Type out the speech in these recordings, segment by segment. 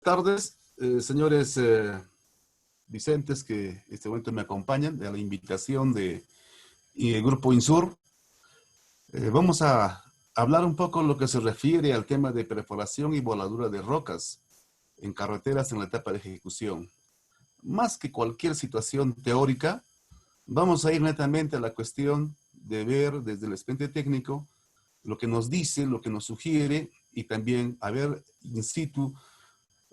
Tardes, señores Vicentes, que en este momento me acompañan, de la invitación de el Grupo Insur. Vamos a hablar un poco lo que se refiere al tema de perforación y voladura de rocas en carreteras en la etapa de ejecución. Más que cualquier situación teórica, vamos a ir netamente a la cuestión de ver desde el expediente técnico lo que nos dice, lo que nos sugiere y también a ver in situ,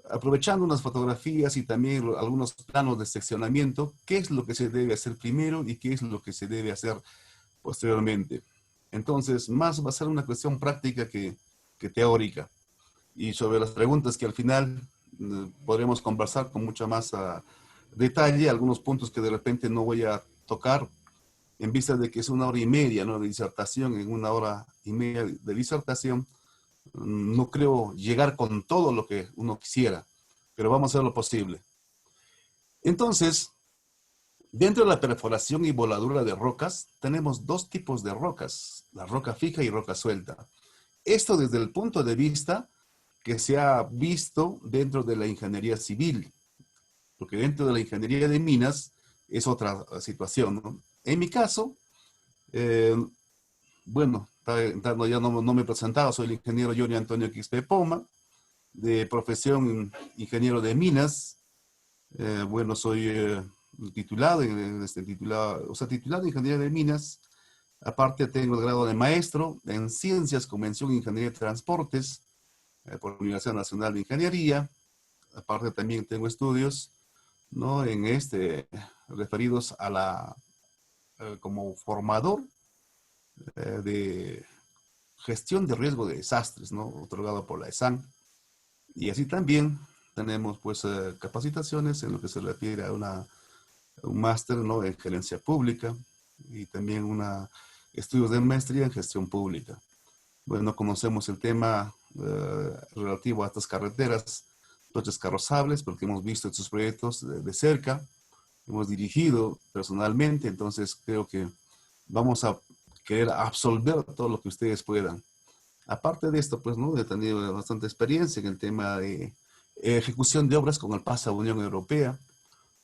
aprovechando unas fotografías y también algunos planos de seccionamiento, qué es lo que se debe hacer primero y qué es lo que se debe hacer posteriormente. Entonces, más va a ser una cuestión práctica que teórica. Y sobre las preguntas que al final podremos conversar con mucho más detalle, algunos puntos que de repente no voy a tocar en vista de que es 1 hora y media, ¿no?, de disertación. En 1 hora y media de disertación no creo llegar con todo lo que uno quisiera, pero vamos a hacer lo posible. Entonces, dentro de la perforación y voladura de rocas, tenemos dos tipos de rocas, la roca fija y roca suelta. Esto desde el punto de vista que se ha visto dentro de la ingeniería civil, porque dentro de la ingeniería de minas es otra situación, ¿no? En mi caso, eh, bueno, ya no me he presentado, soy el ingeniero Johnny Antonio Quispe Poma, de profesión ingeniero de minas. Bueno, soy titulado, titulado en ingeniería de minas. Aparte tengo el grado de maestro en ciencias, convención e ingeniería de transportes por la Universidad Nacional de Ingeniería. Aparte también tengo estudios, ¿no?, referidos a como formador de gestión de riesgo de desastres, ¿no?, otorgado por la ESAN. Y así también tenemos pues capacitaciones en lo que se refiere a un máster, ¿no?, en gerencia pública y también estudios de maestría en gestión pública. Bueno, conocemos el tema relativo a estas carreteras, trochas carrozables, porque hemos visto estos proyectos de cerca, hemos dirigido personalmente, entonces creo que vamos a querer absolver todo lo que ustedes puedan. Aparte de esto, pues, ¿no?, he tenido bastante experiencia en el tema de ejecución de obras con el PAS a Unión Europea,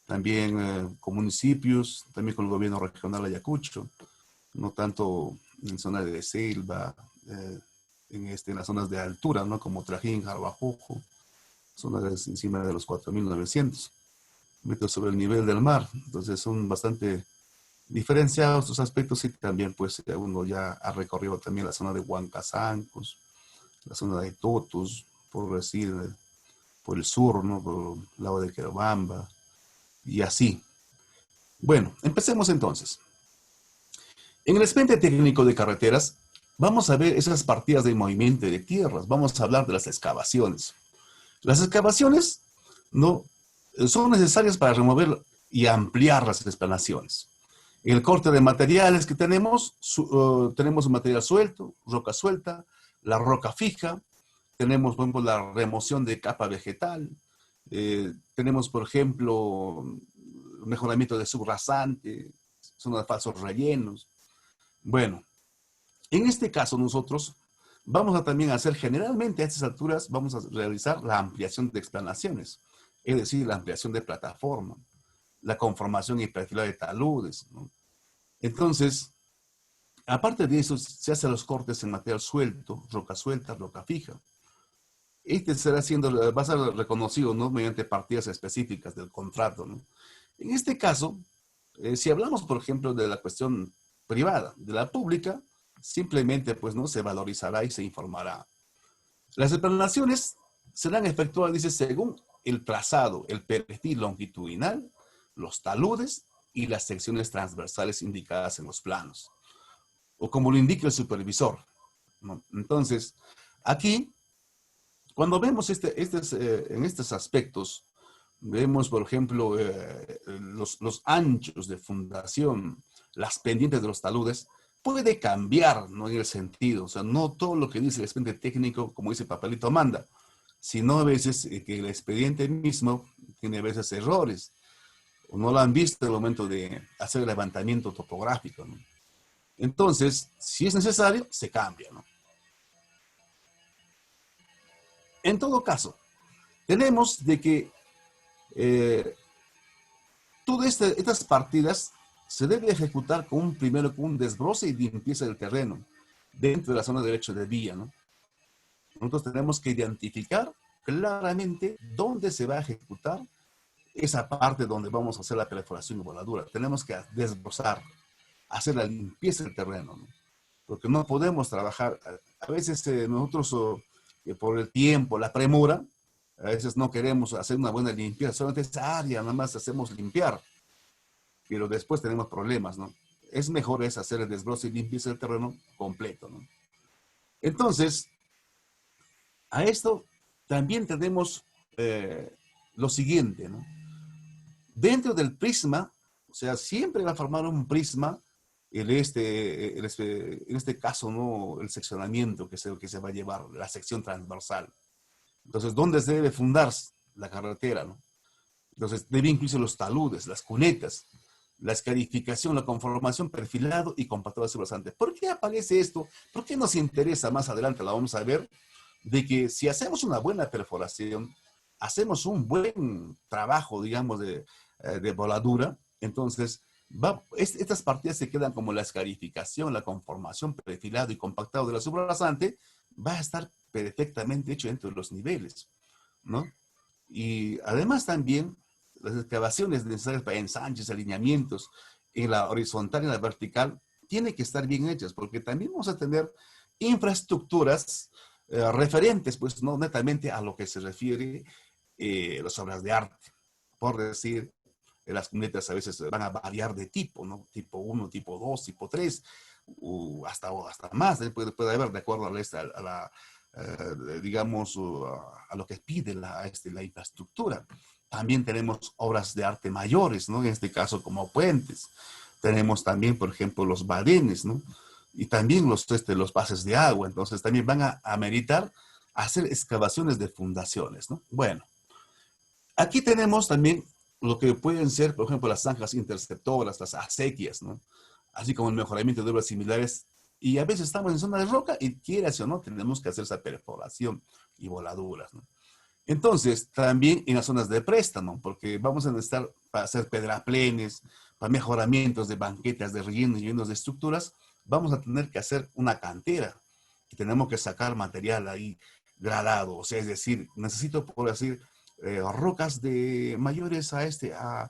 también con municipios, también con el gobierno regional Ayacucho, no tanto en zonas de selva, en las zonas de altura, ¿no?, como Trajín, Jarbajojo, zonas encima de los 4.900 metros sobre el nivel del mar. Entonces son bastante diferenciados estos aspectos y también pues uno ya ha recorrido también la zona de Huancazancos, la zona de Totos, por decir, por el sur, ¿no?, por el lado de Querobamba, y así. Bueno, empecemos entonces. En el expediente técnico de carreteras, vamos a ver esas partidas de movimiento de tierras. Vamos a hablar de las excavaciones. Las excavaciones no son necesarias para remover y ampliar las explanaciones. En el corte de materiales que tenemos un material suelto, roca suelta, la roca fija, tenemos, por ejemplo, la remoción de capa vegetal, tenemos, por ejemplo, mejoramiento de subrasante, zona de falsos rellenos. Bueno, en este caso nosotros vamos a también hacer, generalmente a estas alturas, vamos a realizar la ampliación de explanaciones, es decir, la ampliación de plataforma, la conformación y perfilado de taludes, ¿no? Entonces, aparte de eso, se hacen los cortes en material suelto, roca fija. Va a ser reconocido, ¿no?, mediante partidas específicas del contrato, ¿no? En este caso, si hablamos, por ejemplo, de la cuestión privada, de la pública, simplemente, pues, no se valorizará y se informará. Las explanaciones serán efectuadas, dice, según el trazado, el perfil longitudinal, los taludes y las secciones transversales indicadas en los planos, o como lo indica el supervisor, ¿no? Entonces, aquí, cuando vemos en estos aspectos, vemos, por ejemplo, los anchos de fundación, las pendientes de los taludes, puede cambiar, ¿no?, en el sentido. O sea, no todo lo que dice el expediente técnico, como dice papelito, manda, sino a veces que el expediente mismo tiene a veces errores, o no lo han visto en el momento de hacer el levantamiento topográfico, ¿no? Entonces, si es necesario, se cambia, ¿no? En todo caso, tenemos de que eh, todas estas partidas se debe ejecutar primero con un desbroce y limpieza del terreno dentro de la zona de derecho de vía, ¿no? Nosotros tenemos que identificar claramente dónde se va a ejecutar esa parte donde vamos a hacer la perforación y voladura. Tenemos que desbrozar, hacer la limpieza del terreno, ¿no? Porque no podemos trabajar, a veces nosotros por el tiempo, la premura, a veces no queremos hacer una buena limpieza, solamente esa área nada más hacemos limpiar, pero después tenemos problemas, ¿no? Es mejor hacer el desbroce y limpieza del terreno completo, ¿no? Entonces, a esto también tenemos lo siguiente, ¿no? Dentro del prisma, o sea, siempre va a formar un prisma, en este caso, ¿no? El seccionamiento que se va a llevar, la sección transversal. Entonces, ¿dónde se debe fundarse la carretera, ¿no? Entonces, debe incluirse los taludes, las cunetas, la escarificación, la conformación, perfilado y compactado subrasante. ¿Por qué aparece esto? ¿Por qué nos interesa más adelante? La vamos a ver, de que si hacemos una buena perforación, hacemos un buen trabajo, digamos, de voladura, entonces estas partidas se quedan como la escarificación, la conformación, perfilado y compactado de la subrasante, va a estar perfectamente hecho dentro de los niveles, ¿no? Y además también las excavaciones necesarias para ensanches, alineamientos en la horizontal y en la vertical, tienen que estar bien hechas, porque también vamos a tener infraestructuras referentes, pues no netamente a lo que se refiere las obras de arte. Por decir, las cunetas a veces van a variar de tipo, ¿no? Tipo 1, tipo 2, tipo 3, hasta más, puede haber de acuerdo digamos, a lo que pide la infraestructura. También tenemos obras de arte mayores, ¿no? En este caso como puentes. Tenemos también, por ejemplo, los badenes, ¿no? Y también los pases de agua. Entonces también van a ameritar hacer excavaciones de fundaciones, ¿no? Bueno, aquí tenemos también lo que pueden ser, por ejemplo, las zanjas interceptoras, las acequias, ¿no? Así como el mejoramiento de obras similares. Y a veces estamos en zona de roca y quieras o no, tenemos que hacer esa perforación y voladuras, ¿no? Entonces, también en las zonas de préstamo, porque vamos a necesitar para hacer pedraplenes, para mejoramientos de banquetas, de rellenos y rellenos de estructuras, vamos a tener que hacer una cantera y tenemos que sacar material ahí gradado, o sea, es decir, necesito, por decir, rocas de mayores a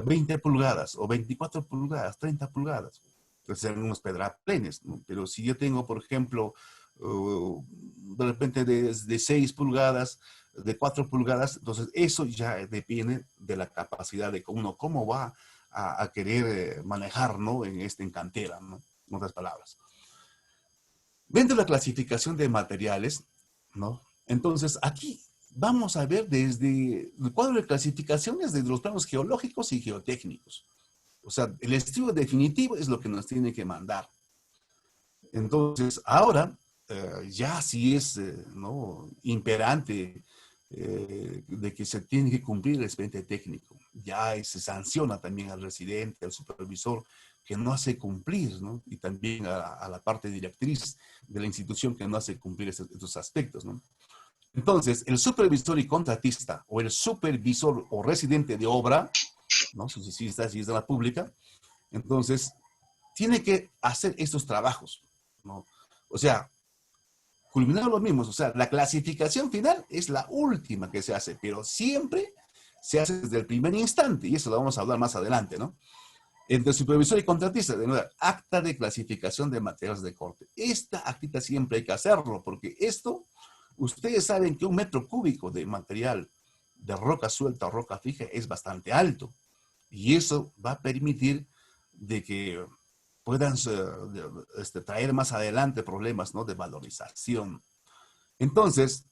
20 pulgadas o 24 pulgadas, 30 pulgadas. Entonces serían unos pedraplenes, ¿no? Pero si yo tengo, por ejemplo, de repente de 6 pulgadas, de 4 pulgadas, entonces eso ya depende de la capacidad de uno, cómo va a querer manejar, ¿no? En cantera, ¿no? En otras palabras. Dentro de la clasificación de materiales, ¿no? Entonces, aquí vamos a ver desde el cuadro de clasificaciones de los planos geológicos y geotécnicos. O sea, el estudio definitivo es lo que nos tiene que mandar. Entonces, ahora, ya sí es ¿no? imperante de que se tiene que cumplir el expediente técnico. Ya se sanciona también al residente, al supervisor, que no hace cumplir, ¿no? Y también a la parte directriz de la institución que no hace cumplir estos aspectos, ¿no? Entonces, el supervisor y contratista, o el supervisor o residente de obra, ¿no? Si es de la pública, entonces, tiene que hacer estos trabajos, ¿no? O sea, culminar los mismos. O sea, la clasificación final es la última que se hace, pero siempre se hace desde el primer instante, y eso lo vamos a hablar más adelante, ¿no? Entre supervisor y contratista, de nuevo, acta de clasificación de materiales de corte. Esta actita siempre hay que hacerlo, porque esto, ustedes saben que un metro cúbico de material de roca suelta o roca fija es bastante alto, y eso va a permitir de que puedan traer más adelante problemas, ¿no? De valorización. Entonces,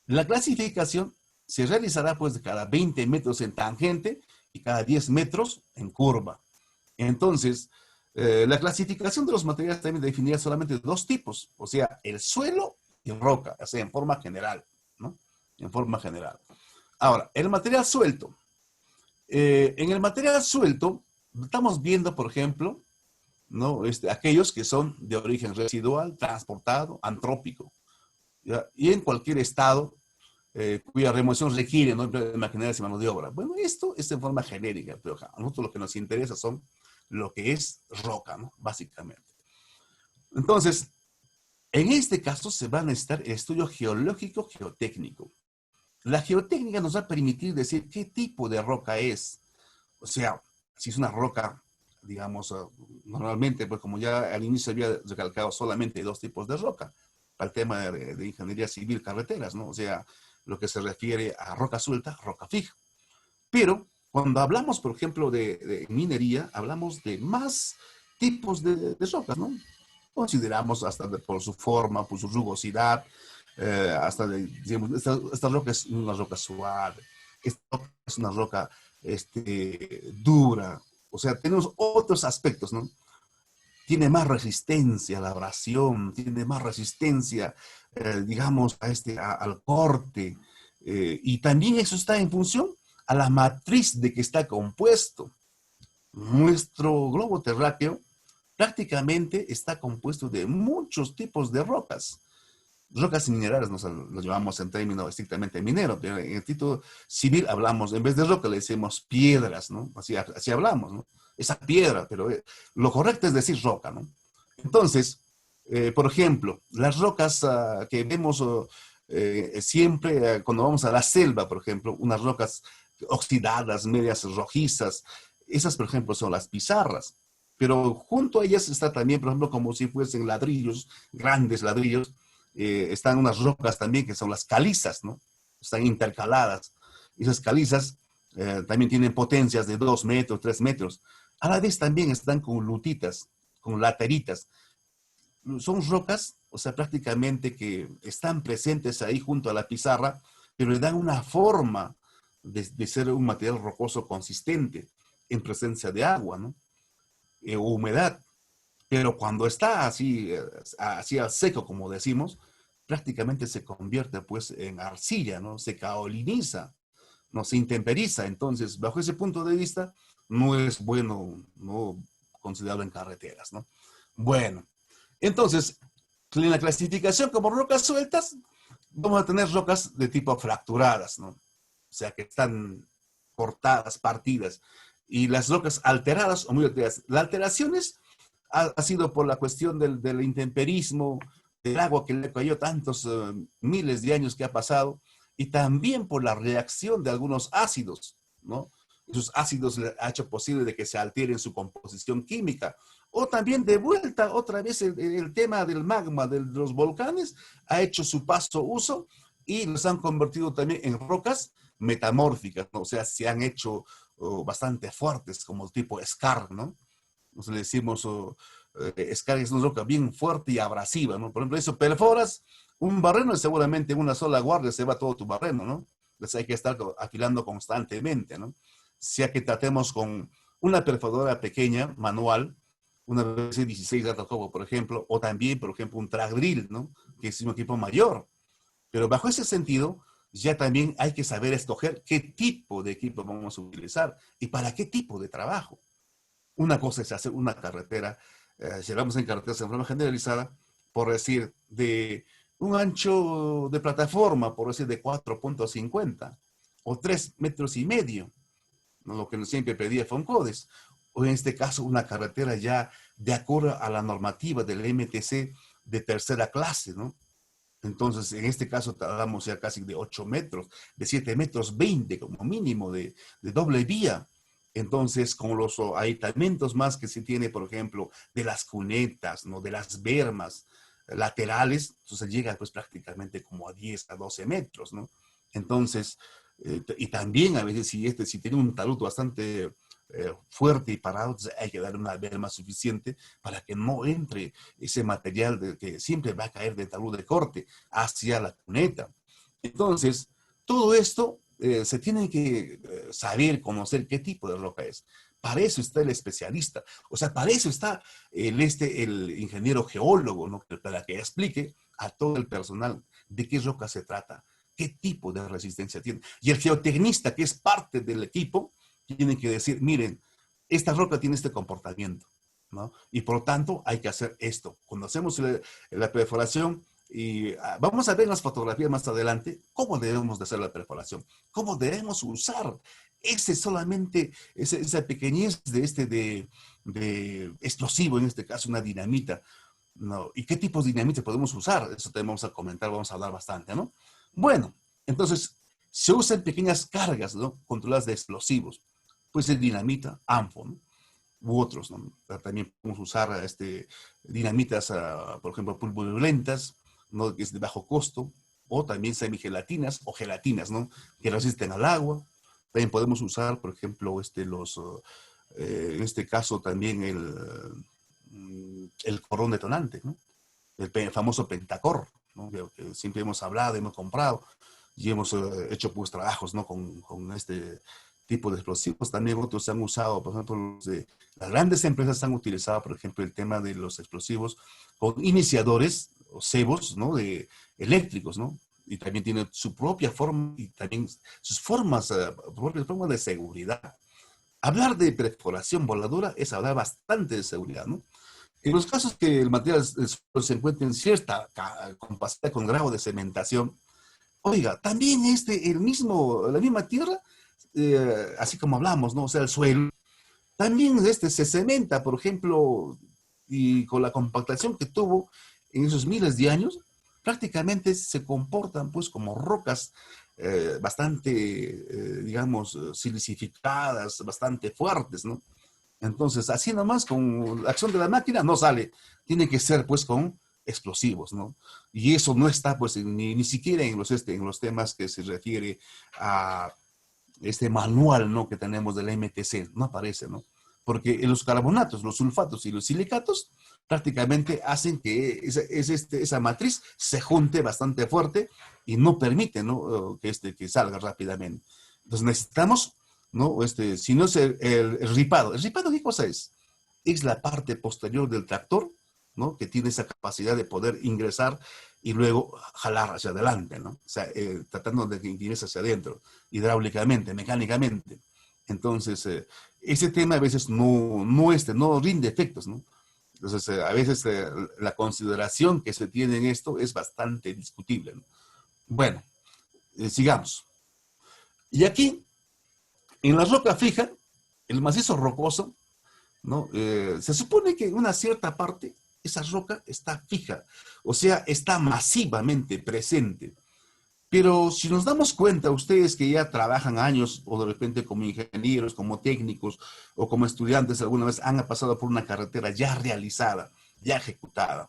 la clasificación se realizará pues cada 20 metros en tangente y cada 10 metros en curva. Entonces, la clasificación de los materiales también definirá solamente dos tipos, o sea, el suelo y roca, o sea, en forma general, ¿no? En forma general. Ahora, el material suelto. En el material suelto, estamos viendo, por ejemplo, ¿no? Aquellos que son de origen residual, transportado, antrópico, ¿ya? Y en cualquier estado cuya remoción requiere, ¿no?, de maquinarias y mano de obra. Bueno, esto es en forma genérica, pero a nosotros lo que nos interesa son lo que es roca, ¿no?, básicamente. Entonces, en este caso se va a necesitar el estudio geológico geotécnico. La geotécnica nos va a permitir decir qué tipo de roca es. O sea, si es una roca, digamos, normalmente, pues como ya al inicio había recalcado, solamente dos tipos de roca, para el tema de ingeniería civil, carreteras, ¿no? O sea, lo que se refiere a roca suelta, roca fija. Pero cuando hablamos, por ejemplo, de minería, hablamos de más tipos de rocas, ¿no? Consideramos hasta por su forma, por su rugosidad, hasta digamos, esta roca es una roca suave, esta roca es una roca dura, o sea, tenemos otros aspectos, ¿no? Tiene más resistencia a la abrasión, tiene más resistencia, digamos, al corte, y también eso está en función a la matriz de que está compuesto. Nuestro globo terráqueo prácticamente está compuesto de muchos tipos de rocas. Rocas minerales nos lo llevamos en términos estrictamente minero, pero en el título civil hablamos, en vez de roca le decimos piedras, ¿no? Así hablamos, ¿no? Esa piedra, pero lo correcto es decir roca, ¿no? Entonces, por ejemplo, las rocas que vemos siempre cuando vamos a la selva, por ejemplo, unas rocas oxidadas, medias rojizas, esas, por ejemplo, son las pizarras. Pero junto a ellas está también, por ejemplo, como si fuesen ladrillos, grandes ladrillos, están unas rocas también que son las calizas, ¿no? Están intercaladas. Esas calizas también tienen potencias de 2 metros, 3 metros. A la vez también están con lutitas, con lateritas. Son rocas, o sea, prácticamente que están presentes ahí junto a la pizarra, pero le dan una forma de ser un material rocoso consistente en presencia de agua, ¿no? O humedad. Pero cuando está así, así al seco, como decimos, prácticamente se convierte pues en arcilla, ¿no? Se caoliniza, no se intemperiza. Entonces, bajo ese punto de vista, no es bueno, no considerarlo en carreteras, ¿no? Bueno, entonces, en la clasificación como rocas sueltas, vamos a tener rocas de tipo fracturadas, ¿no? O sea, que están cortadas, partidas. Y las rocas alteradas o muy alteradas. La alteración ha sido por la cuestión del intemperismo, del agua que le cayó tantos miles de años que ha pasado, y también por la reacción de algunos ácidos, ¿no? Esos ácidos le ha hecho posible de que se altere su composición química. O también de vuelta, otra vez, el tema del magma de los volcanes ha hecho su paso uso y los han convertido también en rocas metamórficas, ¿no? O sea, se han hecho bastante fuertes, como el tipo Scar, ¿no? Nos le decimos, Scar es una roca bien fuerte y abrasiva, ¿no? Por ejemplo, eso perforas un barreno y seguramente en una sola guardia se va todo tu barreno, ¿no? Entonces hay que estar afilando constantemente, ¿no? Sea que tratemos con una perforadora pequeña, manual, una vez 16 gatos como por ejemplo, o también, por ejemplo, un track drill, ¿no? Que es un equipo mayor. Pero bajo ese sentido, ya también hay que saber escoger qué tipo de equipo vamos a utilizar y para qué tipo de trabajo. Una cosa es hacer una carretera, si hablamos en carreteras en forma generalizada, por decir, de un ancho de plataforma, por decir, de 4,50 o 3,5 metros, ¿no? Lo que siempre pedía Foncodes. O en este caso, una carretera ya de acuerdo a la normativa del MTC de tercera clase, ¿no? Entonces, en este caso, tardamos ya casi de 8 metros, de 7,20 metros como mínimo de doble vía. Entonces, con los ahitamientos más que se tiene, por ejemplo, de las cunetas, ¿no? De las bermas laterales, entonces llega pues prácticamente como a 10 a 12 metros, ¿no? Entonces, y también a veces si tiene un talud bastante fuerte y parado, entonces hay que dar una berma suficiente para que no entre ese material que siempre va a caer de talud de corte hacia la cuneta. Entonces, todo esto se tiene que saber, conocer qué tipo de roca es. Para eso está el especialista. O sea, para eso está el ingeniero geólogo, ¿no? Para que explique a todo el personal de qué roca se trata, qué tipo de resistencia tiene. Y el geotecnista, que es parte del equipo, tiene que decir, miren, esta roca tiene este comportamiento, ¿no? Y por lo tanto hay que hacer esto. Cuando hacemos la perforación, Y vamos a ver en las fotografías más adelante cómo debemos de hacer la perforación, cómo debemos usar esa pequeñez de explosivo, en este caso una dinamita, ¿no? ¿Y qué tipos de dinamita podemos usar? Eso también vamos a comentar, vamos a hablar bastante, ¿no? Bueno, entonces se usan pequeñas cargas, ¿no? Controladas de explosivos. Puede ser dinamita, ANFO, ¿no? U otros, ¿no? También podemos usar dinamitas, por ejemplo, pulverulentas, ¿no? Que es de bajo costo, o también semigelatinas o gelatinas, ¿no? Que resisten al agua. También podemos usar, por ejemplo, en este caso también el corrón detonante, ¿no? El famoso pentacor, ¿no? Que siempre hemos hablado, hemos comprado y hemos hecho pues trabajos, ¿no? Con este tipo de explosivos. También otros se han usado, por ejemplo, las grandes empresas han utilizado, por ejemplo, el tema de los explosivos con iniciadores o cebos, ¿no? Eléctricos, ¿no? Y también tiene su propia forma y también sus propias formas de seguridad. Hablar de perforación voladura es hablar bastante de seguridad, ¿no? En los casos que el material se encuentre en cierta capacidad con grado de cementación, oiga, también la misma tierra, así como hablamos, ¿no? O sea, el suelo, también se cementa, por ejemplo, y con la compactación que tuvo en esos miles de años, prácticamente se comportan pues como rocas bastante, digamos, silicificadas, bastante fuertes, ¿no? Entonces, así nomás, con la acción de la máquina, no sale. Tiene que ser, pues, con explosivos, ¿no? Y eso no está, pues, ni siquiera en los temas que se refiere a este manual, ¿no? Que tenemos del MTC, no aparece, ¿no? Porque en los carbonatos, los sulfatos y los silicatos prácticamente hacen que esa matriz se junte bastante fuerte y no permite, ¿no? Que salga rápidamente. Entonces necesitamos, ¿no? Si no es el ripado. ¿El ripado qué cosa es? Es la parte posterior del tractor, ¿no? Que tiene esa capacidad de poder ingresar y luego jalar hacia adelante, ¿no? O sea, tratando de que ingrese hacia adentro, hidráulicamente, mecánicamente. Entonces, ese tema a veces no rinde efectos, ¿no? Entonces, a veces la consideración que se tiene en esto es bastante discutible, ¿no? Bueno, sigamos. Y aquí, en la roca fija, el macizo rocoso, ¿no? Se supone que en una cierta parte esa roca está fija, o sea, está masivamente presente. Pero si nos damos cuenta, ustedes que ya trabajan años o de repente como ingenieros, como técnicos o como estudiantes alguna vez han pasado por una carretera ya realizada, ya ejecutada,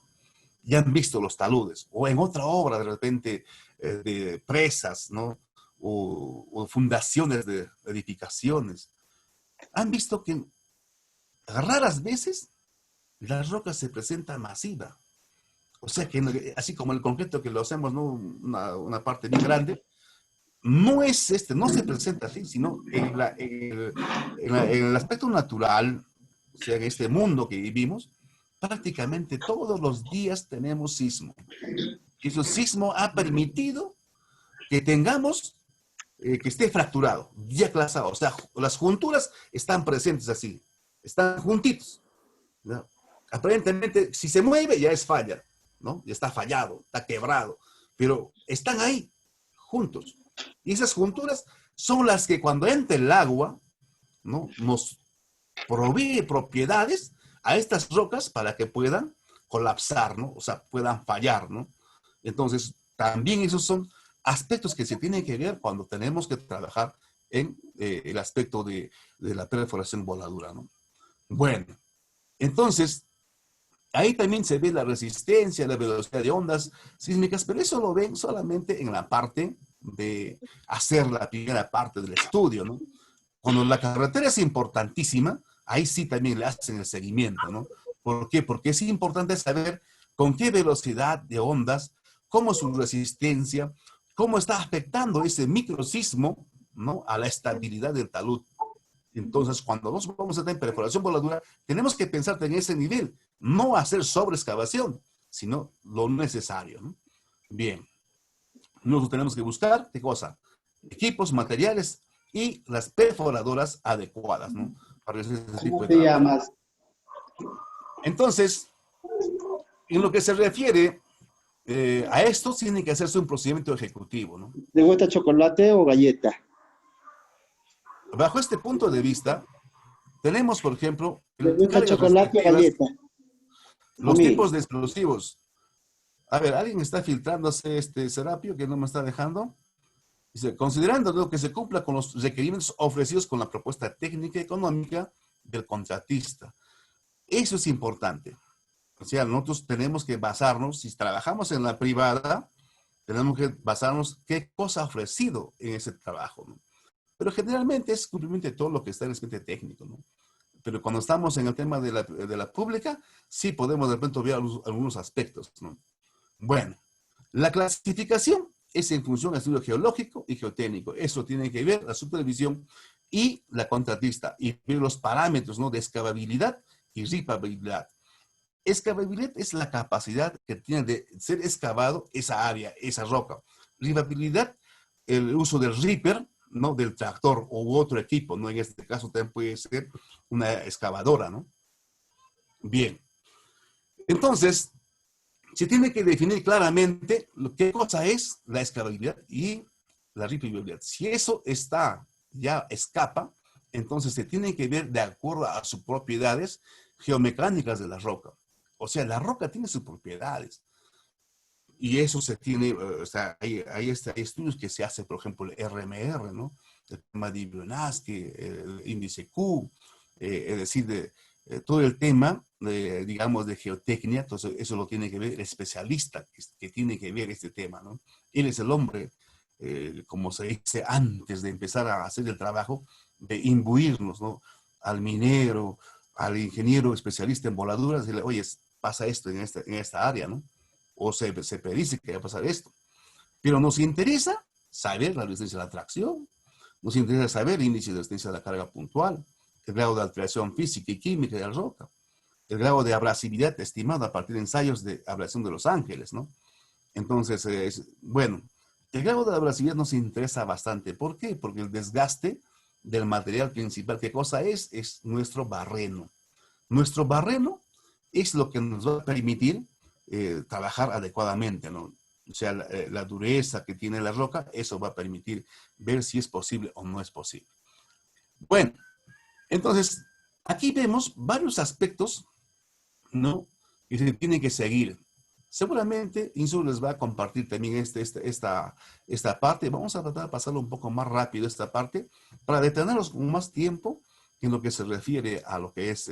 ya han visto los taludes o en otra obra de repente de presas, ¿no? O fundaciones de edificaciones, han visto que raras veces la roca se presenta masiva. O sea que así como el concreto que lo hacemos, ¿no? Una parte bien grande, no se presenta así, sino en el aspecto natural, o sea, en este mundo que vivimos, prácticamente todos los días tenemos sismo. Y ese sismo ha permitido que tengamos, que esté fracturado, ya clasado. O sea, las junturas están presentes así, están juntitos, ¿no? Aparentemente, si se mueve, ya es falla, ¿no? Ya está fallado, está quebrado, pero están ahí, juntos. Y esas junturas son las que cuando entra el agua, ¿no? Nos provee propiedades a estas rocas para que puedan colapsar, ¿no? O sea, puedan fallar, ¿no? Entonces, también esos son aspectos que se tienen que ver cuando tenemos que trabajar en el aspecto de la perforación voladura, ¿no? Bueno, entonces, ahí también se ve la resistencia, la velocidad de ondas sísmicas, pero eso lo ven solamente en la parte de hacer la primera parte del estudio, ¿no? Cuando la carretera es importantísima, ahí sí también le hacen el seguimiento, ¿no? ¿Por qué? Porque es importante saber con qué velocidad de ondas, cómo es su resistencia, cómo está afectando ese microsismo, ¿no? A la estabilidad del talud. Entonces, cuando nos vamos a tener perforación voladura, tenemos que pensar en ese nivel, no hacer sobreexcavación, sino lo necesario, ¿no? Bien, nosotros tenemos que buscar, ¿qué cosa? Equipos, materiales y las perforadoras adecuadas, ¿no? Para hacer ese tipo ¿Cómo de te trabajo. llamas? Entonces, en lo que se refiere A esto tiene que hacerse un procedimiento ejecutivo, ¿no? ¿Le gusta chocolate o galleta? Bajo este punto de vista, tenemos, por ejemplo, ¿Le las gusta cargas chocolate o restrictivas, galleta? A los mí. tipos de explosivos. A ver, alguien está filtrándose este Serapio que no me está dejando. Dice, considerando lo que se cumpla con los requerimientos ofrecidos con la propuesta técnica y económica del contratista. Eso es importante. O sea, nosotros tenemos que basarnos, si trabajamos en la privada, tenemos que basarnos qué cosa ha ofrecido en ese trabajo, ¿no? Pero generalmente es cumplimiento de todo lo que está en el expediente técnico, ¿no? Pero cuando estamos en el tema de la pública, sí podemos de repente ver algunos aspectos, ¿no? Bueno, la clasificación es en función del estudio geológico y geotécnico. Eso tiene que ver la supervisión y la contratista y ver los parámetros, ¿no?, de excavabilidad y ripabilidad. Excavabilidad es la capacidad que tiene de ser excavado esa área, esa roca. Ripabilidad, el uso del ripper, ¿no?, del tractor u otro equipo, ¿no? En este caso también puede ser una excavadora, ¿no? Bien. Entonces, se tiene que definir claramente qué cosa es la escalabilidad y la ripabilidad. Si eso está, ya escapa, entonces se tiene que ver de acuerdo a sus propiedades geomecánicas de la roca. O sea, la roca tiene sus propiedades. Y eso se tiene, o sea, hay estudios que se hacen, por ejemplo, el RMR, ¿no? El tema de Fibonacci, el índice Q, es decir, todo el tema, digamos, de geotecnia, entonces eso lo tiene que ver el especialista que tiene que ver este tema, ¿no? Él es el hombre, como se dice antes de empezar a hacer el trabajo, de imbuirnos, ¿no? Al minero, al ingeniero especialista en voladuras, decirle, oye, pasa esto en esta área, ¿no? O se predice que va a pasar esto. Pero nos interesa saber la resistencia a la tracción, nos interesa saber el índice de resistencia a la carga puntual, el grado de alteración física y química de la roca, el grado de abrasividad estimado a partir de ensayos de abrasión de Los Ángeles, ¿no? Entonces, bueno, el grado de abrasividad nos interesa bastante. ¿Por qué? Porque el desgaste del material principal, ¿qué cosa es? Es nuestro barreno. Nuestro barreno es lo que nos va a permitir trabajar adecuadamente, ¿no? O sea, la dureza que tiene la roca, eso va a permitir ver si es posible o no es posible. Bueno, entonces, aquí vemos varios aspectos, ¿no?, que se tienen que seguir. Seguramente Insur les va a compartir también esta parte. Vamos a tratar de pasarlo un poco más rápido esta parte para detenernos con más tiempo en lo que se refiere a lo que es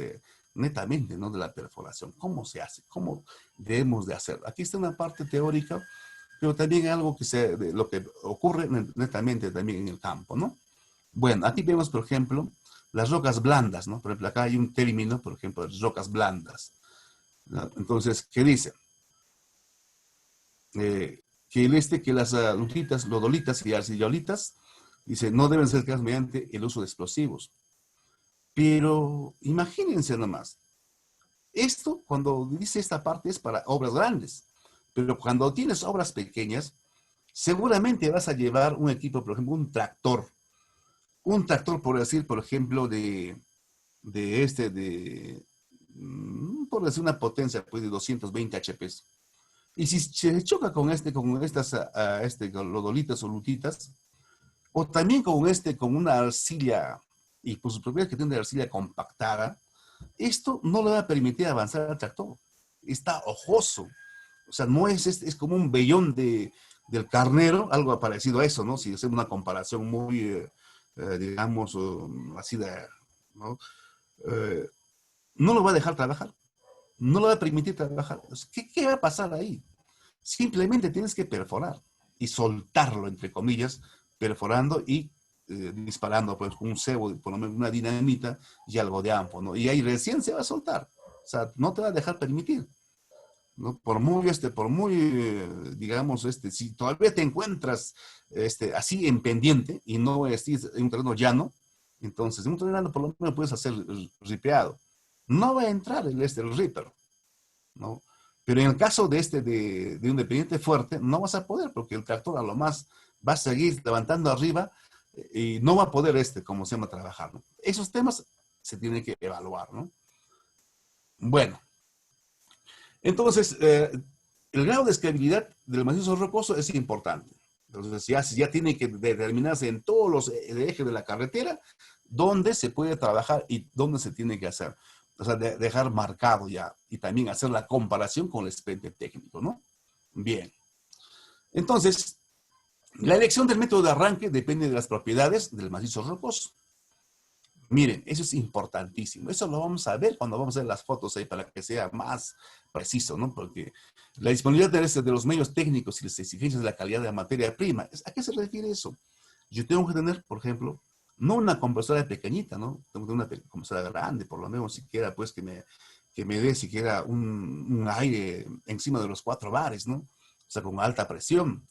netamente, ¿no?, de la perforación. ¿Cómo se hace? ¿Cómo debemos de hacerlo? Aquí está una parte teórica, pero también algo de lo que ocurre netamente también en el campo, ¿no? Bueno, aquí vemos, por ejemplo, las rocas blandas, ¿no? Por ejemplo, acá hay un término, por ejemplo, de rocas blandas, ¿no? Entonces, ¿qué dice? Que las lutitas, lodolitas y arcillolitas, dice, no deben ser creadas mediante el uso de explosivos. Pero imagínense nomás, esto cuando dice esta parte es para obras grandes, pero cuando tienes obras pequeñas, seguramente vas a llevar un equipo, por ejemplo, un tractor por decir, por ejemplo, por decir una potencia pues, de 220 HPs. Y si se choca con estas con lodolitas o lutitas, o también con una arcilla, y por sus propiedades que tiene de arcilla compactada, esto no le va a permitir avanzar al tractor. Está ojoso. O sea, no es como un vellón del carnero, algo parecido a eso, ¿no? Si hacemos una comparación muy, digamos, así de, ¿no? Eh, no lo va a dejar trabajar. No lo va a permitir trabajar. ¿Qué va a pasar ahí? Simplemente tienes que perforar y soltarlo, entre comillas, perforando y disparando pues, con un cebo, por lo menos una dinamita y algo de ampo, ¿no? Y ahí recién se va a soltar. O sea, no te va a dejar permitir, ¿no? Digamos, si todavía te encuentras así en pendiente y no estés en un terreno llano, entonces en un terreno llano por lo menos puedes hacer ripeado. No va a entrar el ripper, ¿no? Pero en el caso de un dependiente fuerte, no vas a poder, porque el tractor a lo más va a seguir levantando arriba y no va a poder como se llama, trabajar, ¿no? Esos temas se tienen que evaluar, ¿no? Bueno, entonces, el grado de escalabilidad del macizo rocoso es importante. Entonces ya tiene que determinarse en todos los ejes de la carretera dónde se puede trabajar y dónde se tiene que hacer. O sea, dejar marcado ya y también hacer la comparación con el expediente técnico, ¿no? Bien. Entonces, la elección del método de arranque depende de las propiedades del macizo rocoso. Miren, eso es importantísimo. Eso lo vamos a ver cuando vamos a ver las fotos ahí para que sea más preciso, ¿no? Porque la disponibilidad de los medios técnicos y las exigencias de la calidad de la materia prima, ¿a qué se refiere eso? Yo tengo que tener, por ejemplo, no una compresora pequeñita, ¿no? Tengo que tener una compresora grande, por lo menos siquiera, pues, que me dé siquiera un aire encima de los 4 bares, ¿no? O sea, con alta presión.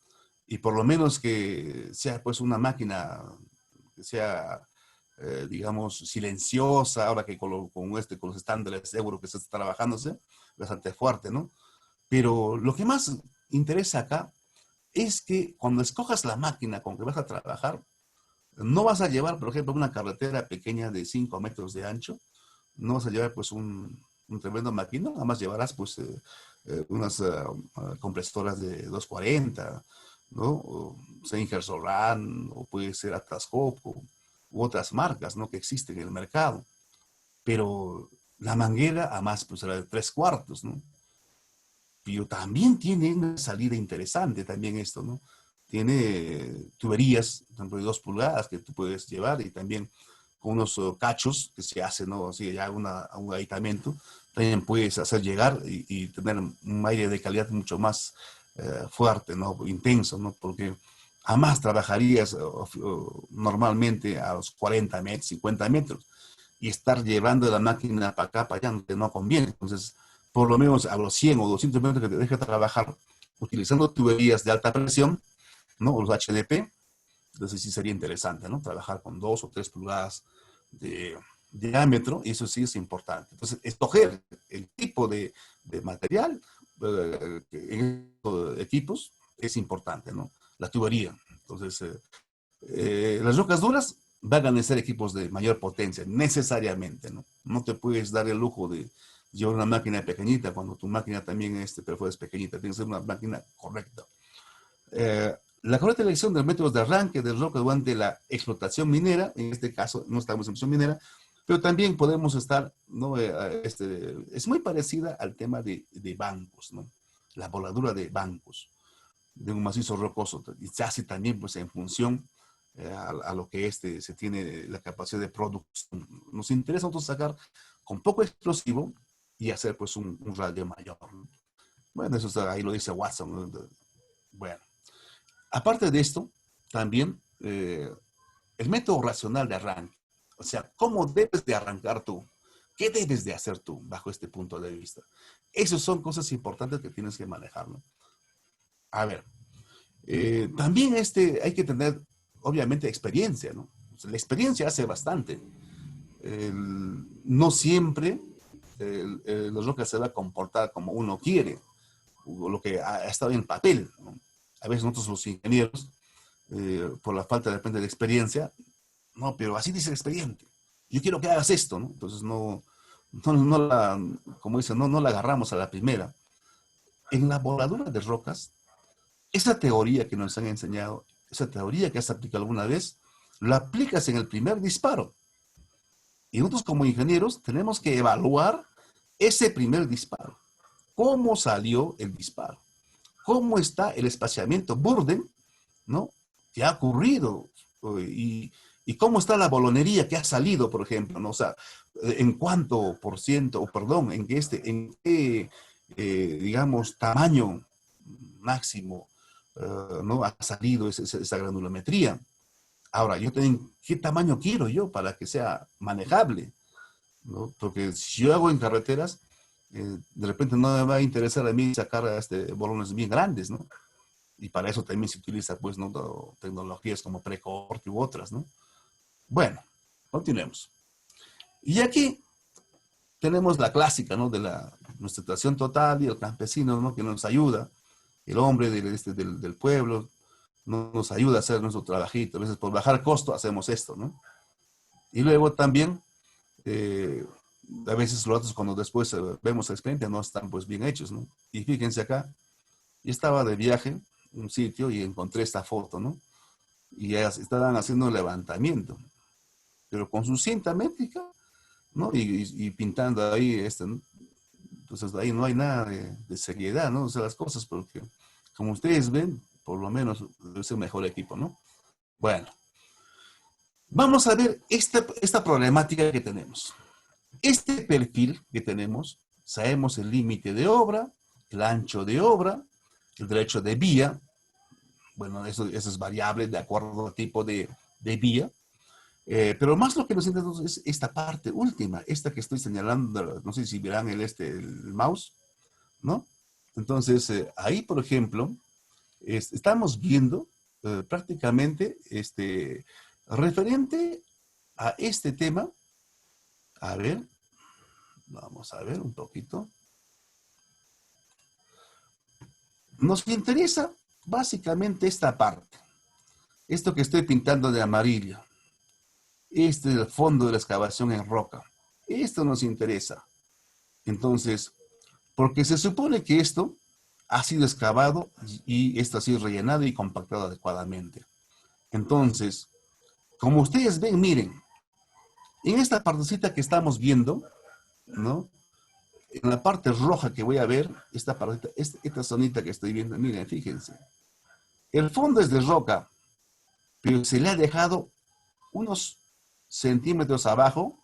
Y por lo menos que sea, pues, una máquina que sea digamos, silenciosa, ahora que con los estándares euro que se está trabajándose, bastante fuerte, ¿no? Pero lo que más interesa acá es que cuando escojas la máquina con que vas a trabajar, no vas a llevar, por ejemplo, una carretera pequeña de 5 metros de ancho, no vas a llevar pues un tremendo máquina, nada más llevarás pues unas compresoras de 240, ¿no? O Singer Soran, o puede ser Atlas Copco, u otras marcas, ¿no? Que existen en el mercado. Pero la manguera, además, pues era de 3/4, ¿no? Pero también tiene una salida interesante también esto, ¿no? Tiene tuberías, por ejemplo, de 2 pulgadas que tú puedes llevar y también con unos cachos que se hacen, ¿no? Así ya un aditamento, también puedes hacer llegar y tener un aire de calidad mucho más fuerte, ¿no? Intenso, ¿no? Porque jamás trabajarías normalmente a los 40 metros, 50 metros y estar llevando la máquina para acá, para allá, no conviene. Entonces, por lo menos a los 100 o 200 metros que te deje trabajar utilizando tuberías de alta presión, ¿no? O los HDP, entonces sí sería interesante, ¿no? Trabajar con 2 o 3 pulgadas de diámetro, y eso sí es importante. Entonces, escoger el tipo de material en estos equipos es importante, ¿no? La tubería. Entonces, las rocas duras van a necesitar equipos de mayor potencia, necesariamente, ¿no? No te puedes dar el lujo de llevar una máquina pequeñita cuando tu máquina también es pequeñita, tiene que ser una máquina correcta. La correcta elección de métodos de arranque de roca durante la explotación minera, en este caso no estamos en explotación minera, pero también podemos estar, ¿no? Es muy parecida al tema de bancos, ¿no? La voladura de bancos, de un macizo rocoso, y se hace también pues en función a lo que se tiene la capacidad de producción. Nos interesa a nosotros sacar con poco explosivo y hacer pues un radio mayor, ¿no? Bueno, eso está, ahí lo dice Watson, ¿no? Bueno, aparte de esto, también el método racional de arranque. O sea, ¿cómo debes de arrancar tú? ¿Qué debes de hacer tú bajo este punto de vista? Esas son cosas importantes que tienes que manejar, ¿no? A ver, también hay que tener, obviamente, experiencia, ¿no? O sea, la experiencia hace bastante. No siempre los rocas se va a comportar como uno quiere, o lo que ha estado en papel, ¿no? A veces nosotros los ingenieros, por la falta de repente de experiencia, no, pero así dice el expediente. Yo quiero que hagas esto, ¿no? Entonces como dicen, no la agarramos a la primera. En la voladura de rocas, esa teoría que nos han enseñado, esa teoría que has aplicado alguna vez, la aplicas en el primer disparo. Y nosotros como ingenieros tenemos que evaluar ese primer disparo. ¿Cómo salió el disparo? ¿Cómo está el espaciamiento Burden, ¿no? Que ha ocurrido y cómo está la bolonería que ha salido, por ejemplo, ¿no? O sea, en cuánto por ciento, o perdón, en qué, digamos, tamaño máximo, ¿no? Ha salido esa granulometría. Ahora, yo tengo, ¿qué tamaño quiero yo para que sea manejable? ¿No? Porque si yo hago en carreteras, de repente no me va a interesar a mí sacar bolones bien grandes, ¿no? Y para eso también se utiliza, pues, ¿no? Tecnologías como precorte u otras, ¿no? Bueno, continuemos. Y aquí tenemos la clásica, ¿no? De nuestra situación total y el campesino, ¿no? Que nos ayuda, el hombre del pueblo, ¿no? Nos ayuda a hacer nuestro trabajito. A veces por bajar costo hacemos esto, ¿no? Y luego también, a veces los otros cuando después vemos la experiencia no están pues bien hechos, ¿no? Y fíjense acá, Yo estaba de viaje en un sitio y encontré esta foto, ¿no? Y ya estaban haciendo un levantamiento, pero con su cinta métrica, ¿no? Y pintando ahí, ¿no? Entonces ahí no hay nada de seriedad, ¿no? O sea, las cosas, porque como ustedes ven, por lo menos es el mejor equipo, ¿no? Bueno, vamos a ver esta problemática que tenemos. Este perfil que tenemos, sabemos el límite de obra, el ancho de obra, el derecho de vía. Bueno, eso es variable de acuerdo al tipo de vía. Pero más lo que nos interesa es esta parte última, esta que estoy señalando, no sé si verán el mouse, ¿no? Entonces, ahí, por ejemplo, estamos viendo prácticamente referente a este tema. A ver, vamos a ver un poquito. Nos interesa básicamente esta parte, esto que estoy pintando de amarillo. Este es el fondo de la excavación en roca. Esto nos interesa. Entonces, porque se supone que esto ha sido excavado y esto ha sido rellenado y compactado adecuadamente. Entonces, como ustedes ven, miren, en esta partecita que estamos viendo, ¿no? En la parte roja que voy a ver, esta partecita, esta zonita que estoy viendo, miren, fíjense. El fondo es de roca, pero se le ha dejado unos centímetros abajo.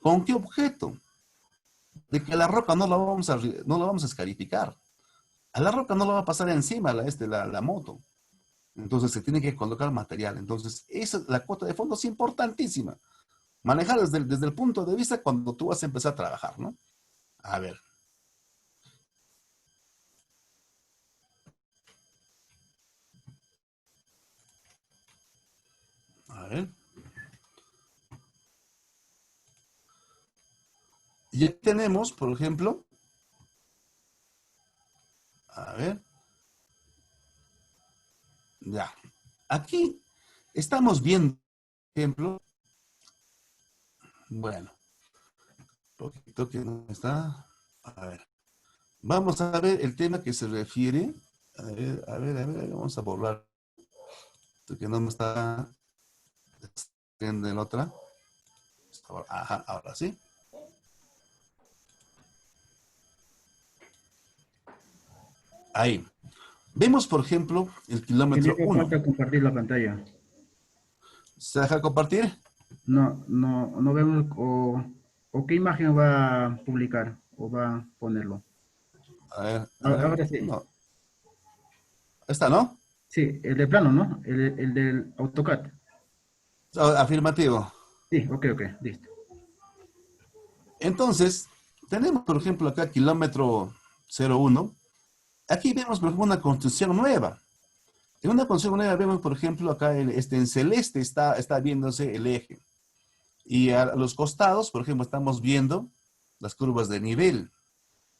¿Con qué objeto? De que la roca no la vamos a escarificar. A la roca no la va a pasar encima la moto. Entonces se tiene que colocar material. Entonces, la cuota de fondo es importantísima. Manejar desde el punto de vista cuando tú vas a empezar a trabajar, ¿no? A ver. A ver. Y tenemos, por ejemplo, a ver. Ya. Aquí estamos viendo, por ejemplo, bueno, un poquito que no está. A ver. Vamos a ver el tema que se refiere. A ver, vamos a borrar. Esto que no me está viendo en otra. Ajá, ahora sí. Ahí. Vemos, por ejemplo, el kilómetro Felipe, 1. falta compartir la pantalla. ¿Se deja compartir? No, no, no vemos o qué imagen va a publicar o va a ponerlo. A ver. Ahora sí. No. Esta, ¿no? Sí, el de plano, ¿no? El del AutoCAD. Afirmativo. Sí, ok, listo. Entonces, tenemos, por ejemplo, acá kilómetro 01. Aquí vemos, por ejemplo, una construcción nueva. En una construcción nueva vemos, por ejemplo, acá en celeste está viéndose el eje. Y a los costados, por ejemplo, estamos viendo las curvas de nivel.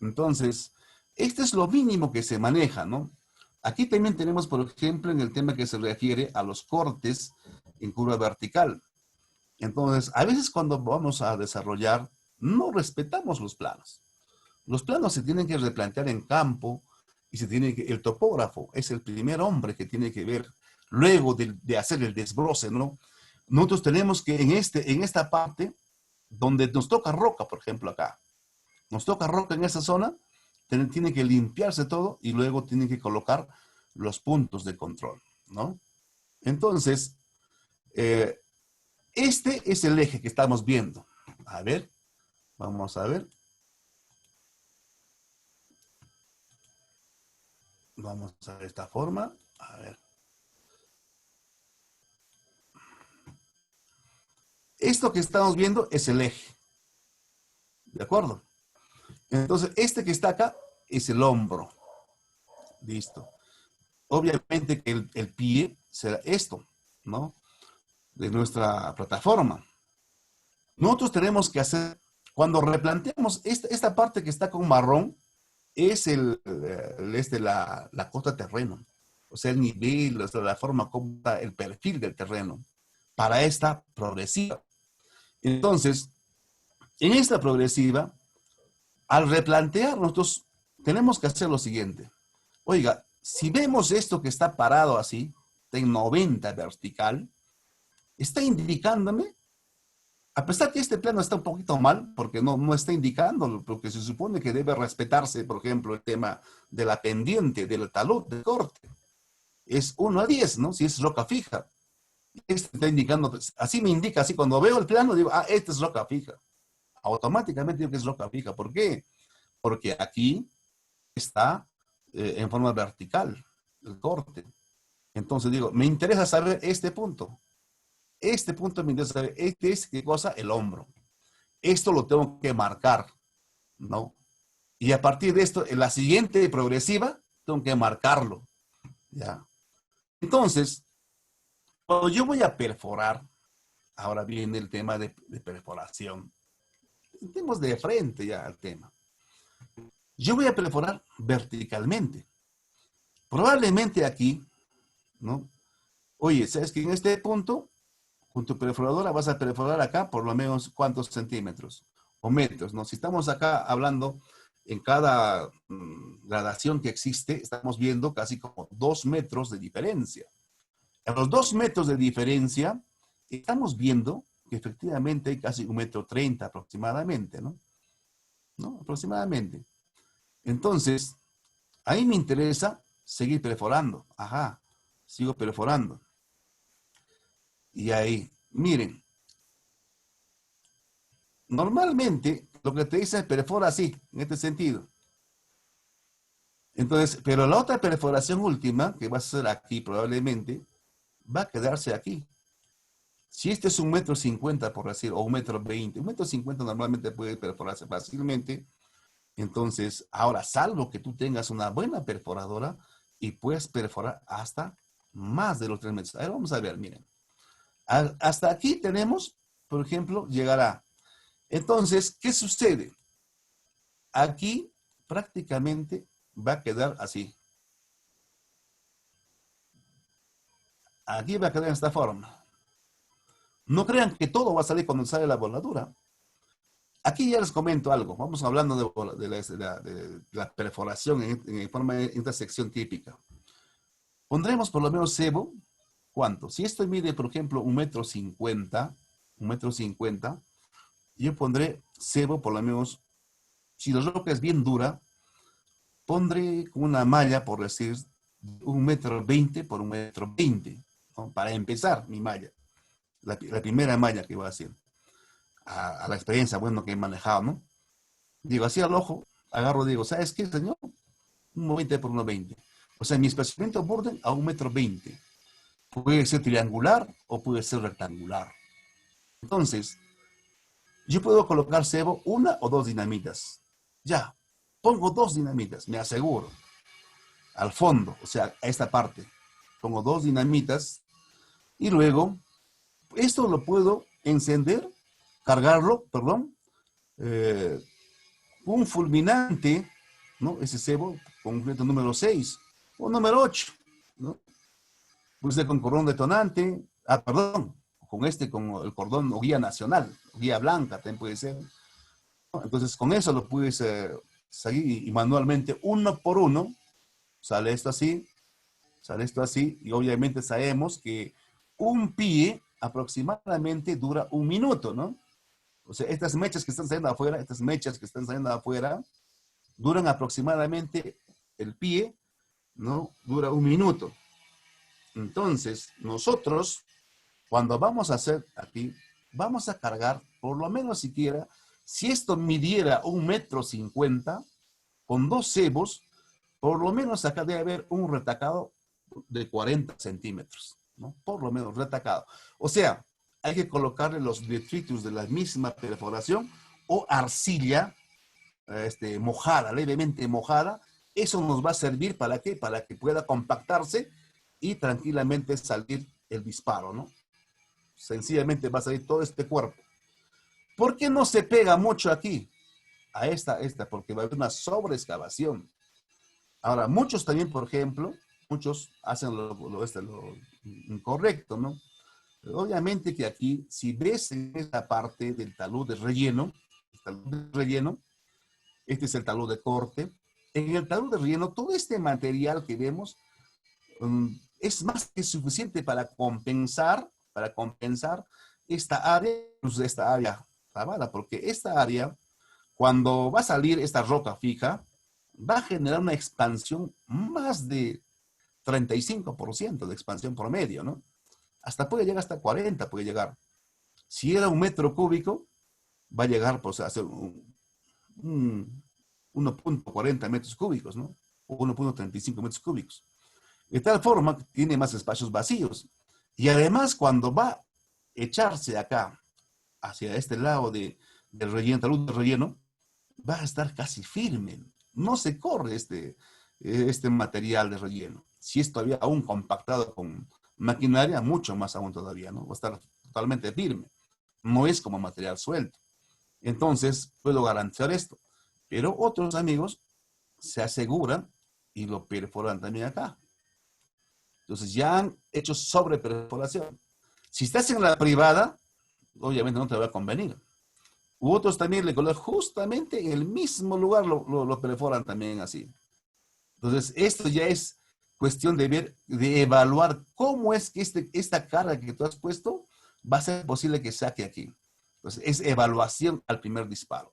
Entonces, este es lo mínimo que se maneja, ¿no? Aquí también tenemos, por ejemplo, en el tema que se refiere a los cortes en curva vertical. Entonces, a veces cuando vamos a desarrollar, no respetamos los planos. Los planos se tienen que replantear en campo y el topógrafo es el primer hombre que tiene que ver luego de hacer el desbroce, ¿no? Nosotros tenemos que en esta parte, donde nos toca roca, por ejemplo, acá, nos toca roca en esa zona, tiene que limpiarse todo y luego tienen que colocar los puntos de control, ¿no? Entonces, eh, este es el eje que estamos viendo. A ver, vamos a ver. Vamos a ver esta forma. A ver. Esto que estamos viendo es el eje. ¿De acuerdo? Entonces, este que está acá es el hombro. Listo. Obviamente que el pie será esto, ¿no? De nuestra plataforma. Nosotros tenemos que hacer, cuando replanteamos esta parte que está con marrón, es la cota terreno. O sea, el nivel, o sea, la forma como está el perfil del terreno para esta progresiva. Entonces, en esta progresiva, al replantear, nosotros tenemos que hacer lo siguiente. Oiga, si vemos esto que está parado así, está en 90 vertical, está indicándome, a pesar que este plano está un poquito mal, porque no está indicando, porque se supone que debe respetarse, por ejemplo, el tema de la pendiente, del talud de corte. Es 1 a 10, ¿no? Si es roca fija. Este está indicando, así me indica, así cuando veo el plano, digo, ah, este es roca fija. Automáticamente digo que es roca fija. ¿Por qué? Porque aquí está en forma vertical el corte. Entonces digo, me interesa saber este punto. Este punto me interesa saber, este es, ¿qué cosa? El hombro. Esto lo tengo que marcar, ¿no? Y a partir de esto, en la siguiente progresiva, tengo que marcarlo, ¿ya? Entonces, cuando yo voy a perforar, ahora viene el tema de perforación. Tenemos de frente ya al tema. Yo voy a perforar verticalmente. Probablemente aquí, ¿no? Oye, ¿sabes que en este punto, con tu perforadora vas a perforar acá por lo menos cuántos centímetros o metros, ¿no? Si estamos acá hablando en cada gradación que existe, estamos viendo casi como 2 metros de diferencia. A los 2 metros de diferencia, estamos viendo que efectivamente hay casi 1,30 m aproximadamente, ¿no? ¿No? Aproximadamente. Entonces, ahí me interesa seguir perforando. Ajá, sigo perforando. Y ahí, miren, normalmente lo que te dice es perfora así, en este sentido. Entonces, pero la otra perforación última, que va a ser aquí probablemente, va a quedarse aquí. Si este es 1,50 m, por decir, o 1,20 m, 1,50 m normalmente puede perforarse fácilmente. Entonces, ahora, salvo que tú tengas una buena perforadora y puedes perforar hasta más de los 3 metros. Ahora vamos a ver, miren. Hasta aquí tenemos, por ejemplo, llegará. Entonces, ¿qué sucede? Aquí prácticamente va a quedar así. Aquí va a quedar en esta forma. No crean que todo va a salir cuando sale la voladura. Aquí ya les comento algo. Vamos hablando de la perforación en forma de intersección típica. Pondremos por lo menos cebo. ¿Cuánto? Si esto mide, por ejemplo, 1,50 m, 1,50 m, yo pondré cebo por lo menos, si la roca es bien dura, pondré una malla, por decir, 1,20 m por 1,20 m, ¿no? Para empezar mi malla. La primera malla que voy a hacer. A la experiencia, bueno, que he manejado, ¿no? Digo, así al ojo, agarro, digo, ¿sabes qué, señor? 1,20 por 1,20. O sea, mi espacimiento borde a 1,20 m. Puede ser triangular o puede ser rectangular. Entonces, yo puedo colocar cebo 1 o 2 dinamitas. Ya, pongo 2 dinamitas, me aseguro. Al fondo, o sea, a esta parte. Pongo 2 dinamitas y luego, esto lo puedo encender, cargarlo, perdón, un fulminante, ¿no? Ese cebo, concreto número 6 o número 8, ¿no? Puede ser con cordón detonante, perdón, con el cordón o guía nacional, o guía blanca también puede ser, ¿no? Entonces con eso lo puedes seguir y manualmente uno por uno, sale esto así, y obviamente sabemos que un pie aproximadamente dura 1 minuto, ¿no? O sea, estas mechas que están saliendo afuera, duran aproximadamente, el pie, ¿no? Dura 1 minuto. Entonces, nosotros, cuando vamos a hacer aquí, vamos a cargar, por lo menos siquiera, si esto midiera 1,50 m, con 2 cebos, por lo menos acá debe haber un retacado de 40 centímetros, ¿no? Por lo menos retacado. O sea, hay que colocarle los detritus de la misma perforación o arcilla mojada, levemente mojada. Eso nos va a servir ¿para qué? Para que pueda compactarse y tranquilamente salir el disparo, ¿no? Sencillamente va a salir todo este cuerpo. ¿Por qué no se pega mucho aquí? A esta, porque va a haber una sobreexcavación. Ahora, muchos también, por ejemplo, muchos hacen lo incorrecto, ¿no? Pero obviamente que aquí, si ves en esta parte del talud de relleno, este es el talud de corte, En el talud de relleno, todo este material que vemos es más que suficiente para compensar esta área, pues esta área tabada, porque esta área, cuando va a salir esta roca fija, va a generar una expansión más de 35% de expansión promedio, ¿no? Hasta puede llegar hasta 40, puede llegar. Si era 1 metro cúbico, va a llegar pues, a ser un 1.40 metros cúbicos, ¿no? O 1.35 metros cúbicos. De tal forma que tiene más espacios vacíos. Y además, cuando va a echarse acá, hacia este lado del relleno, talud de relleno, va a estar casi firme. No se corre este material de relleno. Si es todavía aún compactado con maquinaria, mucho más aún todavía, ¿no? Va a estar totalmente firme. No es como material suelto. Entonces, puedo garantizar esto. Pero otros amigos se aseguran y lo perforan también acá. Entonces, ya han hecho sobreperforación. Si estás en la privada, obviamente no te va a convenir. U otros también le colocan justamente en el mismo lugar, lo perforan también así. Entonces, esto ya es cuestión de ver, de evaluar cómo es que esta carga que tú has puesto va a ser posible que saque aquí. Entonces, es evaluación al primer disparo.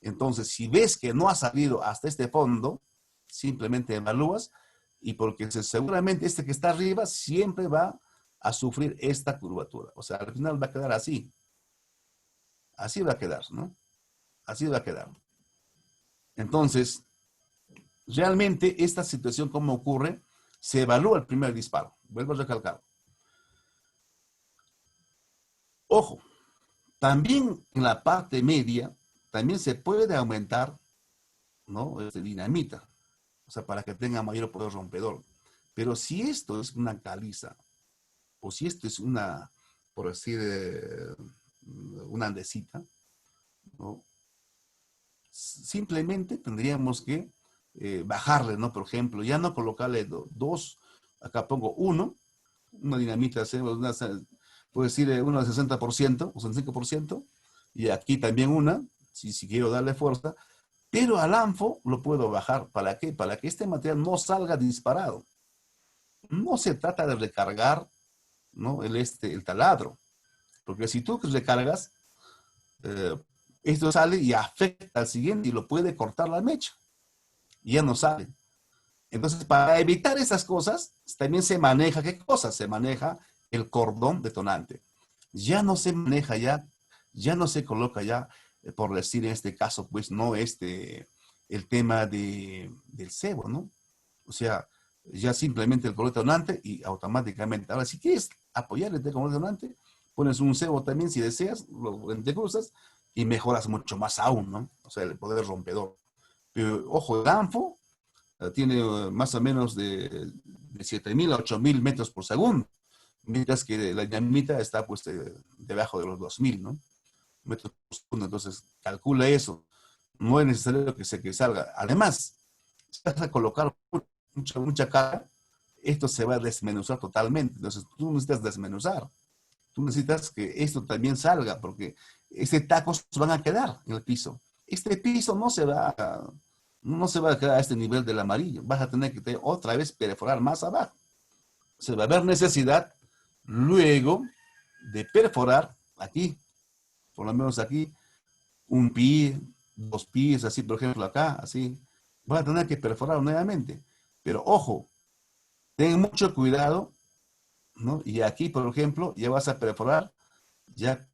Entonces, si ves que no ha salido hasta este fondo, simplemente evalúas y porque seguramente este que está arriba siempre va a sufrir esta curvatura. O sea, al final va a quedar así. Así va a quedar, ¿no? Así va a quedar. Entonces, realmente esta situación, ¿cómo ocurre? Se evalúa el primer disparo. Vuelvo a recalcar. Ojo, también en la parte media, también se puede aumentar, ¿no? Dinamita. O sea, para que tenga mayor poder rompedor. Pero si esto es una caliza, o si esto es una, por decir, una andesita, ¿no? Simplemente tendríamos que bajarle, ¿no? Por ejemplo, ya no colocarle dos, acá pongo una dinamita, puedo decir una de 60% o 65%, y aquí también una, si quiero darle fuerza, pero al ANFO lo puedo bajar. ¿Para qué? Para que este material no salga disparado. No se trata de recargar, ¿no? el taladro, porque si tú recargas, eh, esto sale y afecta al siguiente y lo puede cortar la mecha. Y ya no sale. Entonces, para evitar esas cosas, también se maneja, ¿qué cosa? Se maneja el cordón detonante. Ya no se maneja ya no se coloca ya, por decir en este caso, pues no el tema del cebo, ¿no? O sea, ya simplemente el cordón detonante y automáticamente. Ahora, si quieres apoyar el cordón detonante, pones un cebo también si deseas, lo entrecruzas y mejoras mucho más aún, ¿no? O sea, el poder rompedor. Pero, ojo, el ANFO tiene más o menos de 7.000 a 8.000 metros por segundo, mientras que la dinamita está pues debajo de los 2.000, ¿no? Metros por segundo. Entonces, calcula eso. No es necesario que salga. Además, si vas a colocar mucha carga, esto se va a desmenuzar totalmente. Entonces, tú necesitas desmenuzar. Tú necesitas que esto también salga, porque este tacos van a quedar en el piso. Este piso no se va a quedar a este nivel del amarillo. Vas a tener que otra vez perforar más abajo. Se va a haber necesidad luego de perforar aquí, por lo menos aquí, un pie, 2 pies, así, por ejemplo, acá, así. Vas a tener que perforar nuevamente. Pero ojo, ten mucho cuidado, ¿no? Y aquí, por ejemplo, ya vas a perforar, ya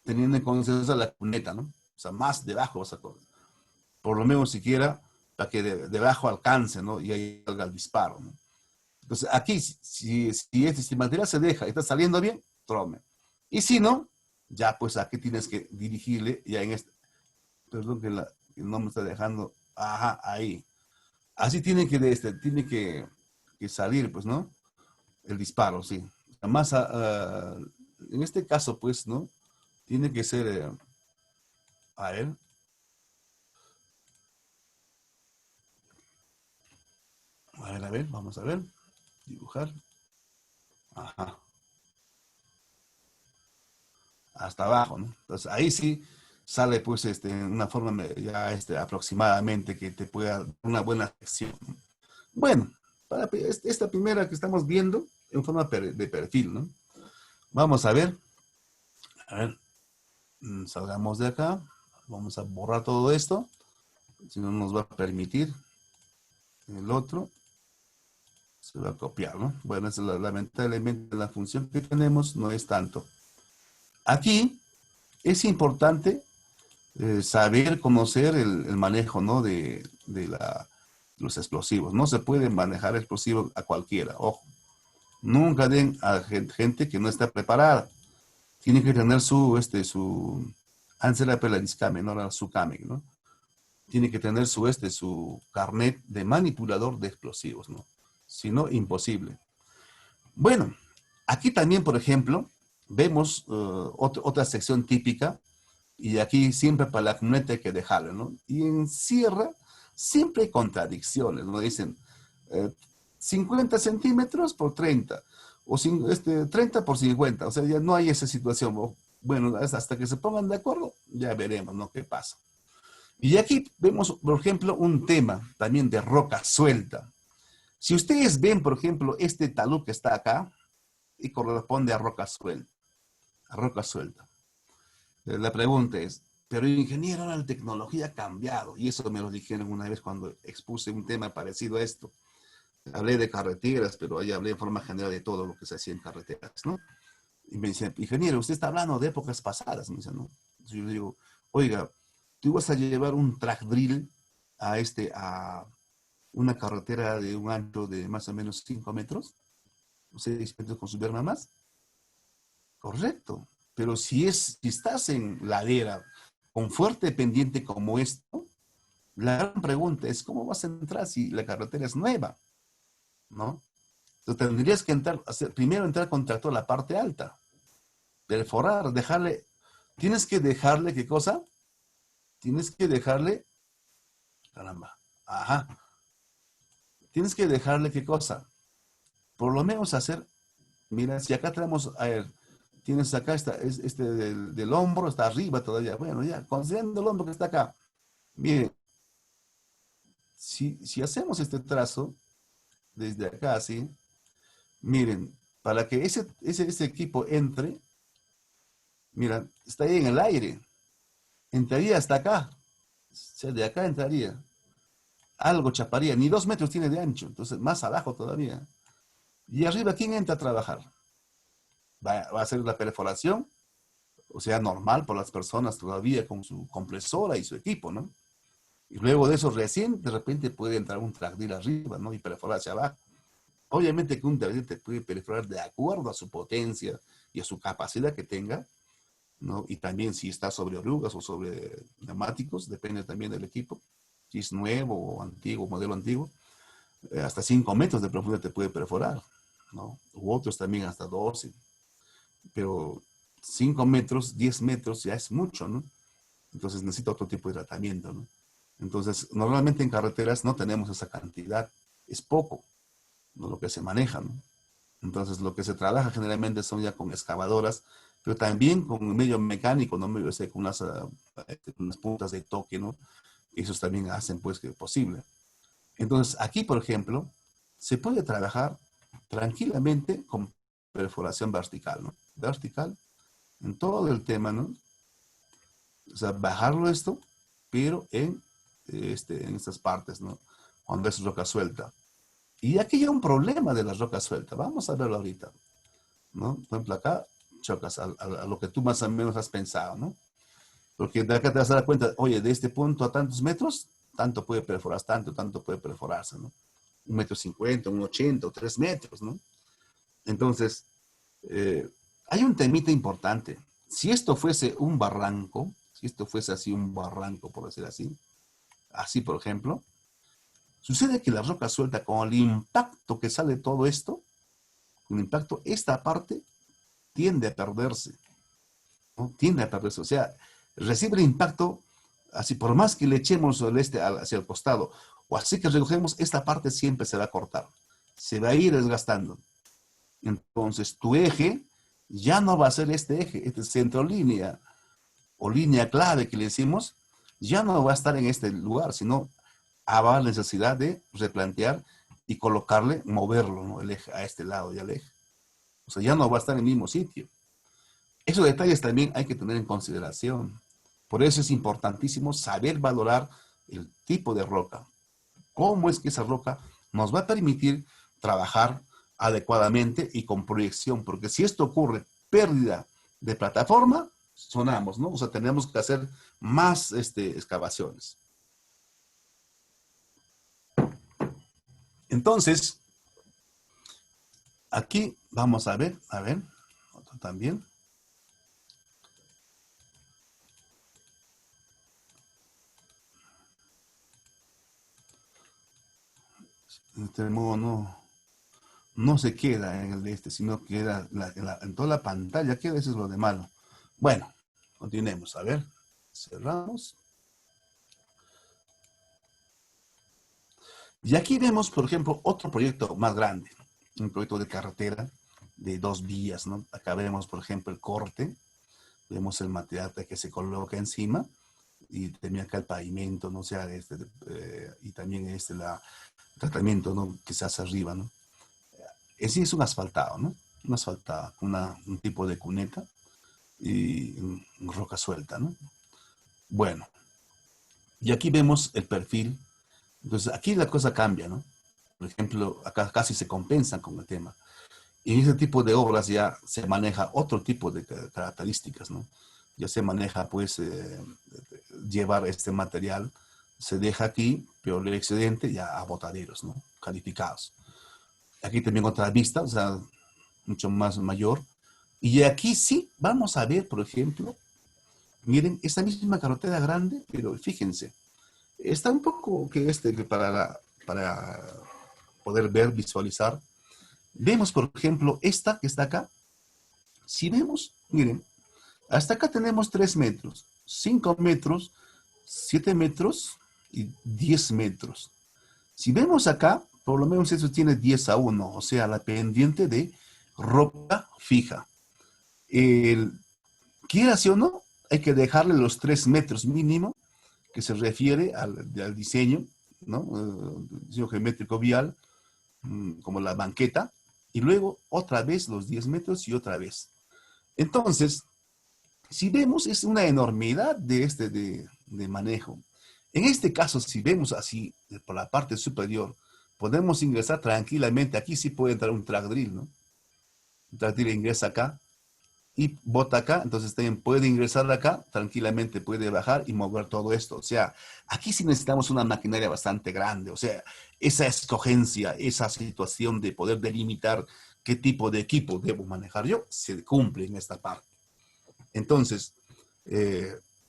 teniendo en consideración la cuneta, ¿no? O sea, más debajo vas a por lo menos siquiera para que debajo alcance, ¿no? Y ahí salga el disparo, ¿no? Entonces, aquí, si el material se deja y está saliendo bien, trome. Y si no, ya pues aquí tienes que dirigirle, ya en este, perdón que no me está dejando, ajá, ahí. Así tiene que salir, pues, ¿no? El disparo, sí. Más, en este caso, pues, ¿no? Tiene que ser, a ver, a ver, vamos a ver, dibujar. Ajá. Hasta abajo, ¿no? Entonces ahí sí, sale pues en una forma ya aproximadamente que te pueda dar una buena sección. Bueno, para esta primera que estamos viendo en forma de perfil, ¿no? Vamos a ver, salgamos de acá, vamos a borrar todo esto, si no nos va a permitir el otro, se va a copiar, ¿no? Bueno, lamentablemente la función que tenemos no es tanto. Aquí es importante saber, conocer el manejo, ¿no? Los explosivos. No se puede manejar explosivos a cualquiera, ojo. Nunca den a gente que no está preparada. Tiene que tener su Ansela Peladiscame, ¿no? Su CAME, ¿no? Tiene que tener su carnet de manipulador de explosivos, ¿no? Si no, imposible. Bueno, aquí también, por ejemplo, vemos otra sección típica, y aquí siempre para la comunidad hay que dejarlo, ¿no? Y en sierra siempre hay contradicciones, ¿no? Dicen 50 centímetros por 30, o 30 por 50, o sea, ya no hay esa situación. Bueno, hasta que se pongan de acuerdo, ya veremos, ¿no? ¿Qué pasa? Y aquí vemos, por ejemplo, un tema también de roca suelta. Si ustedes ven, por ejemplo, este talud que está acá, y corresponde a roca suelta. A roca suelta. La pregunta es, pero ingeniero, ahora la tecnología ha cambiado, y eso me lo dijeron una vez cuando expuse un tema parecido a esto. Hablé de carreteras, pero ahí hablé en forma general de todo lo que se hacía en carreteras, ¿no? Y me dicen, ingeniero, usted está hablando de épocas pasadas, me dicen, ¿no? Entonces yo digo, oiga, tú vas a llevar un track drill a una carretera de un ancho de más o menos 5 metros, 6 metros con su berma más. Correcto. Pero si estás en ladera con fuerte pendiente como esto, la gran pregunta es, ¿cómo vas a entrar si la carretera es nueva? ¿No? Entonces tendrías que primero entrar contra toda la parte alta, perforar, tienes que dejarle, ¿qué cosa? Tienes que dejarle, caramba, ajá, tienes que dejarle, ¿qué cosa? Por lo menos mira, si acá tenemos, a ver, tienes acá del hombro, está arriba todavía, bueno, ya, considerando el hombro que está acá, miren, si hacemos este trazo, desde acá, así, miren, para que ese equipo entre, mira, está ahí en el aire, entraría hasta acá, o sea, de acá entraría, algo chaparía, ni 2 metros tiene de ancho, entonces más abajo todavía. Y arriba, ¿quién entra a trabajar? Va a hacer la perforación, o sea, normal por las personas todavía con su compresora y su equipo, ¿no? Y luego de eso recién, de repente puede entrar un track drill arriba, ¿no? Y perforar hacia abajo. Obviamente que un track drill te puede perforar de acuerdo a su potencia y a su capacidad que tenga, ¿no? Y también si está sobre orugas o sobre neumáticos, depende también del equipo. Si es nuevo o antiguo, modelo antiguo, hasta 5 metros de profundidad te puede perforar, ¿no? U otros también hasta 12. Pero 5 metros, 10 metros ya es mucho, ¿no? Entonces necesita otro tipo de tratamiento, ¿no? Entonces, normalmente en carreteras no tenemos esa cantidad, es poco, ¿no? Lo que se maneja, ¿no? Entonces, lo que se trabaja generalmente son ya con excavadoras, pero también con medio mecánico, ¿no? O sea, con unas puntas de toque, ¿no? Esos también hacen, pues, que es posible. Entonces, aquí, por ejemplo, se puede trabajar tranquilamente con perforación vertical, ¿no? Vertical, en todo el tema, ¿no? O sea, bajarlo esto, pero en estas partes, ¿no? Cuando es roca suelta. Y aquí hay un problema de la roca suelta. Vamos a verlo ahorita, ¿no? Por ejemplo, acá chocas a lo que tú más o menos has pensado, ¿no? Porque de acá te vas a dar cuenta, oye, de este punto a tantos metros, tanto puede perforarse, tanto puede perforarse, ¿no? 1,50 m, 1,80 m o 3 metros, ¿no? Entonces, hay un temita importante. Si esto fuese un barranco, si esto fuese así un barranco, por decir así por ejemplo, sucede que la roca suelta, con el impacto que sale todo esto, con el impacto, esta parte tiende a perderse, ¿no? Tiende a perderse, o sea, recibe el impacto, así por más que le echemos hacia el costado, o así que recogemos, esta parte siempre se va a cortar, se va a ir desgastando. Entonces, tu eje ya no va a ser este eje, este centro línea, o línea clave que le decimos, ya no va a estar en este lugar, sino habrá necesidad de replantear y colocarle, moverlo, ¿no? El eje a este lado y al eje. O sea, ya no va a estar en el mismo sitio. Esos detalles también hay que tener en consideración. Por eso es importantísimo saber valorar el tipo de roca. ¿Cómo es que esa roca nos va a permitir trabajar adecuadamente y con proyección? Porque si esto ocurre, pérdida de plataforma, sonamos, ¿no? O sea, tenemos que hacer más excavaciones. Entonces, aquí vamos a ver, otro también. De este modo no se queda en el de sino queda en toda la pantalla, queda, eso es lo de malo. Bueno, continuemos, a ver, cerramos. Y aquí vemos, por ejemplo, otro proyecto más grande, un proyecto de carretera de 2 vías, ¿no? Acá vemos, por ejemplo, el corte, vemos el material que se coloca encima, y también acá el pavimento, ¿no? O sea, y también el tratamiento, ¿no? Que se hace arriba, ¿no? En sí es un asfaltado, ¿no? Un asfaltado, un tipo de cuneta y roca suelta, ¿no? Bueno, y aquí vemos el perfil. Entonces, aquí la cosa cambia, ¿no? Por ejemplo, acá casi se compensan con el tema. Y en ese tipo de obras ya se maneja otro tipo de características, ¿no? Ya se maneja, pues, llevar este material, se deja aquí, pero el excedente ya a botaderos, ¿no? Calificados. Aquí también otra vista, o sea, mucho más mayor. Y aquí sí, vamos a ver, por ejemplo, miren, esta misma carretera grande, pero fíjense, está un poco que para poder ver, visualizar. Vemos, por ejemplo, esta que está acá. Si vemos, miren, hasta acá tenemos 3 metros, 5 metros, 7 metros y 10 metros. Si vemos acá, por lo menos eso tiene 10-1, o sea, la pendiente de roca fija. Quiera sí o no, hay que dejarle los 3 metros mínimo que se refiere al diseño, ¿no? Diseño geométrico vial, como la banqueta, y luego otra vez los 10 metros y otra vez. Entonces, si vemos, es una enormidad de manejo. En este caso, si vemos así, por la parte superior, podemos ingresar tranquilamente. Aquí sí puede entrar un track drill, ¿no? Un track drill ingresa acá y bota acá, entonces también puede ingresar acá, tranquilamente puede bajar y mover todo esto. O sea, aquí sí necesitamos una maquinaria bastante grande. O sea, esa escogencia, esa situación de poder delimitar qué tipo de equipo debo manejar yo, se cumple en esta parte. Entonces,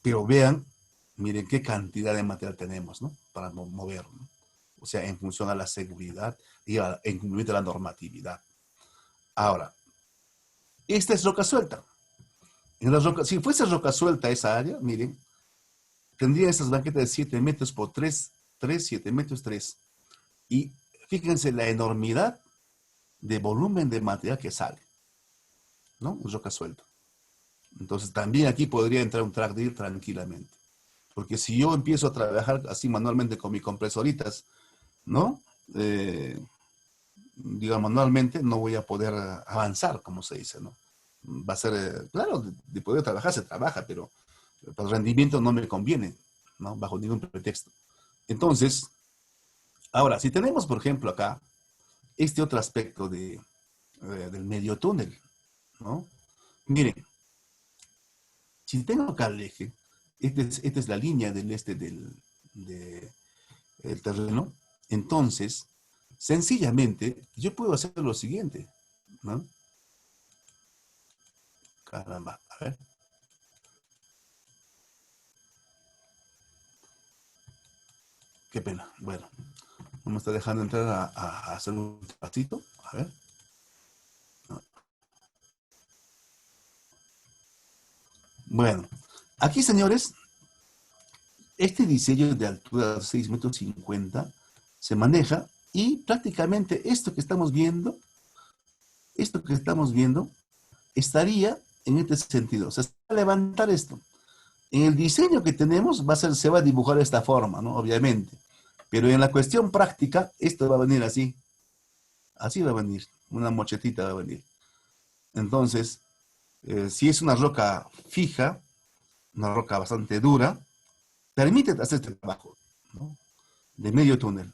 pero vean, miren qué cantidad de material tenemos, ¿no? Para mover, ¿no? O sea, en función a la seguridad y en cumplimiento de la normatividad. Ahora, esta es roca suelta. Si fuese roca suelta esa área, miren, tendría estas banquetas de 7 metros por 3, 7 metros 3. Y fíjense la enormidad de volumen de material que sale, ¿no? Roca suelta. Entonces también aquí podría entrar un track drill tranquilamente. Porque si yo empiezo a trabajar así manualmente con mis compresoritas, ¿no? Digamos, manualmente no voy a poder avanzar, como se dice, ¿no? Va a ser, claro, de poder trabajar se trabaja, pero para el rendimiento no me conviene, ¿no? Bajo ningún pretexto. Entonces, ahora, si tenemos, por ejemplo, acá, este otro aspecto del medio túnel, ¿no? Miren, si tengo acá el eje, esta es la línea del terreno, entonces, sencillamente, yo puedo hacer lo siguiente, ¿no? Caramba, a ver. Qué pena. Bueno, no me está dejando entrar a hacer un pasito. A ver. No. Bueno, aquí, señores, este diseño de altura de 6 metros 50 se maneja y prácticamente esto que estamos viendo, estaría en este sentido. O sea, levantar esto. En el diseño que tenemos se va a dibujar de esta forma, ¿no? Obviamente. Pero en la cuestión práctica, esto va a venir así. Así va a venir. Una mochetita va a venir. Entonces, si es una roca fija, una roca bastante dura, permite hacer este trabajo, ¿no? De medio túnel.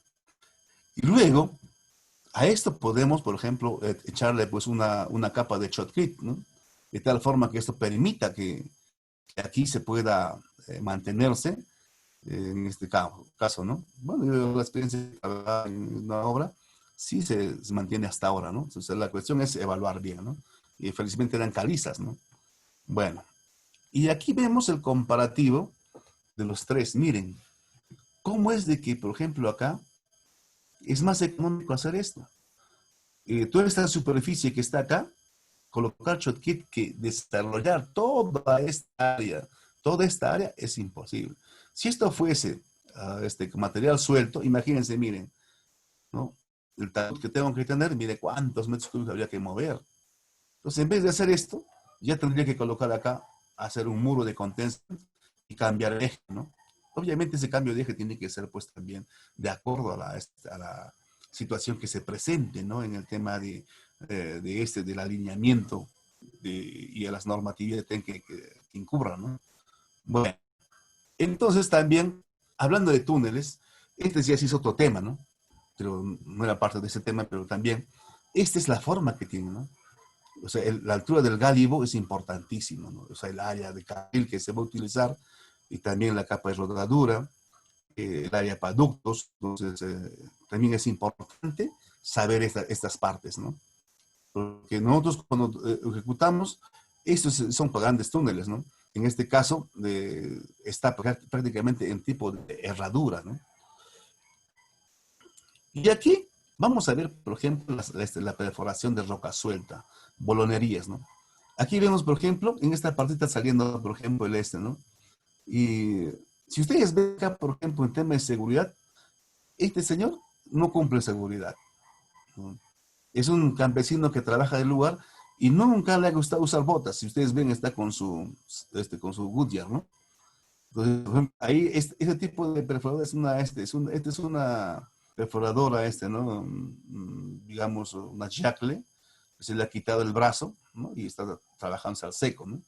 Y luego, a esto podemos, por ejemplo, echarle pues una capa de shotcrete, ¿no? De tal forma que esto permita que aquí se pueda mantenerse en este caso, ¿no? Bueno, yo la experiencia en una obra sí se mantiene hasta ahora, ¿no? Entonces la cuestión es evaluar bien, ¿no? Y felizmente eran calizas, ¿no? Bueno, y aquí vemos el comparativo de los tres. Miren, ¿cómo es de que, por ejemplo, acá es más económico hacer esto? Toda esta superficie que está acá, colocar ShotKit que desarrollar toda esta área es imposible. Si esto fuese este material suelto, imagínense, miren, ¿no? El talud que tengo que tener, mire cuántos metros cúbicos habría que mover. Entonces, en vez de hacer esto, ya tendría que colocar acá, hacer un muro de contención y cambiar el eje, ¿no? Obviamente ese cambio de eje tiene que ser pues también de acuerdo a la situación que se presente, ¿no? En el tema del alineamiento y a las normatividades que incurran, ¿no? Bueno, entonces también, hablando de túneles, este ya sí es otro tema, ¿no? Pero no era parte de ese tema, pero también, esta es la forma que tiene, ¿no? O sea, la altura del gálibo es importantísimo, ¿no? O sea, el área de carril que se va a utilizar y también la capa de rodadura, el área para ductos, entonces también es importante saber estas partes, ¿no? Porque nosotros cuando ejecutamos, estos son grandes túneles, ¿no? En este caso está prácticamente en tipo de herradura, ¿no? Y aquí vamos a ver, por ejemplo, la perforación de roca suelta, bolonerías, ¿no? Aquí vemos, por ejemplo, en esta partita saliendo, por ejemplo, el ¿no? Y si ustedes ven acá, por ejemplo, en tema de seguridad, este señor no cumple seguridad, ¿no? Es un campesino que trabaja del lugar y nunca le ha gustado usar botas. Si ustedes ven, está con su Goodyear, ¿no? Entonces, por ejemplo, ahí ese tipo de perforadora es una perforadora, ¿no? Digamos, una jackle, que se le ha quitado el brazo, ¿no? Y está trabajando al seco, ¿no?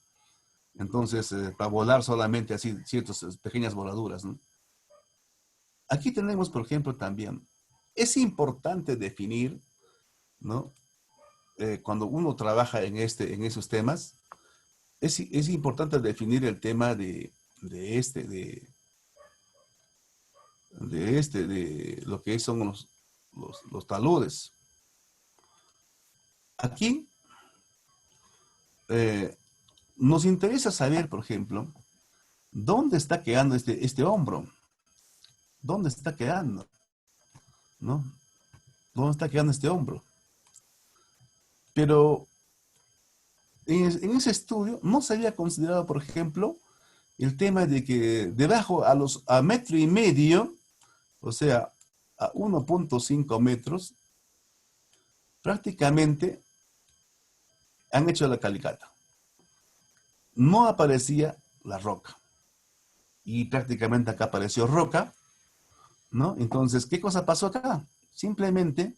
Entonces, para volar solamente así, ciertas pequeñas voladuras, ¿no? Aquí tenemos, por ejemplo, también, es importante definir, ¿no? Cuando uno trabaja en esos temas, es importante definir el tema de lo que son los taludes. Aquí nos interesa saber, por ejemplo, dónde está quedando este hombro. ¿Dónde está quedando? ¿No? ¿Dónde está quedando este hombro? Pero en ese estudio no se había considerado, por ejemplo, el tema de que debajo a metro y medio, o sea, a 1.5 metros, prácticamente han hecho la calicata. No aparecía la roca. Y prácticamente acá apareció roca, ¿no? Entonces, ¿qué cosa pasó acá? Simplemente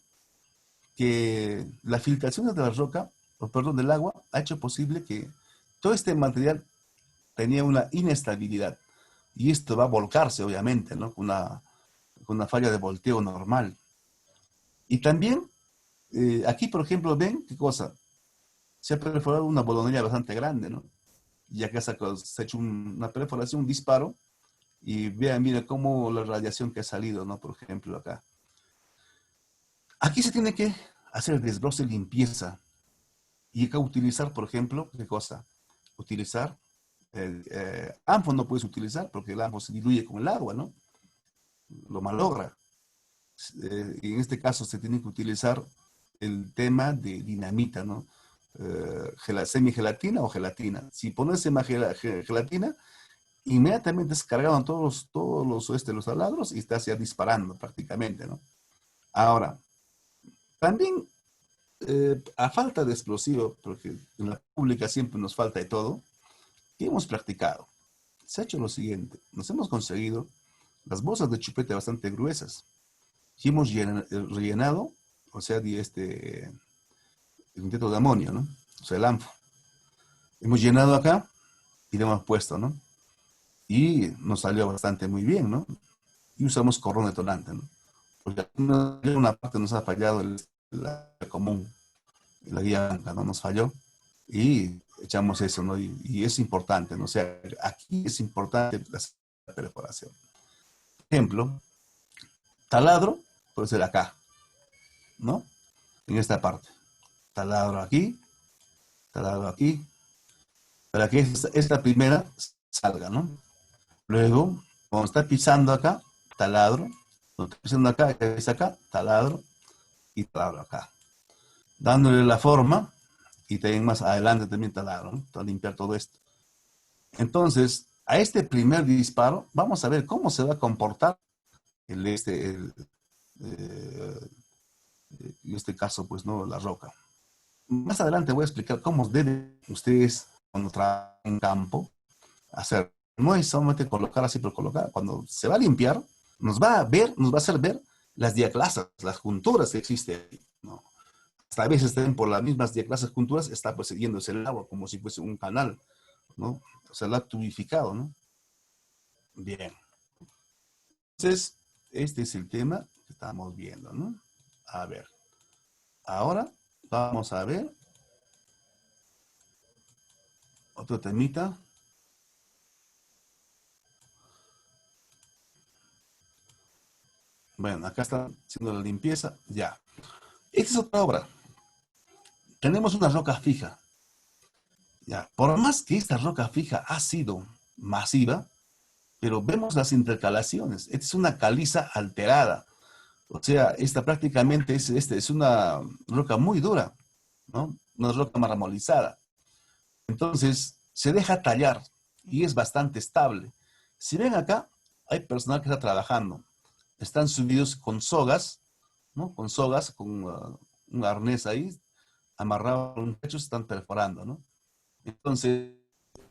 que la filtración de la roca, o perdón, del agua, ha hecho posible que todo este material tenía una inestabilidad. Y esto va a volcarse, obviamente, ¿no? Con una falla de volteo normal. Y también, aquí, por ejemplo, ven qué cosa. Se ha perforado una bolonería bastante grande, ¿no? Y acá se ha hecho una perforación, un disparo, y vean, mira cómo la radiación que ha salido, ¿no? Por ejemplo, acá. Aquí se tiene que hacer desbroce y limpieza. Y acá utilizar, por ejemplo, ¿qué cosa? Utilizar, ANFO no puedes utilizar porque el ANFO se diluye con el agua, ¿no? Lo malogra. En este caso se tiene que utilizar el tema de dinamita, ¿no? Semigelatina o gelatina. Si pones semigelatina, inmediatamente se cargaron los taladros y estás ya disparando prácticamente, ¿no? Ahora, también a falta de explosivo, porque en la pública siempre nos falta de todo, ¿qué hemos practicado? se ha hecho lo siguiente. Nos hemos conseguido las bolsas de chupete bastante gruesas. Y hemos rellenado, o sea, el nitrato de amonio, ¿no? O sea, el ANFO. Hemos llenado acá y le hemos puesto, ¿no? Y nos salió bastante muy bien, ¿no? Y usamos corrón detonante, ¿no? Porque una parte nos ha fallado la común, la guía blanca, ¿no? Nos falló y echamos eso, ¿no? Y es importante, ¿no? O sea, aquí es importante la perforación. Ejemplo, taladro puede ser acá, ¿no? En esta parte. Taladro aquí, para que esta primera salga, ¿no? Luego, cuando está pisando acá, taladro, cuando está pisando acá, es acá, taladro y taladro acá. Dándole la forma y también más adelante también taladro, ¿no? Para limpiar todo esto. Entonces, a este primer disparo, vamos a ver cómo se va a comportar en este caso, pues, ¿no? La roca. Más adelante voy a explicar cómo deben ustedes, cuando trabajan en campo, hacer. No es solamente colocar así por colocar. Cuando se va a limpiar, nos va a hacer ver las diaclasas, las junturas que existen ahí, ¿no? Hasta a veces también por las mismas diaclasas, junturas, está pues siguiéndose el agua como si fuese un canal, ¿no? O sea, la tubificado, ¿no? Bien. Entonces, este es el tema que estamos viendo, ¿no? A ver. Ahora vamos a ver otro temita. Bueno, acá está haciendo la limpieza. Ya. Esta es otra obra. Tenemos una roca fija. Ya. Por más que esta roca fija ha sido masiva, pero vemos las intercalaciones. Esta es una caliza alterada. O sea, esta prácticamente es una roca muy dura, ¿no? Una roca marmolizada. Entonces, se deja tallar y es bastante estable. Si ven acá, hay personal que está trabajando. Están subidos con sogas, ¿no? Con sogas, con un arnés ahí, amarrado a un techo, se están perforando, ¿no? Entonces,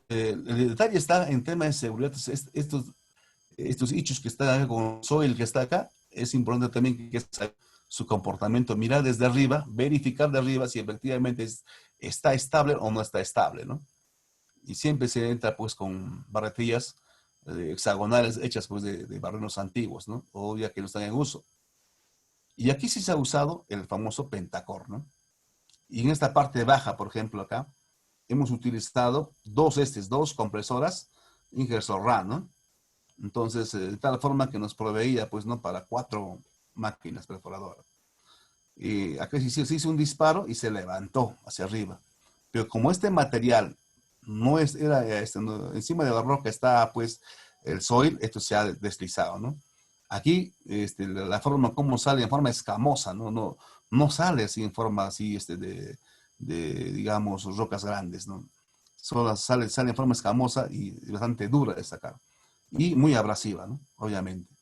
el detalle está en tema de seguridad. Estos hechos que están acá con soil que está acá, es importante también que su comportamiento, mirar desde arriba, verificar de arriba si efectivamente está estable o no está estable, ¿no? Y siempre se entra pues con barretillas hexagonales hechas pues de barrenos antiguos, ¿no? O ya que no están en uso. Y aquí sí se ha usado el famoso pentacor, ¿no? Y en esta parte baja, por ejemplo, acá, hemos utilizado dos compresoras Ingersoll Rand, ¿no? Entonces, de tal forma que nos proveía, pues, ¿no? Para 4 máquinas perforadoras. Y acá se hizo un disparo y se levantó hacia arriba. Pero como este material no es, era, encima de la roca está, pues, el soil, esto se ha deslizado, ¿no? Aquí, la forma como sale en forma escamosa, ¿no? No sale así en forma así, digamos, rocas grandes, ¿no? Solo sale en forma escamosa y bastante dura de sacar. Y muy abrasiva, ¿no? Obviamente.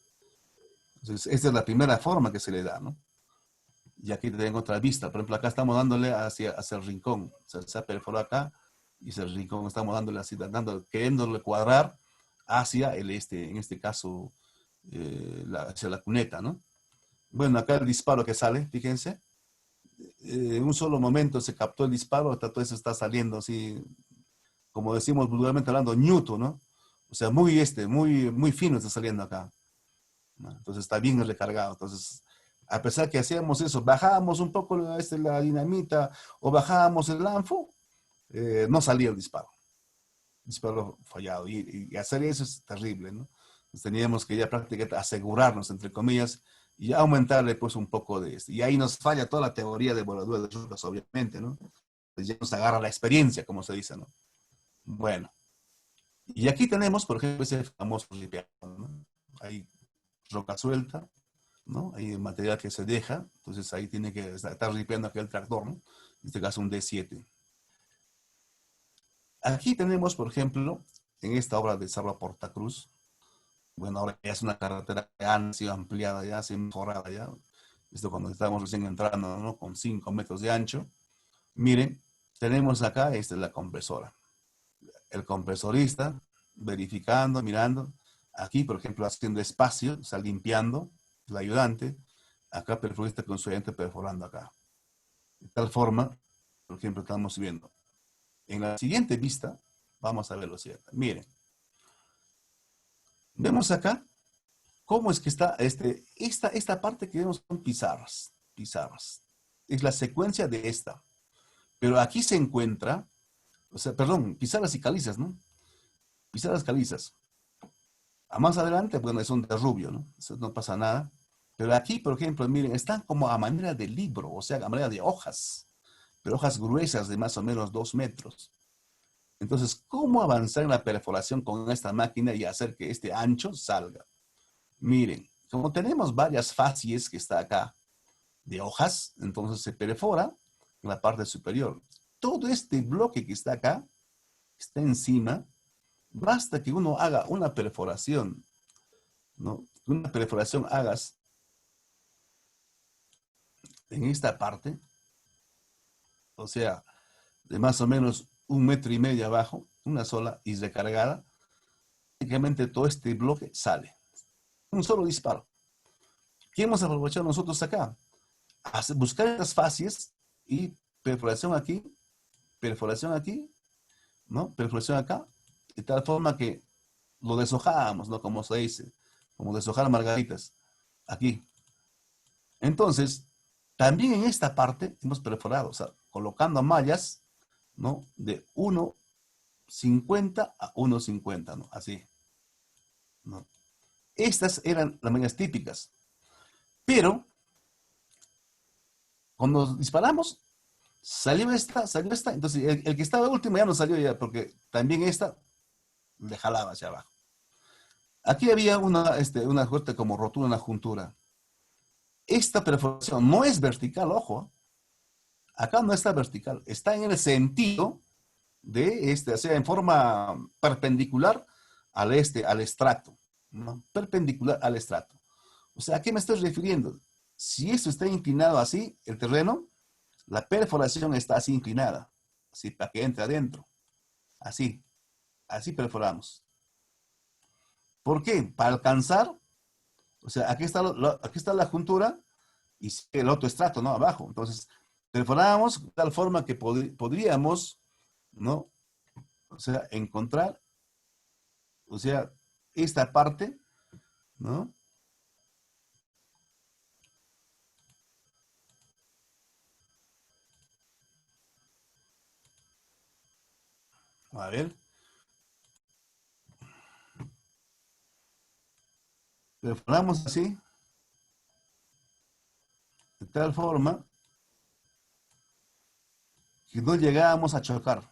Entonces, esta es la primera forma que se le da, ¿no? Y aquí tengo otra vista. Por ejemplo, acá estamos dándole hacia el rincón. O sea, se ha perforado acá y hacia el rincón estamos dándole así, queriéndole cuadrar hacia en este caso, hacia la cuneta, ¿no? Bueno, acá el disparo que sale, fíjense. En un solo momento se captó el disparo, todo eso está saliendo así, como decimos vulgarmente hablando, ñuto, ¿no? O sea, muy fino está saliendo acá, ¿no? Entonces está bien recargado. Entonces, a pesar que hacíamos eso, bajábamos un poco la dinamita o bajábamos el lanfo, no salía el disparo fallado. Y hacer eso es terrible, ¿no? Entonces teníamos que ya prácticamente asegurarnos, entre comillas, y aumentarle pues un poco de esto. Y ahí nos falla toda la teoría de voladura de rocas, obviamente, ¿no? Pues ya nos agarra la experiencia, como se dice, ¿no? Bueno, y aquí tenemos, por ejemplo, ese famoso ripiado, ¿no? Hay roca suelta, ¿no? Hay material que se deja, entonces ahí tiene que estar ripeando aquel tractor, ¿no? En este caso un D7. Aquí tenemos, por ejemplo, en esta obra de Cerro Portacruz, bueno, ahora ya es una carretera que ha sido ampliada, ya ha sido mejorada ya. Esto cuando estábamos recién entrando, ¿no? Con 5 metros de ancho. Miren, tenemos acá, esta es la compresora. El compresorista verificando, mirando. Aquí, por ejemplo, haciendo espacio, o sea, limpiando, el ayudante. Acá perforista con su ayudante perforando acá. De tal forma, por ejemplo, estamos viendo. En la siguiente vista, vamos a ver lo siguiente. Miren, vemos acá cómo es que está esta parte que vemos son pizarras. Pizarras. Es la secuencia de esta. Pero aquí se encuentra, o sea, perdón, pizarras y calizas, ¿no? Pizarras calizas. A más adelante, bueno, son de rubio, ¿no? Eso no pasa nada. Pero aquí, por ejemplo, miren, están como a manera de libro, o sea, a manera de hojas, pero hojas gruesas de más o menos 2 metros. Entonces, ¿cómo avanzar en la perforación con esta máquina y hacer que este ancho salga? Miren, como tenemos varias facies que está acá de hojas, entonces se perfora en la parte superior. Todo este bloque que está acá, está encima, basta que uno haga una perforación, ¿no? Una perforación hagas en esta parte, o sea, de más o menos 1,5 metros abajo, una sola y recargada, prácticamente todo este bloque sale. Un solo disparo. ¿Qué hemos aprovechado nosotros acá? Buscar estas facies y perforación aquí, ¿no? Perforación acá, de tal forma que lo deshojamos, ¿no? Como se dice, como deshojar margaritas, aquí. Entonces, también en esta parte hemos perforado, o sea, colocando mallas, ¿no? De 1,50 a 1,50, ¿no? Así, ¿no? Estas eran las mallas típicas. Pero, cuando disparamos, salió esta, entonces el que estaba último ya no salió ya, porque también esta le jalaba hacia abajo. Aquí había una fuerte como rotura, una juntura. Esta perforación no es vertical, ojo. Acá no está vertical, está en el sentido de o sea, en forma perpendicular al estrato, ¿no? Perpendicular al estrato. O sea, ¿a qué me estoy refiriendo? Si esto está inclinado así, el terreno, la perforación está así inclinada, así para que entre adentro. Así perforamos. ¿Por qué? Para alcanzar, o sea, aquí está la juntura y el otro estrato, ¿no? Abajo. Entonces, perforamos de tal forma que podríamos, ¿no? O sea, encontrar, o sea, esta parte, ¿no? A ver, perforamos así, de tal forma que no llegábamos a chocar.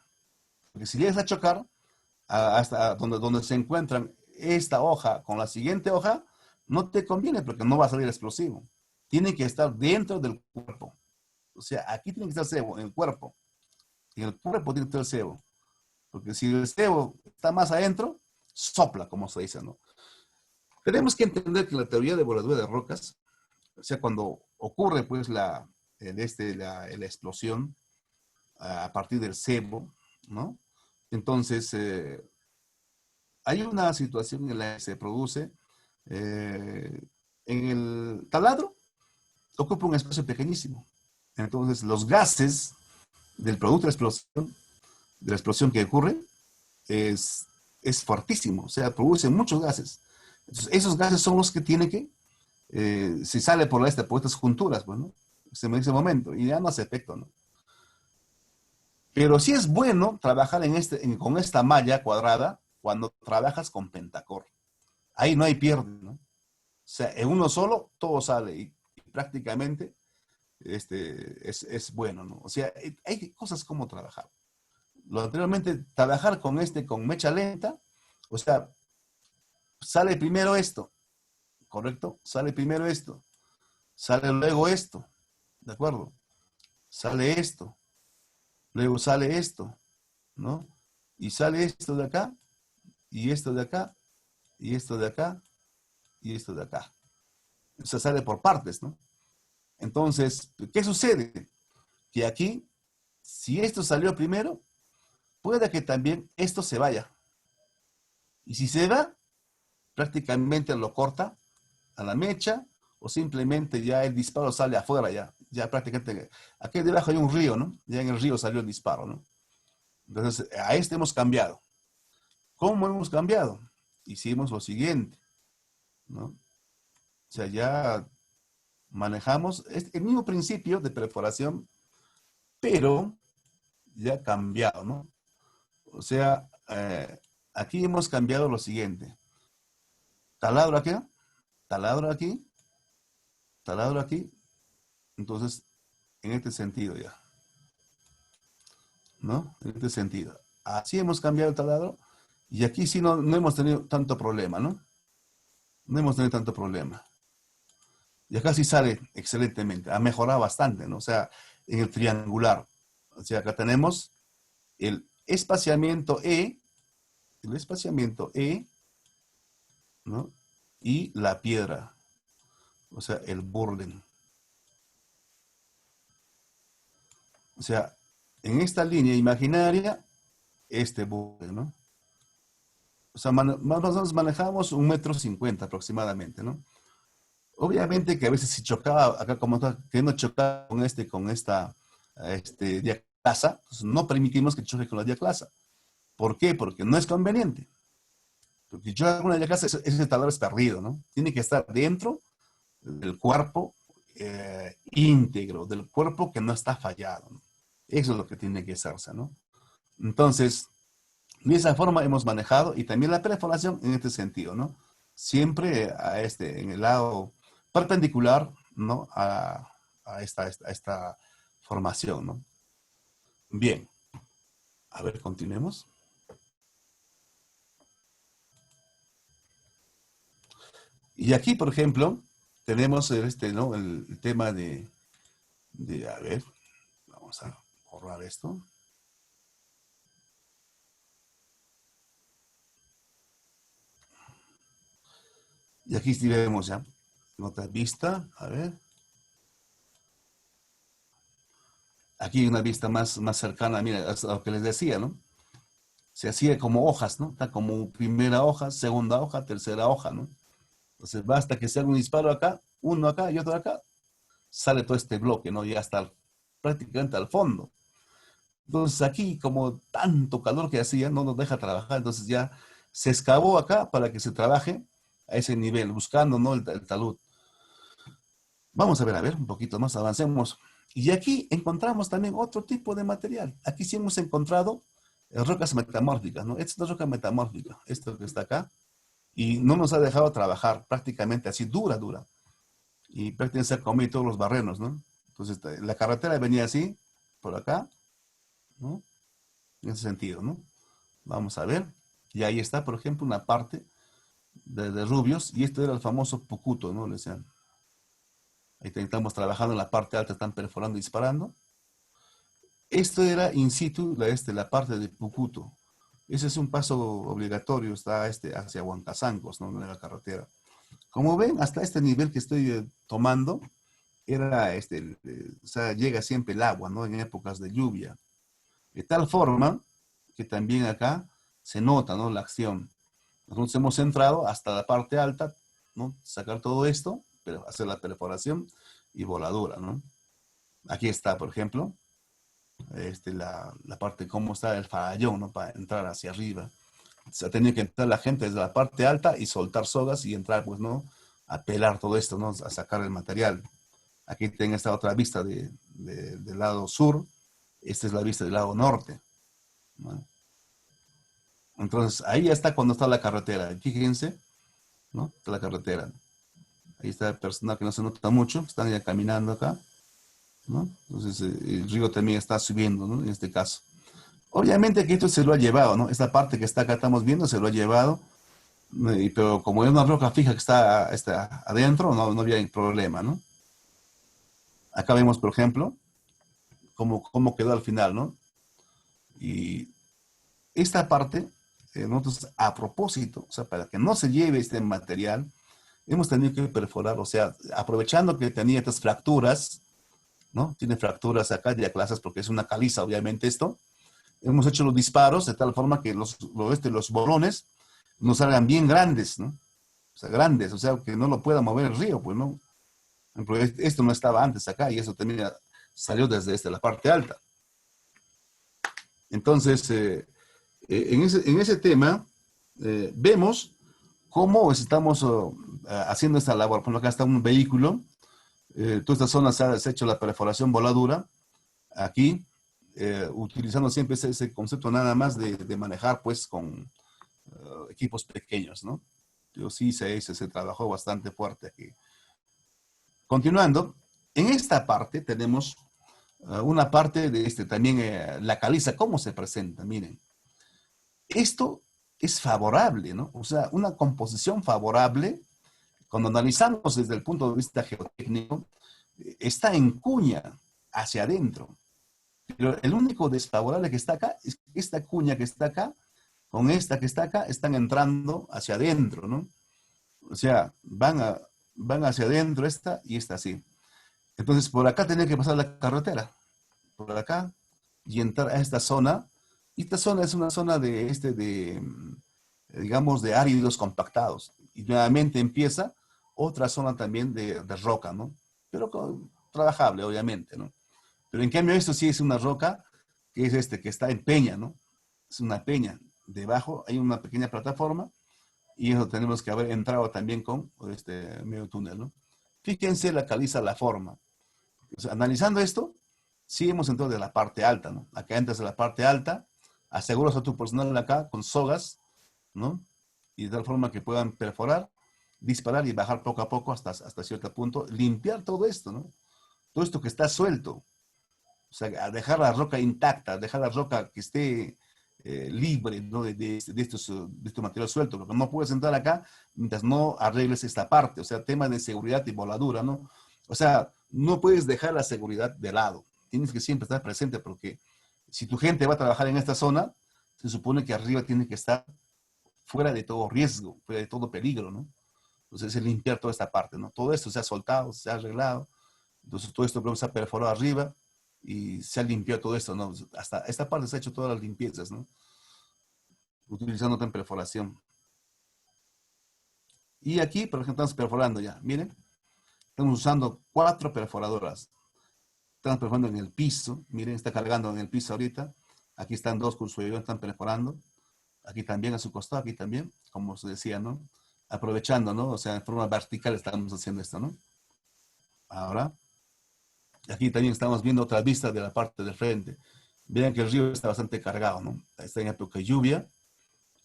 Porque si llegas a chocar, hasta donde se encuentran esta hoja con la siguiente hoja, no te conviene porque no va a salir explosivo. Tiene que estar dentro del cuerpo. O sea, aquí tiene que estar el cebo, en el cuerpo. Y en el cuerpo tiene que estar el cebo. Porque si el cebo está más adentro, sopla, como se dice, ¿no? Tenemos que entender que la teoría de voladura de rocas, o sea, cuando ocurre pues la explosión a partir del cebo, ¿no? Entonces, hay una situación en la que se produce eh, en el taladro, ocupa un espacio pequeñísimo. Entonces, los gases del producto de la explosión que ocurre, es fuertísimo, o sea, produce muchos gases. Entonces, esos gases son los que tienen que, si sale por estas junturas, pues, ¿no? En ese momento, y ya no hace efecto, ¿no? Pero sí es bueno trabajar con esta malla cuadrada cuando trabajas con Pentacor. Ahí no hay pierde, ¿no? O sea, en uno solo todo sale y prácticamente es bueno, ¿no? O sea, hay cosas como trabajar. Lo anteriormente, trabajar con mecha lenta, o sea, sale primero esto, ¿correcto? Sale primero esto, sale luego esto, ¿de acuerdo? Sale esto, luego sale esto, ¿no? Y sale esto de acá, y esto de acá, y esto de acá, y esto de acá. O sea, sale por partes, ¿no? Entonces, ¿qué sucede? Que aquí, si esto salió primero, puede que también esto se vaya. Y si se da, prácticamente lo corta a la mecha o simplemente ya el disparo sale afuera ya. Ya prácticamente, aquí debajo hay un río, ¿no? Ya en el río salió el disparo, ¿no? Entonces, a este hemos cambiado. ¿Cómo hemos cambiado? Hicimos lo siguiente, ¿no? O sea, ya manejamos el mismo principio de perforación, pero ya cambiado, ¿no? O sea, aquí hemos cambiado lo siguiente. Taladro aquí, taladro aquí, taladro aquí. Entonces, en este sentido ya, ¿no? En este sentido. Así hemos cambiado el taladro y aquí sí no hemos tenido tanto problema, ¿no? No hemos tenido tanto problema. Y acá sí sale excelentemente, ha mejorado bastante, ¿no? O sea, en el triangular. O sea, acá tenemos el espaciamiento E, ¿no? Y la piedra, o sea, el burden. O sea, en esta línea imaginaria, este burden, ¿no? O sea, más o menos manejamos 1,50 m aproximadamente, ¿no? Obviamente que a veces si chocaba, acá como está, que no chocaba con esta diaclasa, pues no permitimos que choque con la diaclasa. ¿Por qué? Porque no es conveniente. Porque si yo hago una diaclasa, ese taladro es perdido, ¿no? Tiene que estar dentro del cuerpo íntegro, del cuerpo que no está fallado, ¿no? Eso es lo que tiene que hacerse, ¿no? Entonces, de esa forma hemos manejado y también la perforación en este sentido, ¿no? Siempre en el lado perpendicular, ¿no? A esta formación, ¿no? Bien, a ver, continuemos. Y aquí, por ejemplo, tenemos ¿no? el tema a ver, vamos a borrar esto. Y aquí sí vemos ya, en otra vista, a ver. Aquí hay una vista más cercana, mira, a lo que les decía, ¿no? Se hacía como hojas, ¿no? Está como primera hoja, segunda hoja, tercera hoja, ¿no? Entonces basta que se haga un disparo acá, uno acá y otro acá, sale todo este bloque, ¿no? Ya está prácticamente al fondo. Entonces aquí, como tanto calor que hacía, no nos deja trabajar, entonces ya se excavó acá para que se trabaje a ese nivel, buscando, ¿no? el talud. Vamos a ver, un poquito más, avancemos. Y aquí encontramos también otro tipo de material. Aquí sí hemos encontrado rocas metamórficas, ¿no? Esta es una roca metamórfica, esto que está acá, y no nos ha dejado trabajar prácticamente así, dura. Y prácticamente se ha comido todos los barrenos, ¿no? Entonces, la carretera venía así, por acá, ¿no? En ese sentido, ¿no? Vamos a ver. Y ahí está, por ejemplo, una parte de rubios, y este era el famoso pucuto, ¿no? Le decían. Ahí estamos trabajando en la parte alta, están perforando y disparando. Esto era in situ, la parte de Pucuto. Ese es un paso obligatorio, está hacia Huancazancos, ¿no? En la carretera. Como ven, hasta este nivel que estoy tomando, era o sea, llega siempre el agua, ¿no? En épocas de lluvia. De tal forma que también acá se nota, ¿no? La acción. Nosotros hemos entrado hasta la parte alta, ¿no? Sacar todo esto, pero hacer la perforación y voladura, ¿no? Aquí está, por ejemplo, la parte, cómo está el farallón, ¿no? Para entrar hacia arriba. O sea, tenía que entrar la gente desde la parte alta y soltar sogas y entrar, pues, ¿no? A pelar todo esto, ¿no? A sacar el material. Aquí tengo esta otra vista del lado sur. Esta es la vista del lado norte, ¿no? Entonces, ahí está cuando está la carretera. Fíjense, ¿no? Está la carretera. Ahí está el personal que no se nota mucho. Están ya caminando acá, ¿no? Entonces, el río también está subiendo, ¿no? En este caso. Obviamente que esto se lo ha llevado, ¿no? Esta parte que está acá, estamos viendo, se lo ha llevado. Pero como es una roca fija que está adentro, no había problema, ¿no? Acá vemos, por ejemplo, cómo quedó al final, ¿no? Y esta parte, nosotros a propósito, o sea, para que no se lleve este material, hemos tenido que perforar, o sea, aprovechando que tenía estas fracturas, ¿no? Tiene fracturas acá, diaclasas, porque es una caliza, obviamente esto. Hemos hecho los disparos de tal forma que los bolones no salgan bien grandes, ¿no? O sea, grandes, o sea, que no lo pueda mover el río, pues, ¿no? Por ejemplo, esto no estaba antes acá y eso también salió desde la parte alta. Entonces, en ese tema, vemos cómo estamos haciendo esta labor. Por ejemplo, acá está un vehículo, toda esta zona se ha hecho la perforación voladura, aquí, utilizando siempre ese concepto nada más de manejar pues con equipos pequeños, ¿no? Yo sí se trabajó bastante fuerte aquí. Continuando, en esta parte tenemos una parte de también la caliza, cómo se presenta, miren. Esto es favorable, ¿no? O sea, una composición favorable, cuando analizamos desde el punto de vista geotécnico, está en cuña hacia adentro. Pero el único desfavorable que está acá es que esta cuña que está acá, con esta que está acá, están entrando hacia adentro, ¿no? O sea, van hacia adentro esta y esta así. Entonces, por acá tenía que pasar la carretera, por acá, y entrar a esta zona. Y esta zona es una zona digamos, de áridos compactados. Y nuevamente empieza otra zona también de roca, ¿no? Pero trabajable, obviamente, ¿no? Pero en cambio esto sí es una roca, que es que está en peña, ¿no? Es una peña. Debajo hay una pequeña plataforma y eso tenemos que haber entrado también con este medio túnel, ¿no? Fíjense la caliza, la forma. O sea, analizando esto, sí hemos entrado de la parte alta, ¿no? Acá entras de la parte alta, aseguras a tu personal acá con sogas, ¿no? Y de tal forma que puedan perforar, disparar y bajar poco a poco hasta cierto punto, limpiar todo esto, ¿no? Todo esto que está suelto. O sea, a dejar la roca intacta, dejar la roca que esté libre, ¿no? de este material suelto, porque no puedes entrar acá mientras no arregles esta parte, o sea, tema de seguridad y voladura, ¿no? O sea, no puedes dejar la seguridad de lado, tienes que siempre estar presente, porque si tu gente va a trabajar en esta zona, se supone que arriba tiene que estar fuera de todo riesgo, fuera de todo peligro, ¿no? Entonces es limpiar toda esta parte, ¿no? Todo esto se ha soltado, se ha arreglado, entonces todo esto se ha perforado arriba, y se ha limpiado todo esto, ¿no? Hasta esta parte se ha hecho todas las limpiezas, ¿no? Utilizando también perforación. Y aquí, por ejemplo, estamos perforando ya, miren. Estamos usando 4 perforadoras. Estamos perforando en el piso, miren, está cargando en el piso ahorita. Aquí están 2 con su ayuda, están perforando. Aquí también a su costado, aquí también, como se decía, ¿no? Aprovechando, ¿no? O sea, en forma vertical estamos haciendo esto, ¿no? Ahora, aquí también estamos viendo otra vista de la parte del frente. Vean que el río está bastante cargado, ¿no? Está en época de lluvia.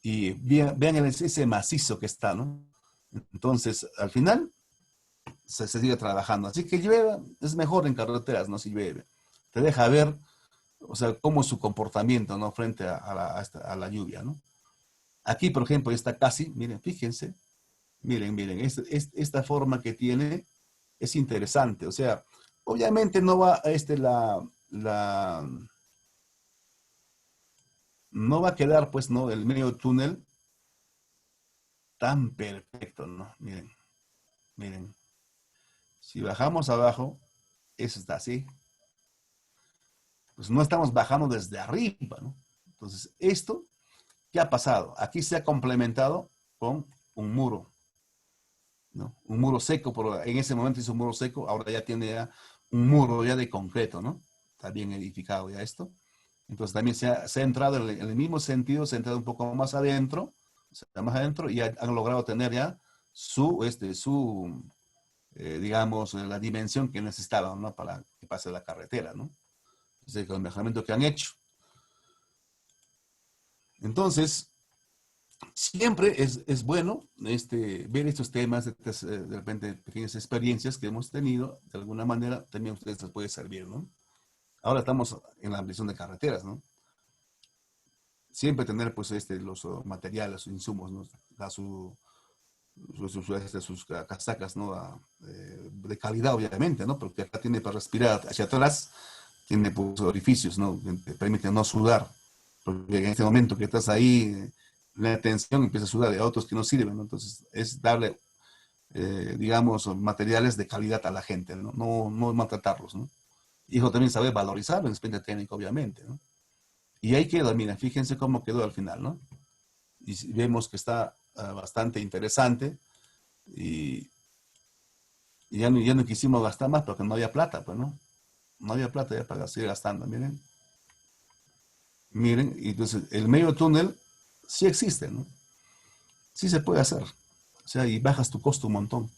Y vean ese macizo que está, ¿no? Entonces, al final, se sigue trabajando. Así que llueve, es mejor en carreteras, ¿no? Si llueve. Te deja ver, o sea, cómo es su comportamiento, ¿no? Frente a la lluvia, ¿no? Aquí, por ejemplo, está casi, miren, fíjense, miren, esta forma que tiene es interesante. O sea, obviamente no va no va a quedar, pues, ¿no? El medio túnel tan perfecto, ¿no? Miren. Si bajamos abajo, eso está así. Pues no estamos bajando desde arriba, ¿no? Entonces, esto, ¿qué ha pasado? Aquí se ha complementado con un muro, ¿no? Un muro seco, pero en ese momento hizo un muro seco, ahora ya tiene ya un muro ya de concreto, ¿no? Está bien edificado ya esto. Entonces también se ha entrado en el mismo sentido, se ha entrado un poco más adentro, y han logrado tener ya digamos, la dimensión que necesitaban, ¿no? Para que pase la carretera, ¿no? Es el mejoramiento que han hecho. Entonces, siempre es bueno ver estos temas, de repente pequeñas experiencias que hemos tenido, de alguna manera también a ustedes les puede servir, ¿no? Ahora estamos en la ampliación de carreteras, ¿no? Siempre tener, pues, los materiales, sus insumos, ¿no? Sus casacas, ¿no? De calidad, obviamente, ¿no? Porque acá tiene para respirar hacia atrás, tiene pues, orificios, ¿no? Que te permiten no sudar. Porque en este momento que estás ahí, la tensión empieza a sudar de otros que no sirven, ¿no? Entonces, es darle, digamos, materiales de calidad a la gente, ¿no? No maltratarlos, ¿no? Y eso también saber valorizar el expediente técnico, obviamente, ¿no? Y ahí queda, mira, fíjense cómo quedó al final, ¿no? Y vemos que está bastante interesante y ya no quisimos gastar más porque no había plata, pues, ¿no? No había plata ya para seguir gastando, miren. Miren, y entonces el medio túnel sí existe, ¿no? Sí se puede hacer. O sea, y bajas tu costo un montón.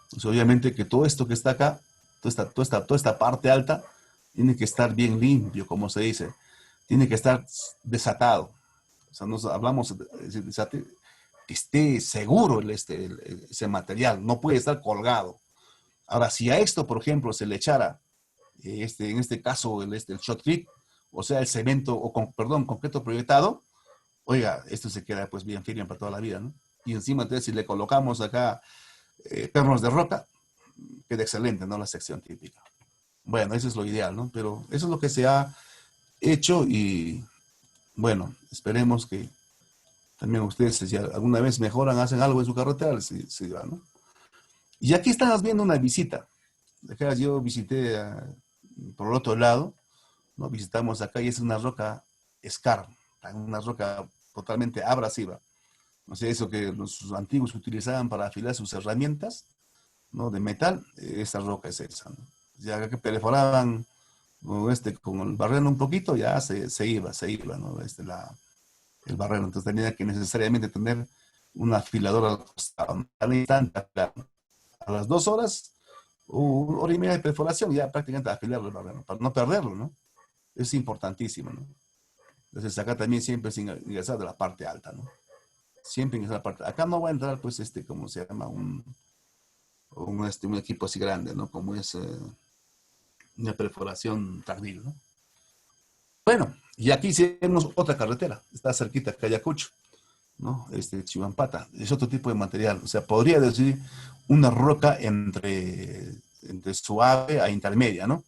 Pues obviamente que todo esto que está acá, toda esta parte alta, tiene que estar bien limpio, como se dice. Tiene que estar desatado. O sea, nos hablamos que esté seguro ese material, no puede estar colgado. Ahora, si a esto, por ejemplo, se le echara, en este caso, el shotcrete, o sea, el cemento, perdón, concreto proyectado, oiga, esto se queda pues bien firme para toda la vida, ¿no? Y encima, entonces, si le colocamos acá pernos de roca, queda excelente, ¿no? La sección típica. Bueno, eso es lo ideal, ¿no? Pero eso es lo que se ha hecho y, bueno, esperemos que también ustedes, si alguna vez mejoran, hacen algo en su carretera, les va, ¿no? Y aquí estamos viendo una visita. Acá yo visité por el otro lado, ¿no? Visitamos acá y es una roca Scar, una roca totalmente abrasiva. O sea, eso que los antiguos utilizaban para afilar sus herramientas, ¿no? De metal, esa roca es esa, ¿no? Ya que perforaban con el barreno un poquito, ya se iba, ¿no? El barreno. Entonces tenía que necesariamente tener un afilador al costado, ¿no? Al instante, a las 2 horas, una hora y media de perforación, ya prácticamente afilar el barreno, para no perderlo, ¿no? Es importantísimo, ¿no? Entonces acá también siempre sin ingresar de la parte alta, ¿no? Siempre ingresar de la parte. Acá no va a entrar, pues, ¿cómo se llama? Un equipo así grande, ¿no? Como es una perforación tardil, ¿no? Bueno, y aquí tenemos otra carretera, está cerquita de Ayacucho, ¿no? Chihuampata, es otro tipo de material, o sea, podría decir una roca entre suave a intermedia, ¿no?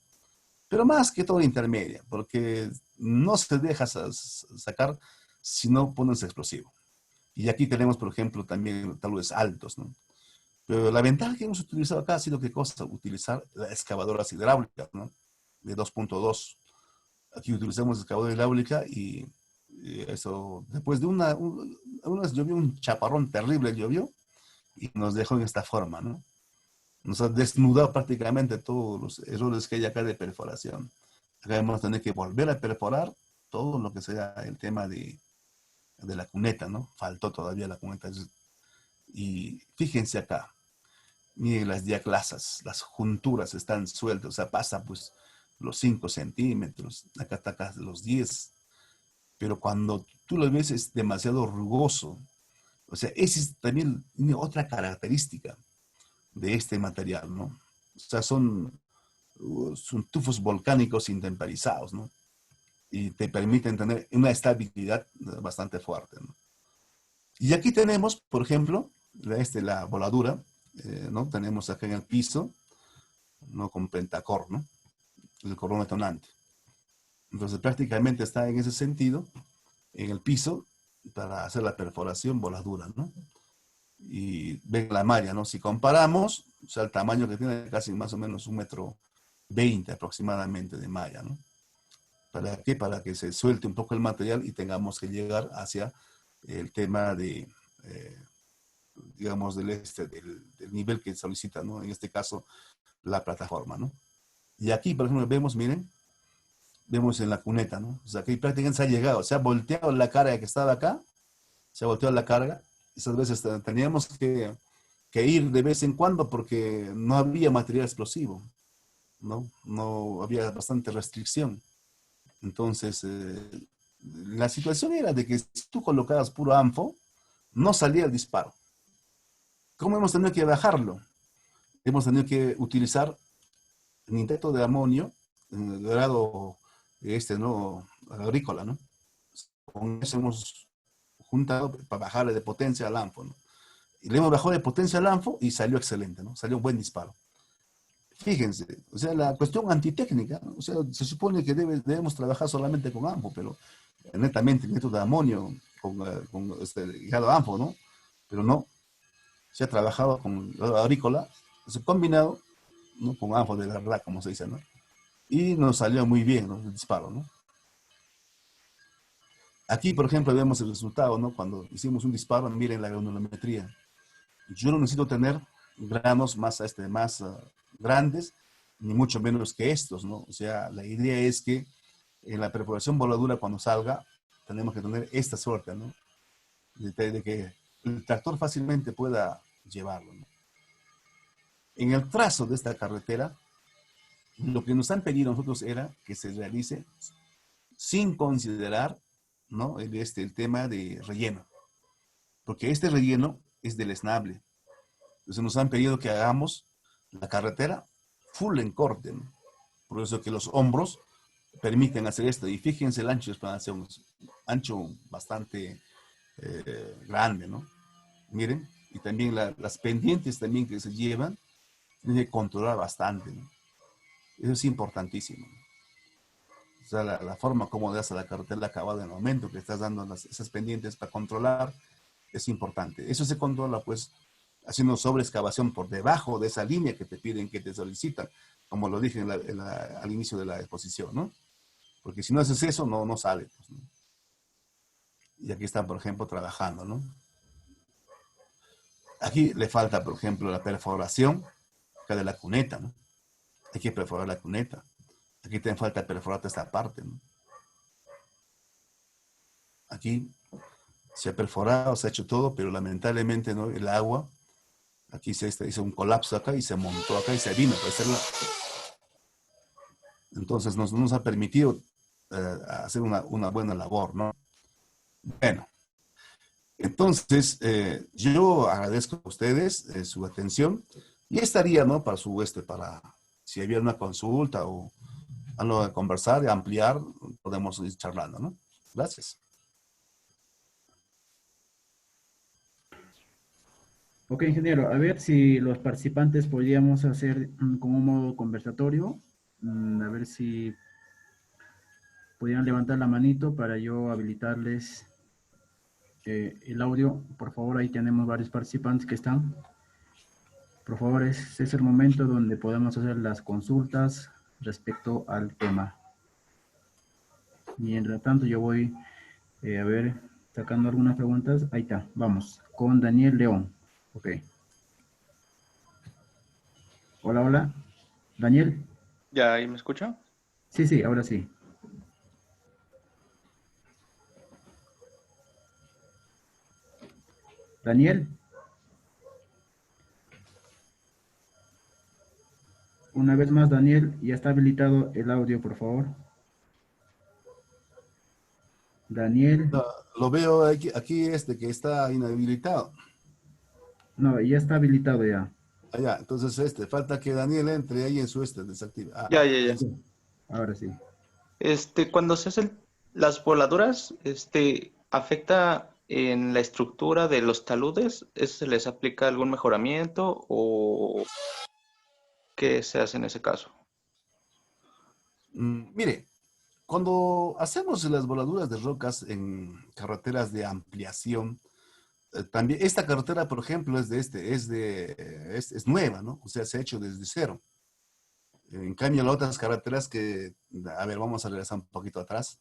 Pero más que todo intermedia, porque no se deja sacar si no pones explosivo. Y aquí tenemos, por ejemplo, también taludes altos, ¿no? Pero la ventaja que hemos utilizado acá ha sido qué cosa, utilizar las excavadoras hidráulicas, ¿no? De 2.2. Aquí utilizamos excavadora hidráulica y eso, después de una vez llovió un chaparrón terrible, llovió y nos dejó en esta forma, ¿no? Nos ha desnudado prácticamente todos los errores que hay acá de perforación. Acá vamos a tener que volver a perforar todo lo que sea el tema de la cuneta, ¿no? Faltó todavía la cuneta. Y fíjense acá, miren las diaclasas, las junturas están sueltas, o sea, pasa pues los 5 centímetros, acá los 10, pero cuando tú lo ves es demasiado rugoso. O sea, esa es también otra característica de este material, ¿no? O sea, son tufos volcánicos intemperizados, ¿no? Y te permiten tener una estabilidad bastante fuerte, ¿no? Y aquí tenemos, por ejemplo, la voladura, ¿no? Tenemos acá en el piso, ¿no? Con pentacor, ¿no? El cordón detonante. Entonces prácticamente está en ese sentido, en el piso, para hacer la perforación voladura, ¿no? Y ven la malla, ¿no? Si comparamos, o sea, el tamaño que tiene casi más o menos 1,20 m aproximadamente de malla, ¿no? ¿Para qué? Para que se suelte un poco el material y tengamos que llegar hacia el tema digamos, del nivel que solicita, ¿no? En este caso, la plataforma, ¿no? Y aquí, por ejemplo, vemos en la cuneta, ¿no? O sea, que prácticamente se ha llegado, se ha volteado la carga que estaba acá, se ha volteado la carga. Esas veces teníamos que ir de vez en cuando porque no había material explosivo, ¿no? No había bastante restricción. Entonces, la situación era de que si tú colocabas puro anfo, no salía el disparo. ¿Cómo hemos tenido que bajarlo? Hemos tenido que utilizar nitrato de amonio en el grado ¿no? Agrícola, ¿no? Con eso hemos juntado para bajarle de potencia al ANFO, ¿no? Y le hemos bajado de potencia al ANFO y salió excelente, ¿no? Salió un buen disparo. Fíjense, o sea, la cuestión antitécnica, ¿no? O sea, se supone que debemos trabajar solamente con ANFO, pero netamente nitrato de amonio con ligado a ANFO, ¿no? Pero no, se ha trabajado con agrícola, se ha combinado, ¿no? Con ANFO de verdad, como se dice, ¿no? Y nos salió muy bien, ¿no? El disparo, ¿no? Aquí, por ejemplo, vemos el resultado, ¿no? Cuando hicimos un disparo, miren la granulometría. Yo no necesito tener granos más grandes, ni mucho menos que estos, ¿no? O sea, la idea es que en la perforación voladura, cuando salga, tenemos que tener esta suerte, ¿no? De que el tractor fácilmente pueda llevarlo, ¿no? En el trazo de esta carretera, lo que nos han pedido a nosotros era que se realice sin considerar, ¿no? El tema de relleno, porque este relleno es deleznable. Entonces nos han pedido que hagamos la carretera full en corte, ¿no? Por eso que los hombros permiten hacer esto. Y fíjense el ancho, es para hacer un ancho bastante grande, ¿no? Miren, y también las pendientes también que se llevan, tienen que controlar bastante, ¿no? Eso es importantísimo, ¿no? O sea, la forma como das a la carretera acabada en el momento que estás dando esas pendientes para controlar es importante. Eso se controla, pues, haciendo sobreexcavación por debajo de esa línea que te piden, que te solicitan, como lo dije al inicio de la exposición, ¿no? Porque si no haces eso, no sale, pues, ¿no? Y aquí están, por ejemplo, trabajando, ¿no? Aquí le falta, por ejemplo, la perforación acá de la cuneta, ¿no? Hay que perforar la cuneta. Aquí también falta perforar esta parte, ¿no? Aquí se ha perforado, se ha hecho todo, pero lamentablemente, ¿no? El agua, aquí se hizo un colapso acá y se montó acá y se vino para hacerla. Entonces no nos ha permitido hacer una buena labor, ¿no? Bueno, entonces yo agradezco a ustedes su atención y estaría, ¿no? Para para si había una consulta o algo de conversar, de ampliar, podemos ir charlando, ¿no? Gracias. Ok, ingeniero, a ver si los participantes podríamos hacer como un modo conversatorio, a ver si podrían levantar la manito para yo habilitarles el audio. Por favor, ahí tenemos varios participantes que están. Por favor, ese es el momento donde podemos hacer las consultas respecto al tema. Mientras tanto, yo voy a ver, sacando algunas preguntas. Ahí está, vamos, con Daniel León. Ok. Hola, hola. Daniel. ¿Ya ahí me escucha? Sí, sí, ahora sí. Daniel. Una vez más, Daniel, ya está habilitado el audio, por favor. Daniel. No, lo veo aquí que está inhabilitado. No, ya está habilitado ya. Allá, entonces falta que Daniel entre ahí en su desactive. Ya, ya, Ahí ya. está. Ahora sí. Cuando se hacen las voladuras, ¿afecta en la estructura de los taludes? ¿Se les aplica algún mejoramiento o qué se hace en ese caso? Mire, cuando hacemos las voladuras de rocas en carreteras de ampliación, también esta carretera, por ejemplo, es nueva, ¿no? O sea, se ha hecho desde cero. En cambio, las otras carreteras a ver, vamos a regresar un poquito atrás.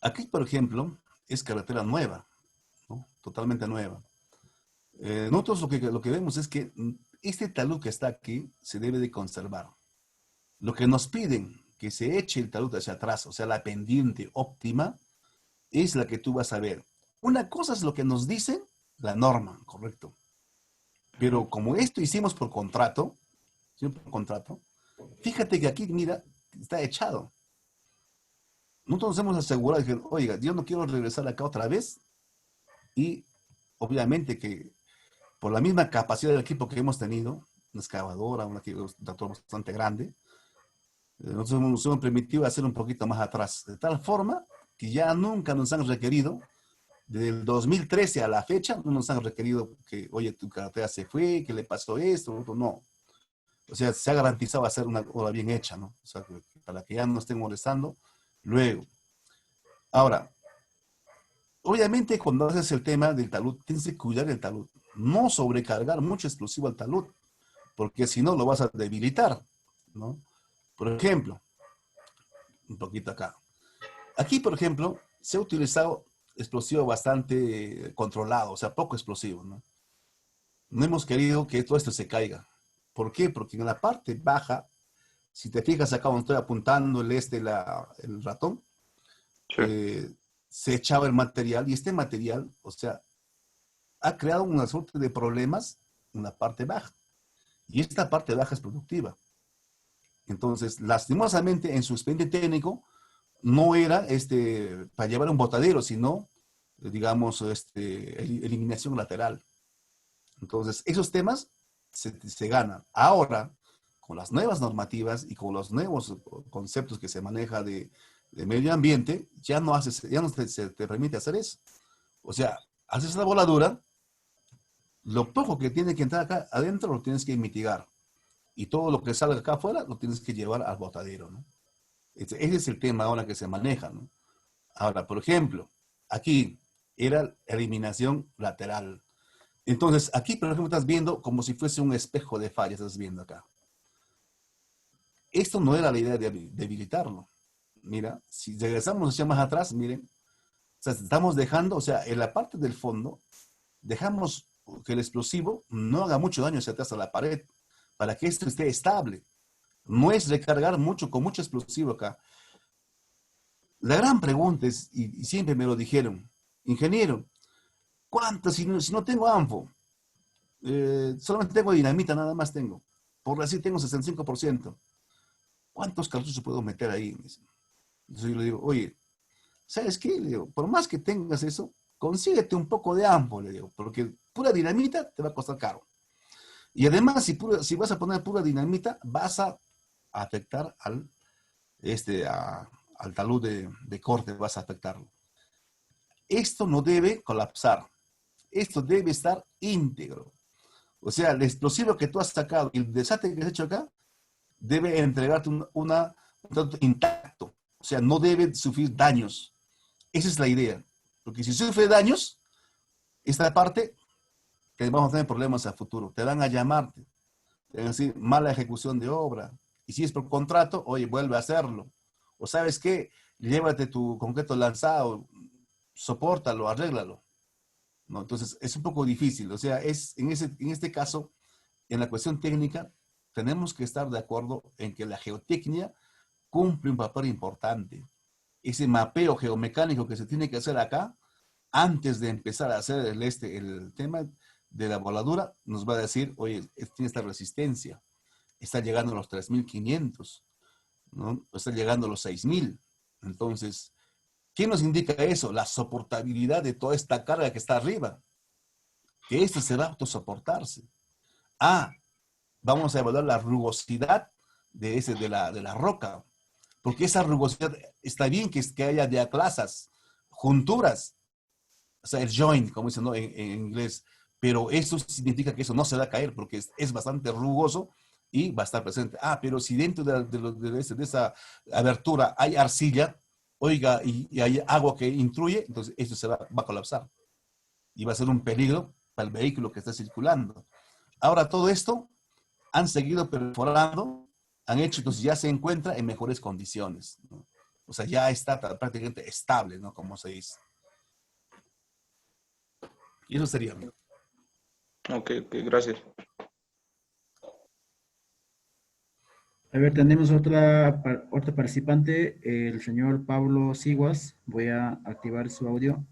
Aquí, por ejemplo, es carretera nueva, ¿no? Totalmente nueva. Nosotros lo que vemos es que este talud que está aquí se debe de conservar. Lo que nos piden que se eche el talud hacia atrás, o sea, la pendiente óptima, es la que tú vas a ver. Una cosa es lo que nos dicen la norma, correcto. Pero como esto hicimos por contrato, ¿sí? Por contrato, fíjate que aquí, mira, está echado. Nosotros nos hemos asegurado que, oiga, yo no quiero regresar acá otra vez y obviamente que por la misma capacidad del equipo que hemos tenido, una excavadora, un tractor bastante grande, nosotros nos hemos permitido hacer un poquito más atrás, de tal forma que ya nunca nos han requerido, desde el 2013 a la fecha, no nos han requerido que, oye, tu carretera se fue, que le pasó esto, no. O sea, se ha garantizado hacer una obra bien hecha, ¿no? O sea, para que ya no estén molestando luego. Ahora, obviamente cuando haces el tema del talud, tienes que cuidar el talud, no sobrecargar mucho explosivo al talud, porque si no lo vas a debilitar, ¿no? Por ejemplo, un poquito acá. Aquí, por ejemplo, se ha utilizado explosivo bastante controlado, o sea, poco explosivo, ¿no? No hemos querido que todo esto se caiga. ¿Por qué? Porque en la parte baja, si te fijas acá donde estoy apuntando el ratón, Sí. eh, se echaba el material y este material, o sea, ha creado una suerte de problemas en la parte baja. Y esta parte baja es productiva. Entonces, lastimosamente, en su expediente técnico, no era para llevar un botadero, sino, digamos, eliminación lateral. Entonces, esos temas se ganan. Ahora, con las nuevas normativas y con los nuevos conceptos que se maneja de medio ambiente, ya no se te permite hacer eso. O sea, haces la voladura, lo poco que tiene que entrar acá adentro lo tienes que mitigar. Y todo lo que salga acá afuera lo tienes que llevar al botadero, ¿no? Ese es el tema ahora que se maneja, ¿no? Ahora, por ejemplo, aquí era eliminación lateral. Entonces, aquí, por ejemplo, estás viendo como si fuese un espejo de falla, estás viendo acá. Esto no era la idea de habilitarlo. Mira, si regresamos hacia más atrás, miren, o sea, estamos dejando, o sea, en la parte del fondo, dejamos que el explosivo no haga mucho daño hacia atrás a la pared, para que esto esté estable. No es recargar mucho con mucho explosivo acá. La gran pregunta es, y siempre me lo dijeron, ingeniero, ¿cuánto si no tengo ANFO? Solamente tengo dinamita, nada más tengo. Por así tengo 65%. ¿Cuántos cartuchos puedo meter ahí? Entonces yo le digo, oye, ¿sabes qué? Le digo, por más que tengas eso, consíguete un poco de ANFO, le digo, porque pura dinamita te va a costar caro. Y además, si vas a poner pura dinamita, vas a afectar al talud de corte, vas a afectarlo. Esto no debe colapsar. Esto debe estar íntegro. O sea, el explosivo que tú has sacado y el desastre que has hecho acá debe entregarte un tanto intacto. O sea, no debe sufrir daños. Esa es la idea. Porque si sufre daños, esta parte, te vamos a tener problemas a futuro. Te van a llamarte. Te van a decir mala ejecución de obra. Y si es por contrato, oye, vuelve a hacerlo. O sabes qué, llévate tu concreto lanzado, sopórtalo, arréglalo. ¿No? Entonces, es un poco difícil. O sea, en este caso, en la cuestión técnica, tenemos que estar de acuerdo en que la geotecnia cumple un papel importante. Ese mapeo geomecánico que se tiene que hacer acá, antes de empezar a hacer el tema de la voladura, nos va a decir, oye, tiene esta resistencia, está llegando a los 3.500, ¿no? Está llegando a los 6.000. Entonces, ¿qué nos indica eso? La soportabilidad de toda esta carga que está arriba, que esto se va a autosoportarse. Ah, vamos a evaluar la rugosidad de la roca, porque esa rugosidad está bien que haya diaclasas, junturas, o sea, el joint, como dicen, ¿no? En inglés, pero eso significa que eso no se va a caer porque es bastante rugoso y va a estar presente. Ah, pero si dentro de esa abertura hay arcilla, oiga, y hay agua que intruye, entonces esto va a colapsar y va a ser un peligro para el vehículo que está circulando. Ahora, todo esto han seguido perforando, han hecho, entonces ya se encuentra en mejores condiciones, ¿no? O sea, ya está prácticamente estable, ¿no? Como se dice. Y eso sería. Ok, gracias. A ver, tenemos otra participante, el señor Pablo Siguas. Voy a activar su audio.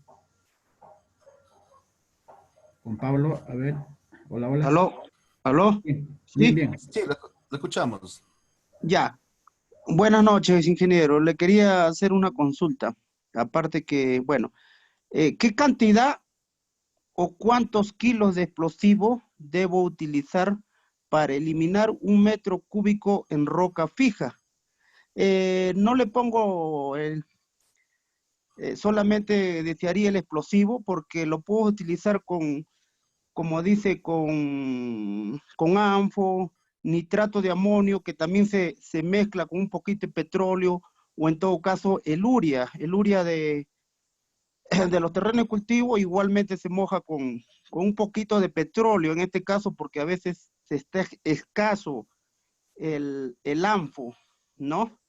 Con Pablo, a ver. Hola, hola. ¿Aló? ¿Aló? Bien, bien, Sí, bien. Sí, lo escuchamos. ya. Buenas noches, ingeniero. Le quería hacer una consulta. Aparte que, bueno, ¿qué cantidad o cuántos kilos de explosivo debo utilizar para eliminar 1 metro cúbico en roca fija? No le pongo solamente desearía el explosivo porque lo puedo utilizar con, como dice, con ANFO, nitrato de amonio, que también se mezcla con un poquito de petróleo, o en todo caso el urea de los terrenos de cultivo igualmente se moja con un poquito de petróleo, en este caso porque a veces se está escaso el ANFO, ¿no?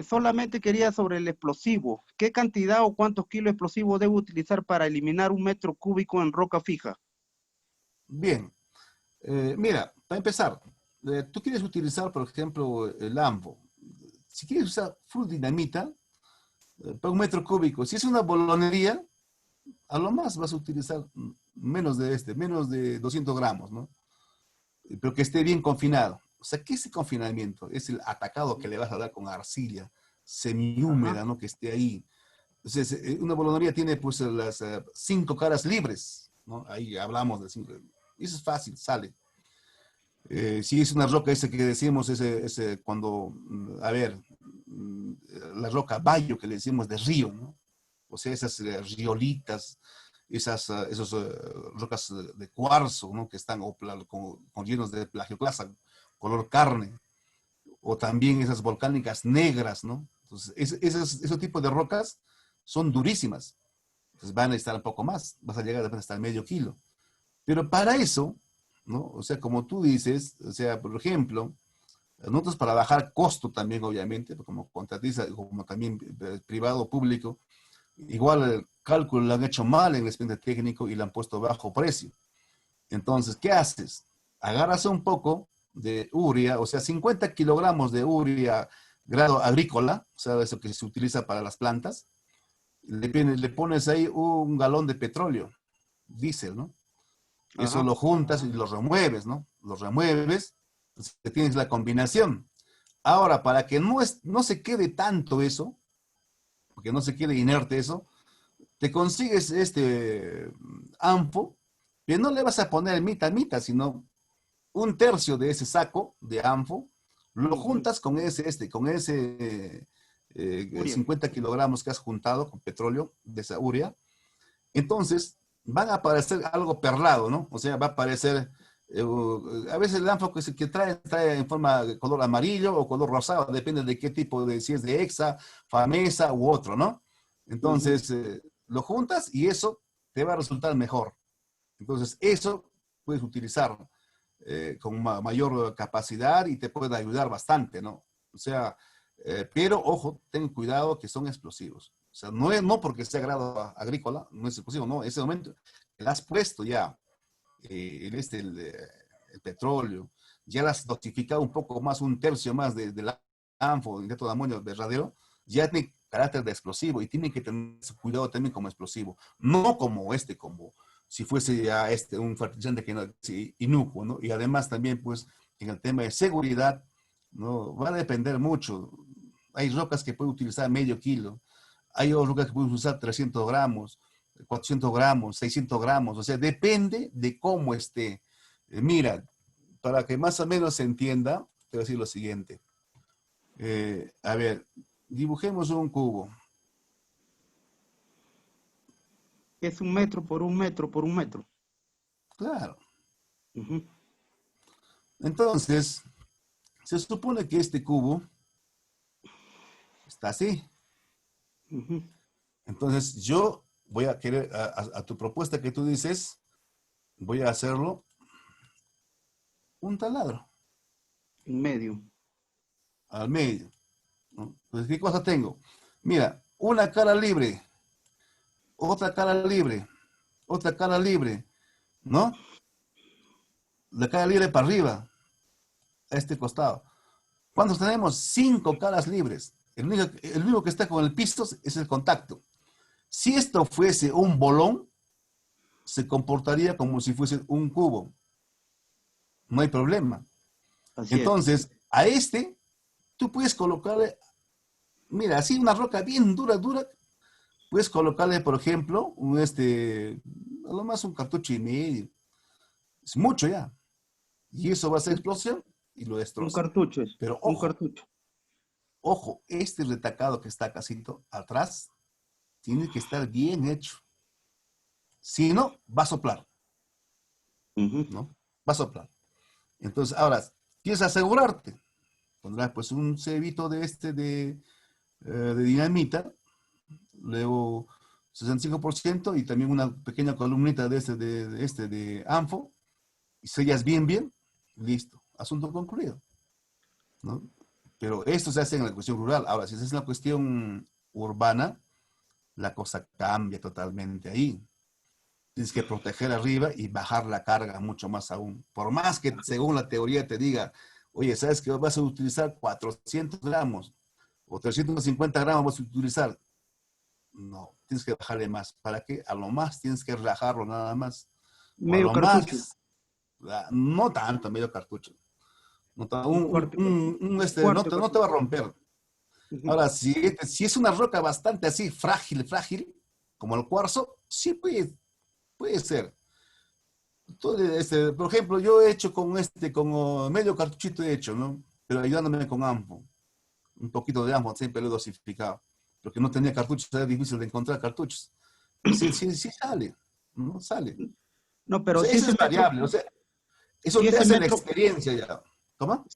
Solamente quería sobre el explosivo. ¿Qué cantidad o cuántos kilos de explosivo debo utilizar para eliminar 1 metro cúbico en roca fija? Bien, mira, para empezar, tú quieres utilizar, por ejemplo, el AMFO. Si quieres usar full dinamita, para 1 metro cúbico, si es una bolonería, a lo más vas a utilizar menos de 200 gramos, ¿no? Pero que esté bien confinado. O sea, ¿qué es el confinamiento? Es el atacado que le vas a dar con arcilla Ajá, semihúmeda, ¿no? Que esté ahí. Entonces, una bolonería tiene pues las 5 caras libres, ¿no? Ahí hablamos de 5. Eso es fácil, sale. Si es una roca, ese que decimos, ese cuando, a ver, la roca bayo que le decimos de río, ¿no? O sea, esas riolitas, esos rocas de cuarzo, ¿no? Que están con llenos de plagioclasa, color carne, o también esas volcánicas negras, ¿no? Entonces, esos tipos de rocas son durísimas. Entonces van a estar un poco más, vas a llegar hasta el medio kilo. Pero para eso, ¿no? O sea, como tú dices, o sea, por ejemplo, nosotros para bajar costo también, obviamente, como contratista, como también privado o público, igual el cálculo lo han hecho mal en el expediente técnico y le han puesto bajo precio. Entonces, ¿qué haces? Agarras un poco de urea, o sea, 50 kilogramos de urea grado agrícola, o sea, eso que se utiliza para las plantas, le pones ahí 1 galón de petróleo, diésel, ¿no? Eso ajá. lo juntas y lo remueves, ¿no? Lo remueves, entonces tienes la combinación. Ahora, para que no se quede tanto eso, porque no se quede inerte eso, te consigues este ANFO, que no le vas a poner mitad, sino 1/3 de ese saco de ANFO, lo Ujú. juntas con ese Uria. 50 kilogramos que has juntado con petróleo de esa urea. Entonces, van a aparecer algo perlado, ¿no? O sea, va a aparecer, a veces el ANFO que trae en forma de color amarillo o color rosado, depende de qué tipo si es de Hexa, Famesa u otro, ¿no? Ujú. Entonces, lo juntas y eso te va a resultar mejor. Entonces, eso puedes utilizar con mayor capacidad y te puede ayudar bastante, ¿no? O sea, pero ojo, ten cuidado que son explosivos. O sea, no porque sea grado agrícola, no es explosivo, no, en ese momento le has puesto ya el petróleo, ya le has dosificado un poco más, 1/3 más del ANFO, de de amonio verdadero, ya tiene carácter de explosivo y tiene que tener su cuidado también como explosivo, no como si fuese ya un fertilizante que no sí, inocuo, ¿no? Y además también, pues, en el tema de seguridad, ¿no? Va a depender mucho. Hay rocas que pueden utilizar medio kilo, hay rocas que pueden usar 300 gramos, 400 gramos, 600 gramos, o sea, depende de cómo esté. Mira, para que más o menos se entienda, te voy a decir lo siguiente. A ver, dibujemos un cubo. Es 1 metro por 1 metro por 1 metro. Claro. Ujú, Entonces, se supone que este cubo está así. ujú. Entonces, yo voy a querer, a tu propuesta que tú dices, voy a hacerlo un taladro En medio. al medio, ¿no? Pues, ¿qué cosa tengo? Mira, una cara libre, otra cara libre, otra cara libre, ¿no? La cara libre para arriba, a este costado. ¿Cuántos tenemos? 5 caras libres. El único que está con el piso es el contacto. Si esto fuese un bolón, se comportaría como si fuese un cubo. No hay problema. Así es. Entonces, a este, tú puedes colocarle, mira, así una roca bien dura, dura, puedes colocarle, por ejemplo, a lo más un cartucho y medio. Es mucho ya. Y eso va a ser Un, explosión y lo un destroza. cartucho es. Pero Un ojo, cartucho. ojo, este retacado que está casito atrás tiene que estar bien hecho. Si no, va a soplar, Ujú. ¿no? Va a soplar. Entonces, ahora, quieres asegurarte, pondrás pues un cebito de dinamita, luego 65% y también una pequeña columnita de ANFO, y sellas bien, bien, listo, asunto concluido, ¿no? Pero esto se hace en la cuestión rural. Ahora, si se hace en la cuestión urbana, la cosa cambia totalmente ahí. Tienes que proteger arriba y bajar la carga mucho más aún. Por más que según la teoría te diga, oye, ¿sabes que vas a utilizar 400 gramos o 350 gramos vas a utilizar? No, tienes que bajarle más. ¿Para qué? A lo más tienes que rajarlo nada más. O a Medio lo cartucho, más, no tanto, medio cartucho. No, un cuarto, cuarto no te va a cartucho. romper. Ujú. Ahora, si es una roca bastante así, frágil, como el cuarzo, sí puede ser. Por ejemplo, yo he hecho como medio cartuchito he hecho, ¿no? Pero ayudándome con AMFO. Un poquito de AMFO, siempre lo he dosificado. Porque no tenía cartuchos, era difícil de encontrar cartuchos. Pero sí sale, ¿no? Sale. No, O pero sea, eso es variable, o sea, eso si te ese hace la metro, experiencia ya. ¿Cómo?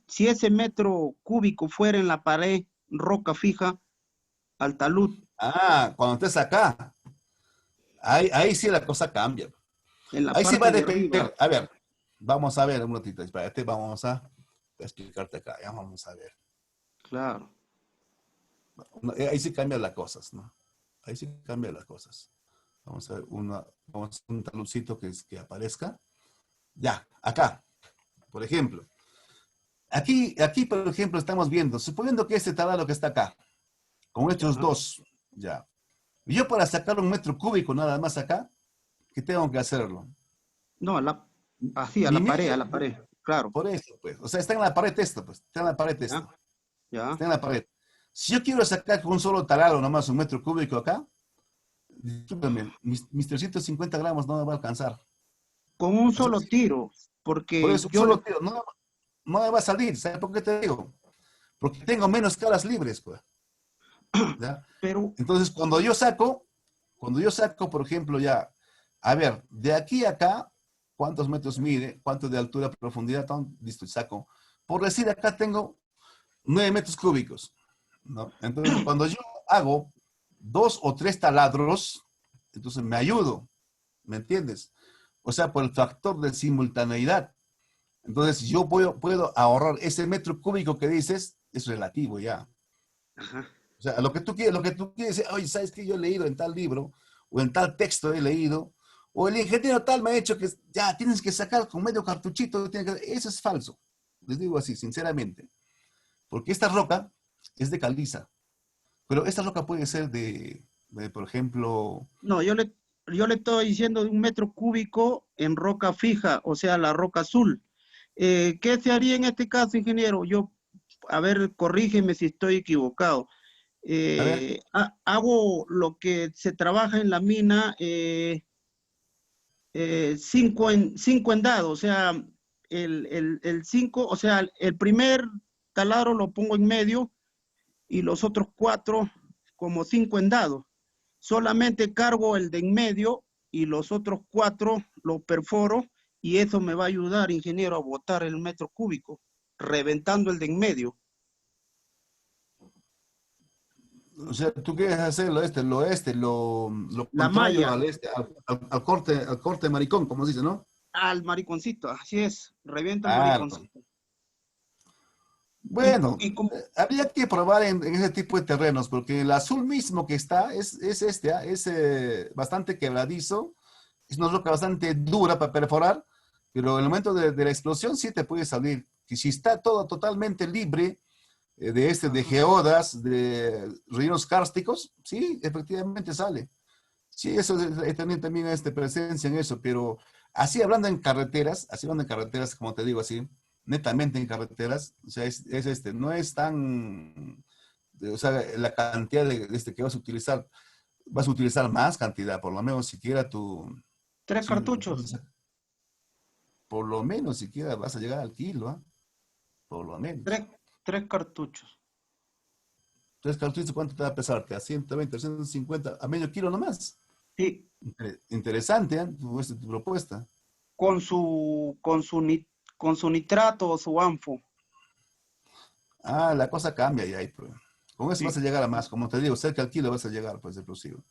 si ese metro cúbico fuera en la pared, roca fija, al talud, Ah, cuando estés acá, ahí sí la cosa cambia. en la Ahí sí va a parte de arriba, depender. A ver, vamos a ver un ratito, espérate, vamos a explicarte acá, ya vamos a ver. claro. Ahí sí cambian las cosas, ¿no? Ahí sí cambian las cosas. Vamos a ver vamos a hacer un talucito que aparezca. Ya, acá, por ejemplo. Aquí, por ejemplo, estamos viendo, suponiendo que este taladro que está acá, con estos Ya. dos, ya. Yo para sacar un metro cúbico nada más acá, ¿qué tengo que hacerlo? No, así, Mi a medio, la pared, claro. por eso, pues. O sea, está en la pared esto, pues. Está en la pared Ya, esto. ya. Está en la pared. Si yo quiero sacar con un solo taladro nomás un metro cúbico acá, discúlpeme, mis 350 gramos no me va a alcanzar. Con un O sea, solo tiro, por porque eso yo le, solo tiro, no me va a salir. ¿Sabes por qué te digo? Porque tengo menos caras libres, pues. ¿Ya? pero Entonces, cuando yo saco, por ejemplo, ya, a ver, de aquí a acá, ¿cuántos metros mide? ¿Cuánto de altura, profundidad? Listo, saco. Por decir, acá tengo 9 metros cúbicos, ¿no? Entonces, cuando yo hago 2 o 3 taladros, entonces me ayudo, ¿me entiendes? O sea, por el factor de simultaneidad. Entonces, yo puedo ahorrar ese metro cúbico que dices, es relativo ya. ajá. O sea, lo que tú quieres decir, oye, ¿sabes qué? Yo he leído en tal libro, o en tal texto he leído, o el ingeniero tal me ha dicho que ya tienes que sacar con medio cartuchito, eso es falso. Les digo así, sinceramente. Porque esta roca es de caliza, pero esta roca puede ser por ejemplo, No, yo le estoy diciendo de un metro cúbico en roca fija, o sea, la roca azul. ¿Qué se haría en este caso, ingeniero? Yo, a ver, corrígeme si estoy equivocado. a ver, Hago lo que se trabaja en la mina, cinco en dado, o sea, el cinco, o sea, el primer taladro lo pongo en medio y los otros cuatro como cinco en dado. Solamente cargo el de en medio y los otros cuatro los perforo y eso me va a ayudar, ingeniero, a botar el metro cúbico, reventando el de en medio. o sea, tú quieres hacerlo lo La contrario malla al corte maricón, como se dice, ¿no? al mariconcito, así es, revienta el Claro. mariconcito. Bueno, Y como, habría que probar en ese tipo de terrenos, porque el azul mismo que está es bastante quebradizo, es una roca bastante dura para perforar, pero en el momento de la explosión sí te puede salir. Y si está todo totalmente libre de ajá. geodas, de rellenos kársticos, sí, efectivamente sale. Sí, eso también presencia en eso, pero así hablando en carreteras, como te digo, así, netamente en carreteras, o sea, no es tan, o sea, la cantidad que vas a utilizar más cantidad, por lo menos siquiera Tres si- cartuchos. por lo menos siquiera vas a llegar al kilo, ¿ah? Por lo menos. Tres, tres cartuchos. 3 cartuchos, ¿cuánto te va a pesarte? A 120, 150, a medio kilo nomás. Sí, Interesante, ¿eh? Tu propuesta. con su nitrato o su anfo. Ah, la cosa cambia ya ahí, pues. Con eso vas a Sí. llegar a más, como te digo, cerca al kilo vas a llegar, pues, de explosivo.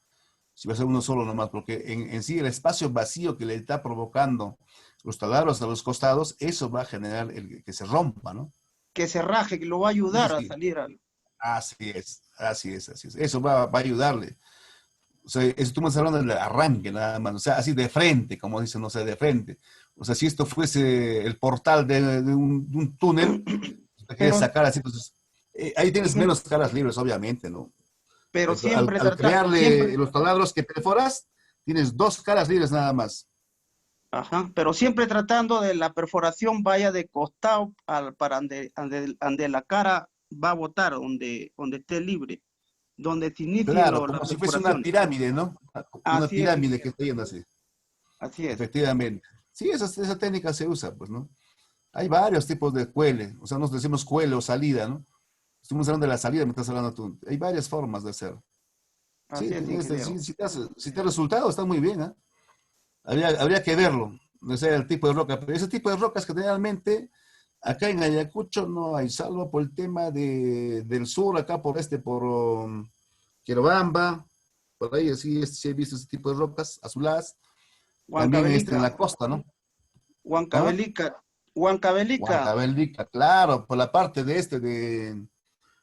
Si va a ser uno solo nomás, porque en sí el espacio vacío que le está provocando los taladros a los costados, eso va a generar que se rompa, ¿no? que se raje, que lo va a Sí, ayudar a sí. salir al... Así es, así es, así es. Eso va a ayudarle. O sea, eso tú me estás hablando del arranque nada más, o sea, así de frente, como dicen, no sé, de frente. O sea, si esto fuese el portal de un túnel, te quieres Pero, sacar así, entonces, ahí tienes ujú, menos caras libres, obviamente, ¿no? pero Al, siempre al trata, crearle siempre, los taladros que perforas, tienes dos caras libres nada más. ajá, pero siempre tratando de la perforación vaya de costado para donde la cara va a botar, donde esté libre, donde se inicie Claro, la como si fuese una perforación. pirámide, ¿no? Una Así es, pirámide que está yendo así, así es. efectivamente. Sí, esa técnica se usa, pues, ¿no? Hay varios tipos de cuele, o sea, nos decimos cuele o salida, ¿no? Estamos hablando de la salida, me estás hablando tú. Hay varias formas de hacer. Así Sí, es, sí, ingeniero. si te ha resultado, está muy bien, ¿ah? Habría que verlo, no sé, el tipo de roca, pero ese tipo de rocas generalmente acá en Ayacucho no hay, salvo por el tema del sur, acá por Quirobamba, por ahí sí, sí he visto ese tipo de rocas azuladas, también en Huancavelica, la costa, ¿no? ¿Ah? Huancavelica, Huancavelica, Huancavelica, claro, por la parte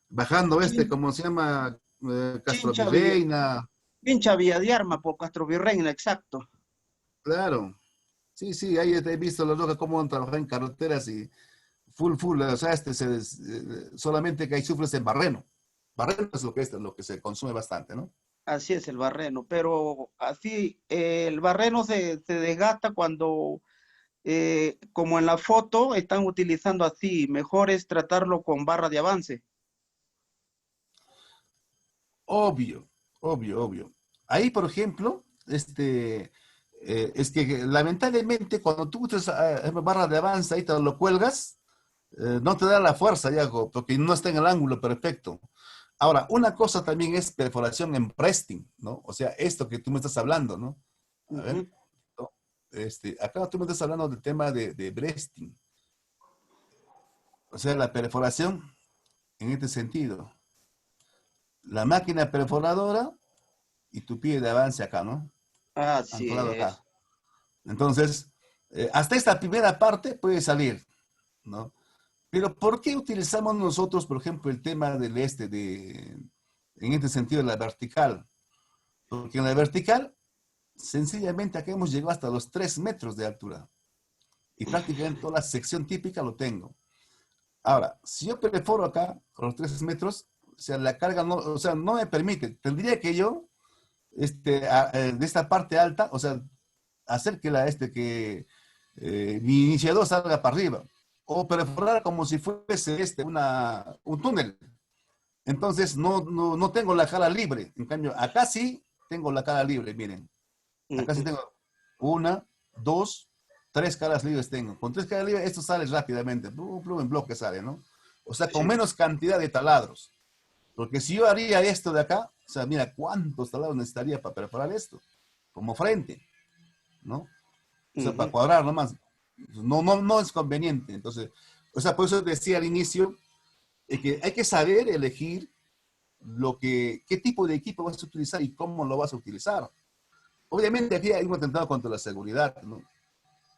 bajando Chin- ¿cómo se llama? Castro Chincha Villa, Virreina, Chincha Villa de Arma por Castro Virreina, exacto. claro. Sí, sí, ahí he visto las rocas cómo han trabajado en carreteras y full, o sea, solamente que hay sufres en Barreno. Barreno es lo que se consume bastante, ¿no? Así es el barreno, pero así el barreno se desgasta cuando, como en la foto, están utilizando así. Mejor es tratarlo con barra de avance. Obvio, obvio. Ahí, por ejemplo, es que lamentablemente cuando tú usas barra de avance, ahí te lo cuelgas, no te da la fuerza ya, porque no está en el ángulo perfecto. Ahora, una cosa también es perforación en breasting, ¿no? O sea, esto que tú me estás hablando, ¿no? A ver, Ujú. ¿no? Acá tú me estás hablando del tema de breasting, o sea, la perforación en este sentido. La máquina perforadora y tu pie de avance acá, ¿no? Así Ancorado es. acá. Entonces, hasta esta primera parte puede salir, ¿no? Pero ¿por qué utilizamos nosotros, por ejemplo, el tema en este sentido, la vertical? Porque en la vertical, sencillamente acá hemos llegado hasta los 3 metros de altura. Y prácticamente toda la sección típica lo tengo. Ahora, si yo perforo acá con los 3 metros, o sea, la carga no, o sea, no me permite. Tendría que yo, de esta parte alta, o sea, hacer que mi iniciador salga para arriba. O perforar como si fuese un túnel. Entonces no tengo la cara libre. En cambio, acá sí tengo la cara libre, miren. Acá sí Ujú. tengo una, dos, tres caras libres tengo. Con tres caras libres esto sale rápidamente. Plum, plum, en bloque sale, ¿no? O sea, con Sí. menos cantidad de taladros. Porque si yo haría esto de acá, o sea, mira, ¿cuántos taladros necesitaría para perforar esto? Como frente, ¿no? O sea, para Ujú. cuadrar nomás. No es conveniente. Entonces, o sea, por eso decía al inicio que hay que saber elegir qué tipo de equipo vas a utilizar y cómo lo vas a utilizar. Obviamente aquí hay un atentado contra la seguridad, ¿no?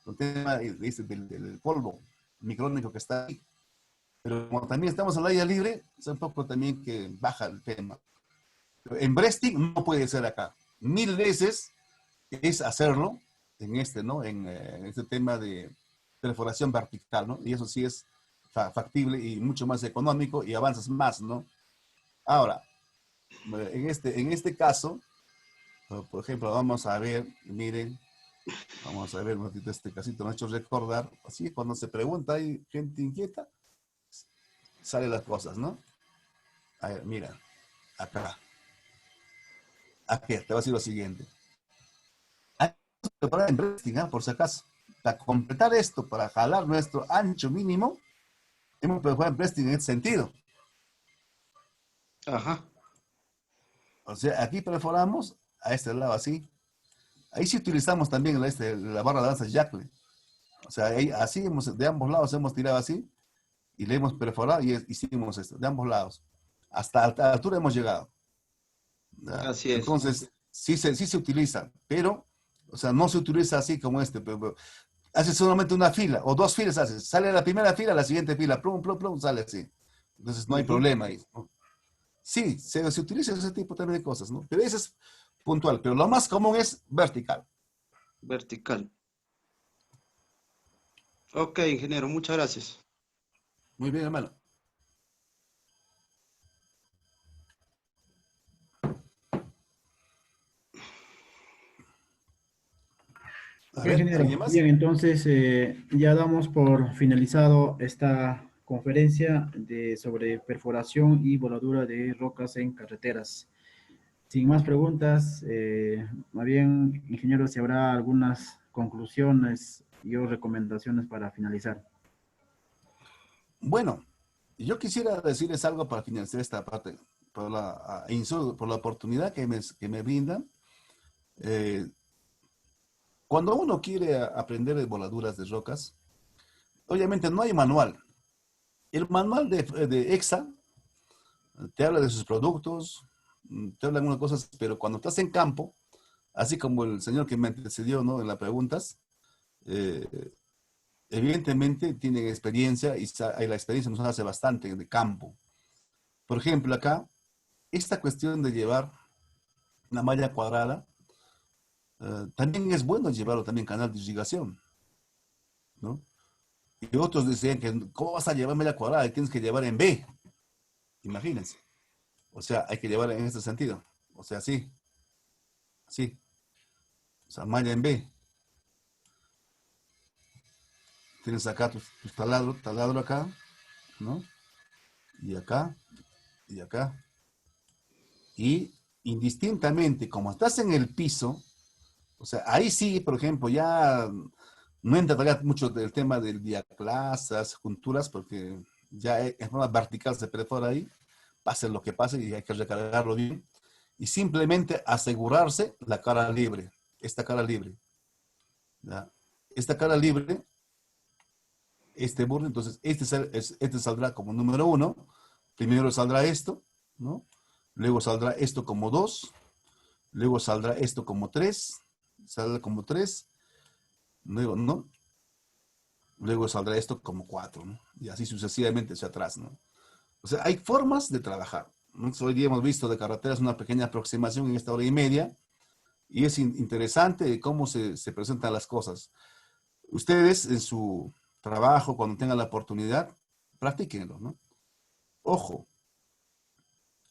El tema del polvo micrónico que está ahí. Pero como también estamos al aire libre, es un poco también que baja el tema. Pero en breasting no puede ser acá. 1000 veces es hacerlo ¿no? En este tema de perforación vertical, ¿no? Y eso sí es factible y mucho más económico y avanzas más, ¿no? Ahora, en este caso, por ejemplo, vamos a ver, miren, vamos a ver un ratito este casito, me ha hecho recordar, así cuando se pregunta, hay gente inquieta, salen las cosas, ¿no? A ver, mira, acá, aquí, te voy a decir lo siguiente. Hay que preparar en breasting, ¿ah? Por si acaso. Para completar esto, para jalar nuestro ancho mínimo, hemos preparado en breasting en este sentido. Ajá. O sea, aquí perforamos a este lado así. Ahí sí utilizamos también la barra de danza Jackle. O sea, ahí, así de ambos lados hemos tirado así y le hemos perforado y hicimos esto, de ambos lados. Hasta alta altura hemos llegado. ¿Ya? Así es. Entonces, sí se utiliza, pero, o sea, no se utiliza así como Haces solamente una fila o dos filas haces. Sale la primera fila, la siguiente fila, plum, plum, plum, sale así. Entonces no hay Ujú. problema ahí, ¿no? Sí, se utiliza ese tipo también de cosas, ¿no? Pero eso es puntual. Pero lo más común es vertical. Vertical. Ok, ingeniero, muchas gracias. Muy bien, hermano. A Ok, ver, ingeniero. ¿alguien más? Bien, entonces ya damos por finalizado esta conferencia sobre perforación y voladura de rocas en carreteras. Sin más preguntas, más bien, ingeniero, si habrá algunas conclusiones y o recomendaciones para finalizar. Bueno, yo quisiera decirles algo para finalizar esta parte, por la oportunidad que me brindan. Eh, Cuando uno quiere aprender de voladuras de rocas, obviamente no hay manual. El manual de EXA te habla de sus productos, te habla de algunas cosas, pero cuando estás en campo, así como el señor que me antecedió, ¿no? En las preguntas, eh, evidentemente tienen experiencia y la experiencia nos hace bastante de campo. Por ejemplo, acá, esta cuestión de llevar una malla cuadrada, también es bueno llevarlo también canal de irrigación, ¿no? Y otros decían que, ¿cómo vas a llevar malla cuadrada? Tienes que llevar en B, imagínense. O sea, hay que llevar en este sentido. O sea, sí, sí. O sea, malla en B. Tienes acá tu taladro acá, ¿no? Y acá, y acá. Y indistintamente, como estás en el piso, o sea, ahí sí, por ejemplo, ya no entra todavía mucho del tema del diaclasas, junturas, porque ya en forma vertical se perfora ahí, pase lo que pase y hay que recargarlo bien. Y simplemente asegurarse la cara libre, esta cara libre. ¿Ya? Esta cara libre, este borde, entonces este saldrá como número 1, primero saldrá esto, ¿no? Luego saldrá esto como 2, luego saldrá esto como 3, saldrá como 3, luego, ¿no? Luego saldrá esto como 4, ¿no? Y así sucesivamente hacia atrás, ¿no? O sea, hay formas de trabajar, ¿no? Hoy día hemos visto de carreteras una pequeña aproximación en esta hora y media, y es interesante cómo se presentan las cosas. Ustedes en su trabajo, cuando tengan la oportunidad, practíquenlo, ¿no? Ojo,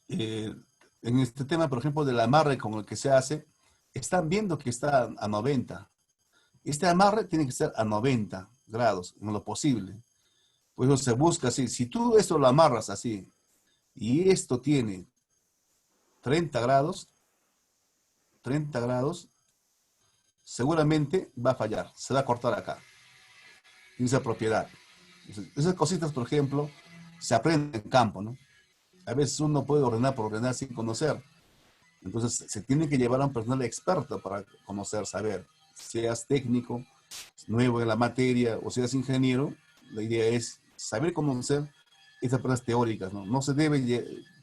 eh, en este tema, por ejemplo, del amarre con el que se hace, están viendo que está a 90. Este amarre tiene que ser a 90 grados, en lo posible. Pues eso se busca así. Si tú esto lo amarras así y esto tiene 30 grados, 30 grados, seguramente va a fallar, se va a cortar acá, en esa propiedad. Esas cositas, por ejemplo, se aprenden en campo, ¿no? A veces uno puede ordenar por ordenar sin conocer. Entonces, se tiene que llevar a un personal experto para conocer, saber. Seas técnico, nuevo en la materia o seas ingeniero, la idea es saber conocer estas cosas teóricas, ¿no? No se debe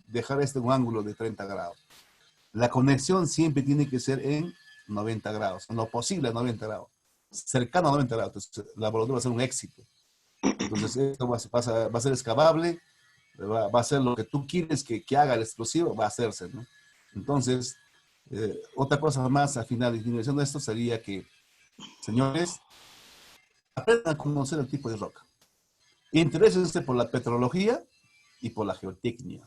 dejar este un ángulo de 30 grados. La conexión siempre tiene que ser en 90 grados, en lo posible a 90 grados, cercano a 90 grados. Entonces, la voladura va a ser un éxito. Entonces, esto va a ser excavable, va a ser lo que tú quieres que haga el explosivo, va a hacerse, ¿no? Entonces, otra cosa más al final de finalización de esto sería que, señores, aprendan a conocer el tipo de roca. Interésense por la petrología y por la geotecnia,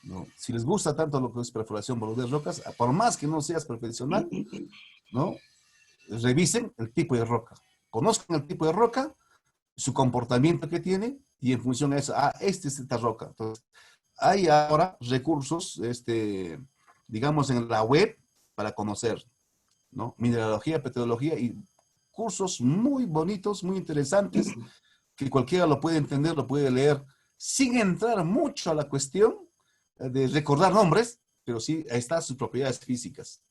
¿no? Si les gusta tanto lo que es perforación de rocas, por más que no seas profesional, ¿no? Revisen el tipo de roca. Conozcan el tipo de roca, su comportamiento que tiene, y en función de eso, esta es esta roca. Entonces, hay ahora recursos, digamos, en la web para conocer, ¿no? Mineralogía, petrología y cursos muy bonitos, muy interesantes, que cualquiera lo puede entender, lo puede leer, sin entrar mucho a la cuestión de recordar nombres, pero sí está sus propiedades físicas,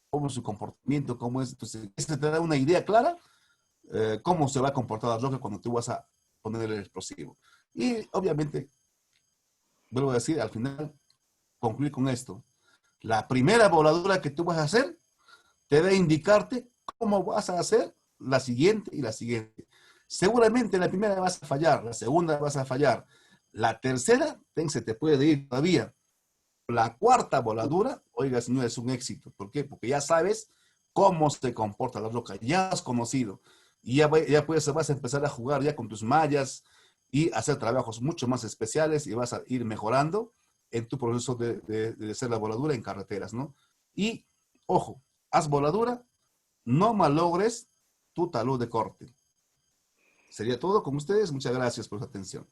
cómo es su comportamiento, cómo es. Entonces, eso te da una idea clara cómo se va a comportar la roca cuando tú vas a poner el explosivo. Y obviamente, vuelvo a decir, al final, concluir con esto. La primera voladura que tú vas a hacer debe indicarte cómo vas a hacer la siguiente y la siguiente. Seguramente la primera vas a fallar, la segunda vas a fallar, la tercera se te puede ir todavía. La cuarta voladura, oiga señor, es un éxito. ¿Por qué? Porque ya sabes cómo se comporta la roca, ya has conocido. Y ya puedes, vas a empezar a jugar ya con tus mallas y hacer trabajos mucho más especiales y vas a ir mejorando en tu proceso de hacer la voladura en carreteras, ¿no? Y, ojo, haz voladura, no malogres tu talud de corte. Sería todo con ustedes. Muchas gracias por su atención.